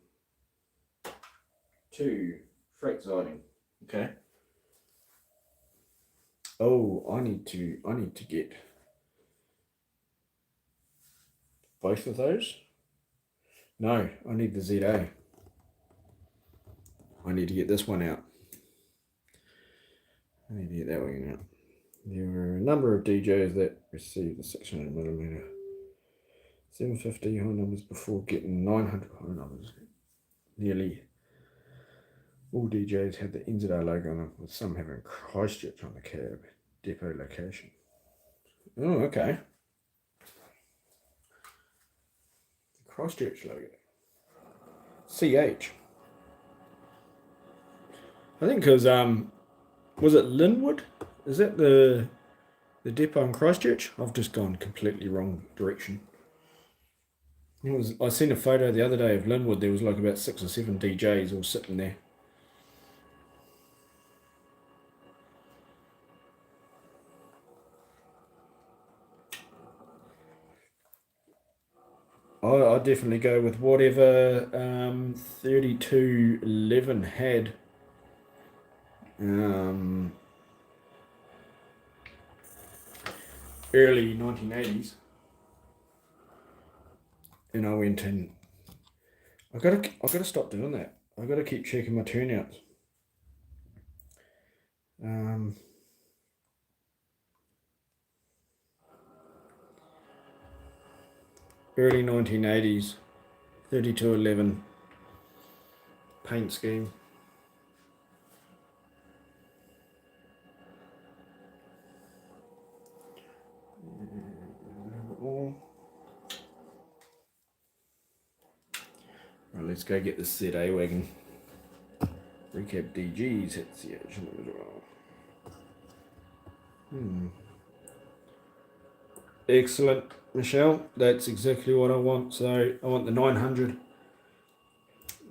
2. Freight siding. Okay. Oh, I need to get both of those. No, I need the ZA. I need to get this one out. I need to get that one out. There were a number of DJs that received the 600mm 750 high numbers before getting 900 high numbers. Nearly all DJs had the NZR logo on them, with some having Christchurch on the cab depot location. Oh, okay. The Christchurch logo. CH. I think because was it Linwood? Is that the depot in Christchurch? I've just gone completely wrong direction. I seen a photo the other day of Linwood. There was like about 6 or 7 DJs all sitting there. I'd definitely go with whatever 3211 had. Early 1980s. And I went in. I gotta stop doing that. I gotta keep checking my turnouts. Early 1980s, 3211 paint scheme. Right, let's go get the ZA wagon. Recap DGs hit the action as well. Excellent, Michelle. That's exactly what I want. So I want the 900.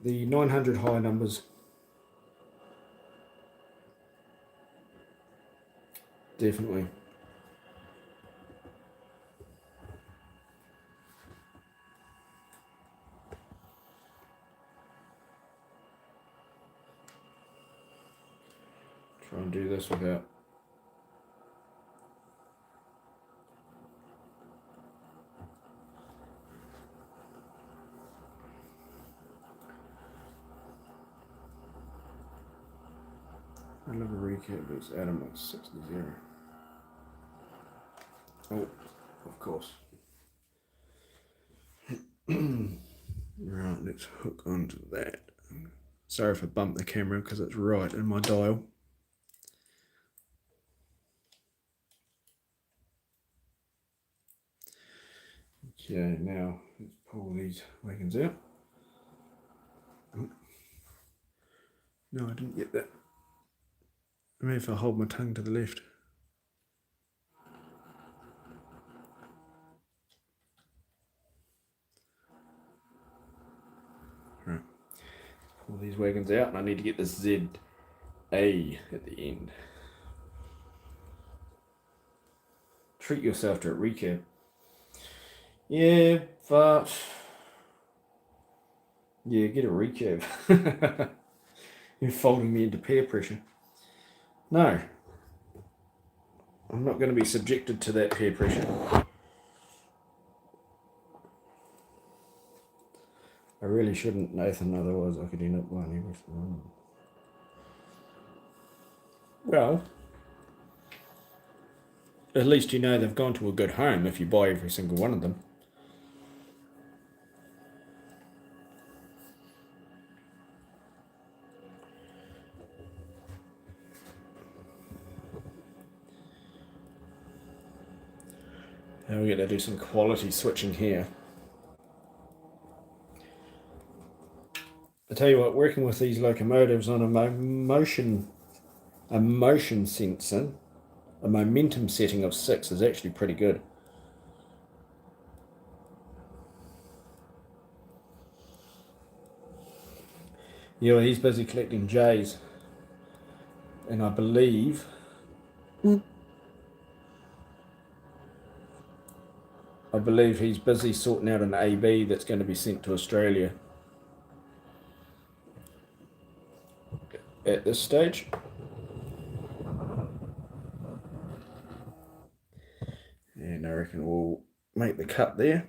The 900 high numbers. Definitely. Try and do this without. I love a recap, but it's Adam at 60. Oh, of course. Right, let's hook onto that. Sorry if I bumped the camera because it's right in my dial. Okay, now let's pull these wagons out. No, I didn't get that. Maybe if I hold my tongue to the left. Right. Pull these wagons out and I need to get the ZA at the end. Treat yourself to a recap. Yeah, but yeah, get a recap. You're folding me into peer pressure. No. I'm not going to be subjected to that peer pressure. I really shouldn't, Nathan, otherwise I could end up buying everything. Well, at least you know they've gone to a good home if you buy every single one of them. Now we're going to do some quality switching here. I tell you what, working with these locomotives on a motion sensor, a momentum setting of 6 is actually pretty good. Yeah, he's busy collecting J's, and I believe he's busy sorting out an AB that's going to be sent to Australia at this stage. And I reckon we'll make the cut there.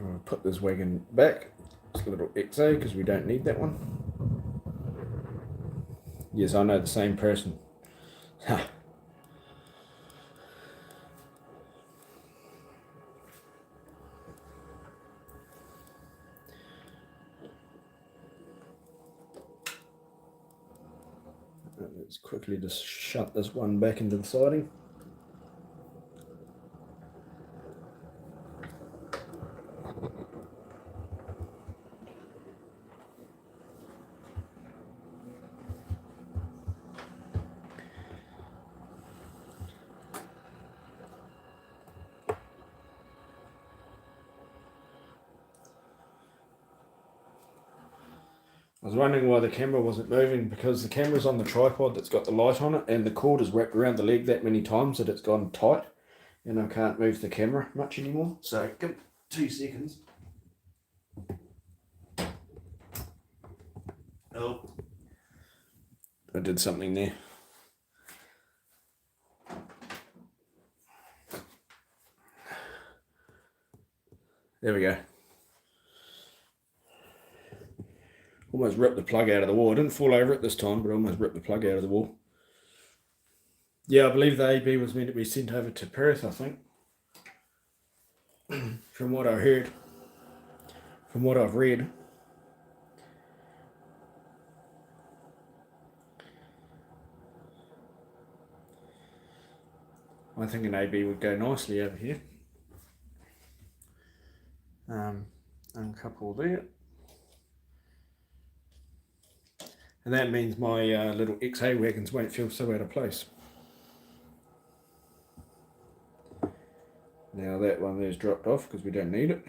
I'll put this wagon back. It's a little XA because we don't need that one. Yes, I know the same person. Ha. Let's quickly just shut this one back into the siding. I was wondering why the camera wasn't moving, because the camera's on the tripod that's got the light on it, and the cord is wrapped around the leg that many times that it's gone tight, and I can't move the camera much anymore. So give 2 seconds. Oh, I did something there. There we go. Almost ripped the plug out of the wall. I didn't fall over it this time, but I almost ripped the plug out of the wall. Yeah, I believe the AB was meant to be sent over to Perth, I think. From what I heard. From what I've read. I think an AB would go nicely over here. Uncouple there. And that means my little XA wagons won't feel so out of place. Now that one there's dropped off because we don't need it.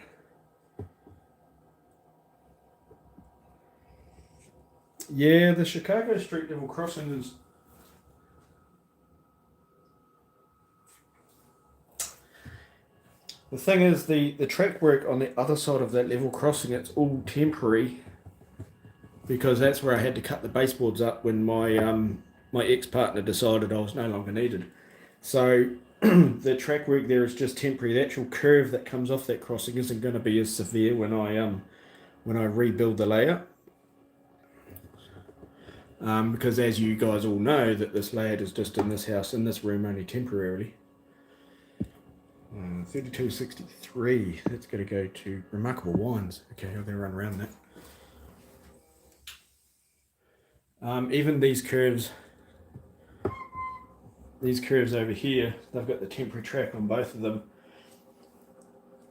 Yeah, the Chicago Street level crossing is... The thing is, the track work on the other side of that level crossing, it's all temporary, because that's where I had to cut the baseboards up when my ex-partner decided I was no longer needed. So the track work there is just temporary. The actual curve that comes off that crossing isn't going to be as severe when I rebuild the layout. Because as you guys all know, that this layout is just in this house, in this room, only temporarily. 3263, that's going to go to Remarkable Wines. Okay, I'm going to run around that. Even these curves over here, they've got the temporary track on both of them.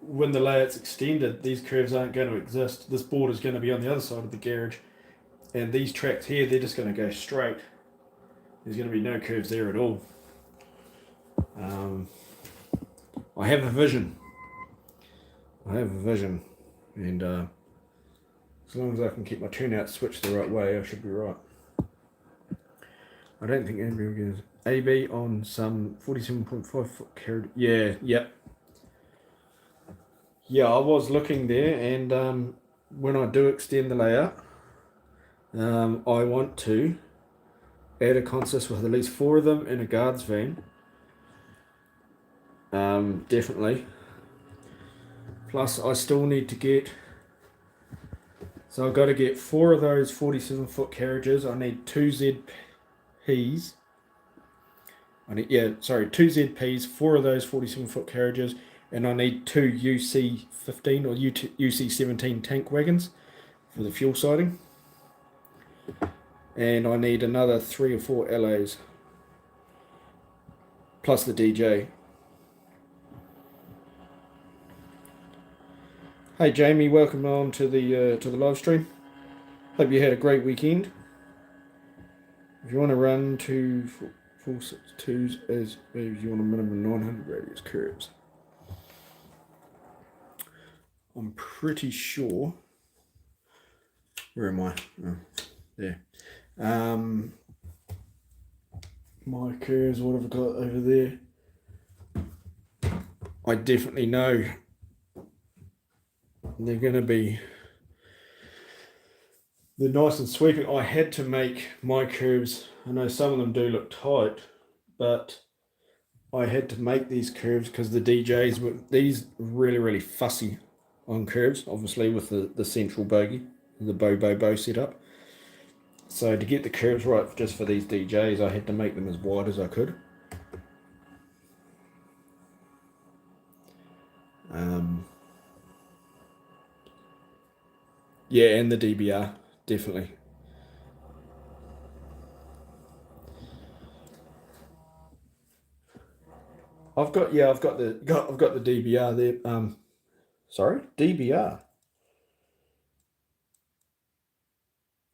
When the layout's extended, these curves aren't going to exist. This board is going to be on the other side of the garage, and these tracks here, they're just going to go straight. There's going to be no curves there at all. I have a vision. And as long as I can keep my turnout switched the right way, I should be right. I don't think anybody gives AB on some 47.5 foot carried. Yeah, yep. Yeah, I was looking there, and when I do extend the layout, I want to add a consist with at least 4 of them in a guards van. Definitely. Plus, I still need to get. So I've got to get 4 of those 47-foot carriages. I need 2 ZPs. 2 ZPs, 4 of those 47-foot carriages, and I need 2 UC15 or UC17 tank wagons for the fuel siding. And I need another 3 or 4 LAs, plus the DJ. Hey Jamie, welcome on to the live stream. Hope you had a great weekend. If you want to run 462s as you want a minimum 900 radius curves. I'm pretty sure. Where am I? Oh, there. My curves, what have I got over there? I definitely know they're going to be. They're nice and sweeping. I had to make my curves. I know some of them do look tight, but I had to make these curves because the DJs were really fussy on curves, obviously with the central bogey, the bow setup. So to get the curves right just for these DJs, I had to make them as wide as I could. Yeah, and the DBR, definitely. I've got the DBR there. Sorry, DBR.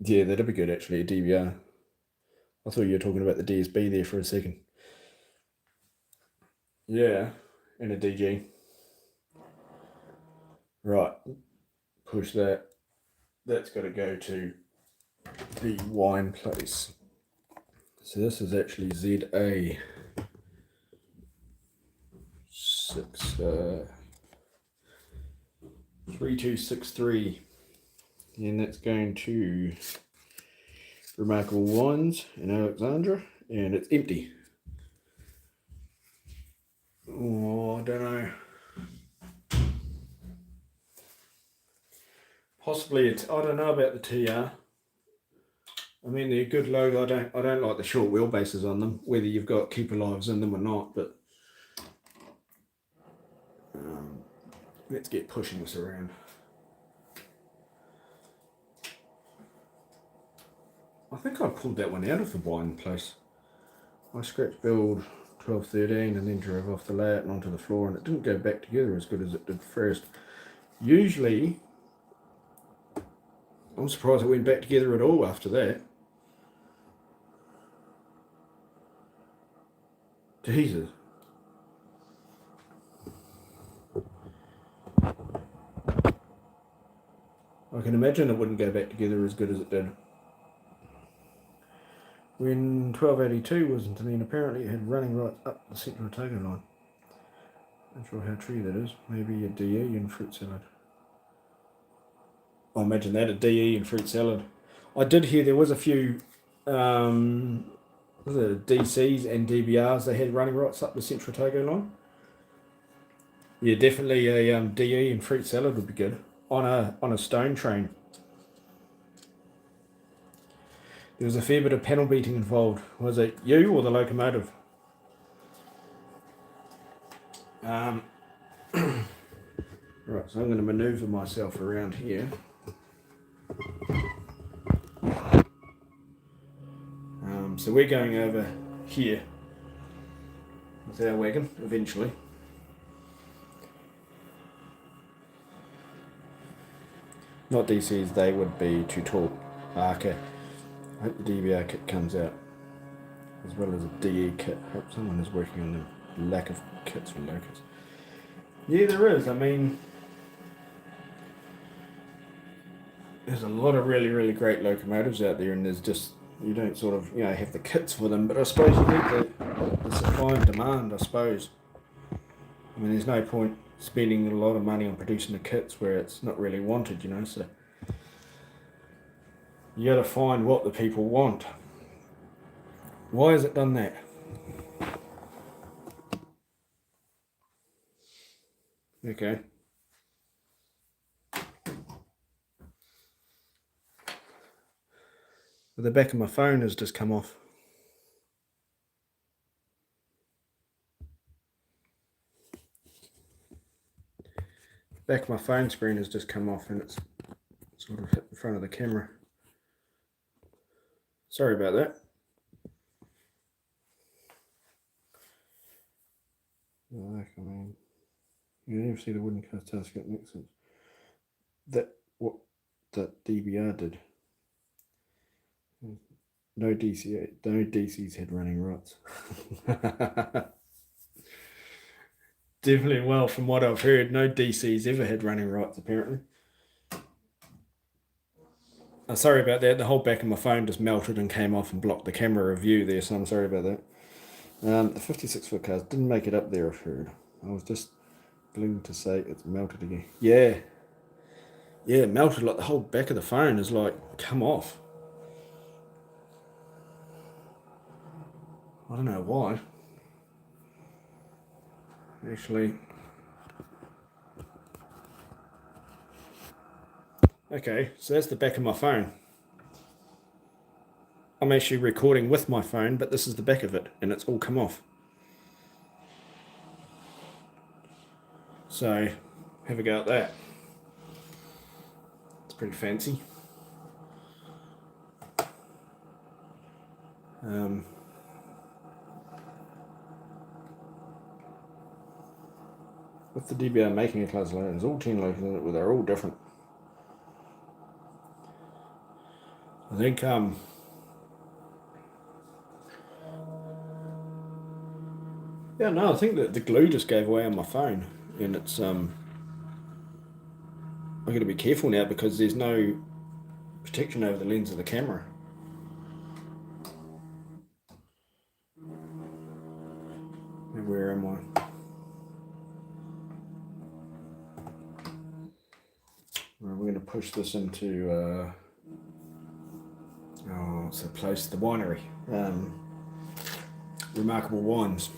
Yeah, that'd be good actually, a DBR. I thought you were talking about the DSB there for a second. Yeah, and a DG. Right, push that. That's got to go to the wine place. So this is actually ZA 3263, and that's going to Remarkable Wines in Alexandra, and it's empty. Oh, I don't know. Possibly it's. I don't know about the TR. I mean, they're good load. I don't like the short wheelbases on them, whether you've got keeper lives in them or not. But let's get pushing this around. I think I pulled that one out of the wine place. I scratch build 1213 and then drove off the layout and onto the floor, and it didn't go back together as good as it did first. Usually, I'm surprised it went back together at all after that. Jesus. I can imagine it wouldn't go back together as good as it did. When 1282 wasn't, and then apparently it had running right up the central Otago line. Not sure how true that is. Maybe a DE and fruit salad. I imagine that, a DE and fruit salad. I did hear there was a few DCs and DBRs they had running right up the central Otago line. Yeah, definitely a DE and fruit salad would be good on a stone train. There was a fair bit of panel beating involved. Was it you or the locomotive? Right, so I'm going to manoeuvre myself around here. So we're going over here with our wagon eventually. Not DCs, they would be too tall. Okay. I hope the DBR kit comes out, as well as a DE kit. I hope someone is working on the lack of kits for locos. Yeah, there is. I mean, there's a lot of really great locomotives out there, and there's just, you don't sort of, have the kits for them, but I suppose you need the supply and demand, I suppose. I mean, there's no point spending a lot of money on producing the kits where it's not really wanted, so. You got to find what the people want. Why has it done that? Okay. The back of my phone has just come off. Back of my phone screen has just come off and it's sort of hit the front of the camera. Sorry about that. Like, I mean, you never see the wooden cast telescope next to it. That what that DBR did. No DC's had running rights. Definitely, well, from what I've heard, no DC's ever had running rights apparently. Sorry about that. The whole back of my phone just melted and came off and blocked the camera review there, so I'm sorry about that. The 56-foot cars didn't make it up there, I've heard. I was just willing to say it's melted again. Yeah, it melted. Like the whole back of the phone is like come off. I don't know why. Actually, okay, so that's the back of my phone. I'm actually recording with my phone, but this is the back of it, and it's all come off. So, have a go at that. It's pretty fancy. With the DBR making a class alone, there's all 10 locals, they're all different. I think, yeah, no, I think that the glue just gave away on my phone, and it's, I got to be careful now because there's no protection over the lens of the camera. And where am I? We're going to push this into, what's the place? The winery. Remarkable Wines.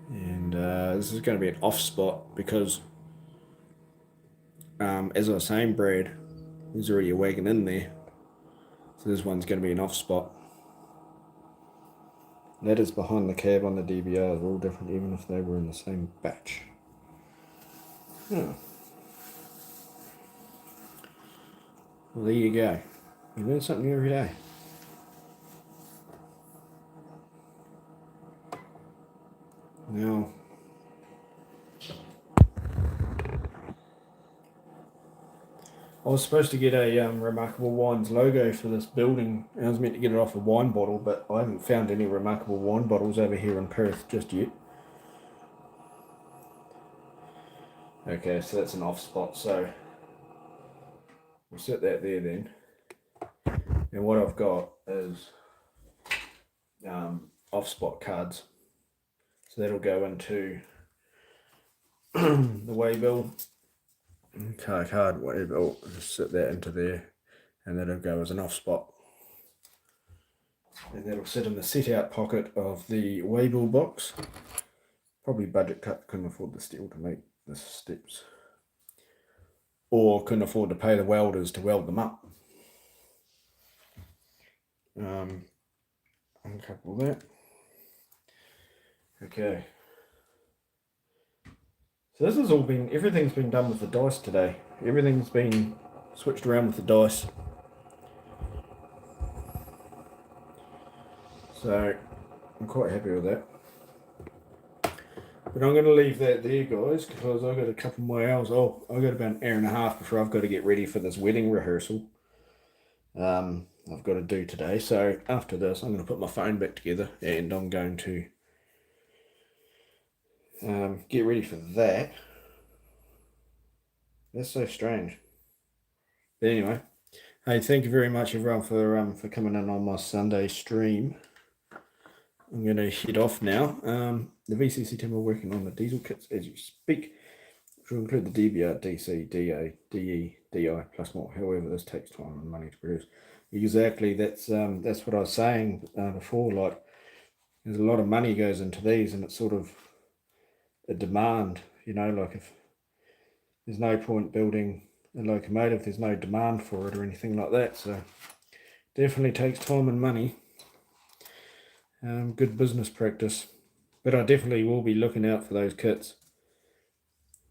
And this is going to be an off spot because, as I was saying, Brad, there's already a wagon in there. So this one's going to be an off spot. Letters behind the cab on the DBR are all different, even if they were in the same batch. Oh. Well, there you go. You learn something new every day. Now, I was supposed to get a Remarkable Wines logo for this building. I was meant to get it off a wine bottle, but I haven't found any Remarkable Wine bottles over here in Perth just yet. Okay, so that's an off spot, so we'll set that there then. And what I've got is off spot cards. So that'll go into the waybill. Card waybill. Just set that into there, and that'll go as an off spot. And that'll sit in the set out pocket of the waybill box. Probably budget cut, couldn't afford the steel to make the steps. Or couldn't afford to pay the welders to weld them up. Uncouple that. Okay. So this has all been, everything's been done with the dice today. Everything's been switched around with the dice. So I'm quite happy with that. But I'm going to leave that there, guys, because I've got a couple more hours. Oh, I've got about an hour and a half before I've got to get ready for this wedding rehearsal. I've got to do today. So after this, I'm going to put my phone back together and I'm going to get ready for that. That's so strange. But anyway, hey, thank you very much, everyone, for coming in on my Sunday stream. I'm going to head off now. The VCC team are working on the diesel kits as you speak. which will include the DBR, DC, DA, DE, DI, plus more. However, this takes time and money to produce. Exactly, that's what I was saying before. Like, there's a lot of money goes into these, and it's sort of a demand. Like if there's no point building a locomotive, there's no demand for it or anything like that. So definitely takes time and money. Good business practice, but I definitely will be looking out for those kits.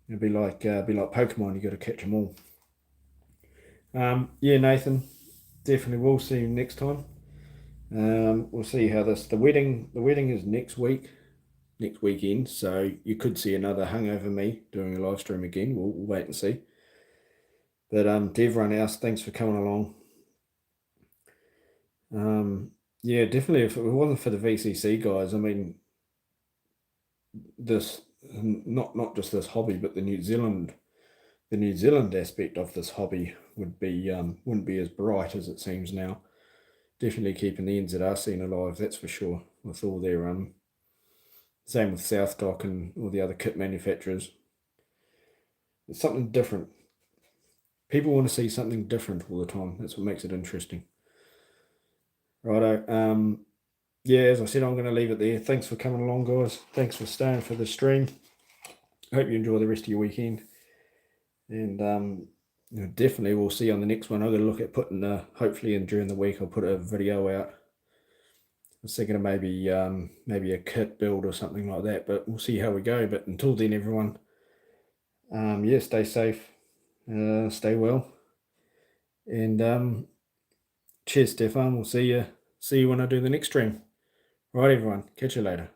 It'll be like Pokemon. You got to catch them all. Yeah, Nathan. Definitely will see you next time. We'll see how the wedding is next weekend. So you could see another hungover me doing a live stream again. We'll wait and see. But to everyone else, thanks for coming along. Yeah, definitely. If it wasn't for the VCC guys, I mean, this not just this hobby, but the New Zealand aspect of this hobby wouldn't be as bright as it seems now. Definitely keeping the NZR scene alive, that's for sure. With all their same with South Dock and all the other kit manufacturers. It's something different. People want to see something different all the time. That's what makes it interesting. Righto. Yeah, as I said, I'm going to leave it there. Thanks for coming along, guys. Thanks for staying for the stream. Hope you enjoy the rest of your weekend. And definitely we'll see you on the next one. I'm going to look at putting, hopefully, and during the week, I'll put a video out. I was thinking of maybe a kit build or something like that, but we'll see how we go. But until then, everyone, yeah, stay safe, stay well, and cheers, Stefan. We'll see you when I do the next stream. Right, everyone. Catch you later.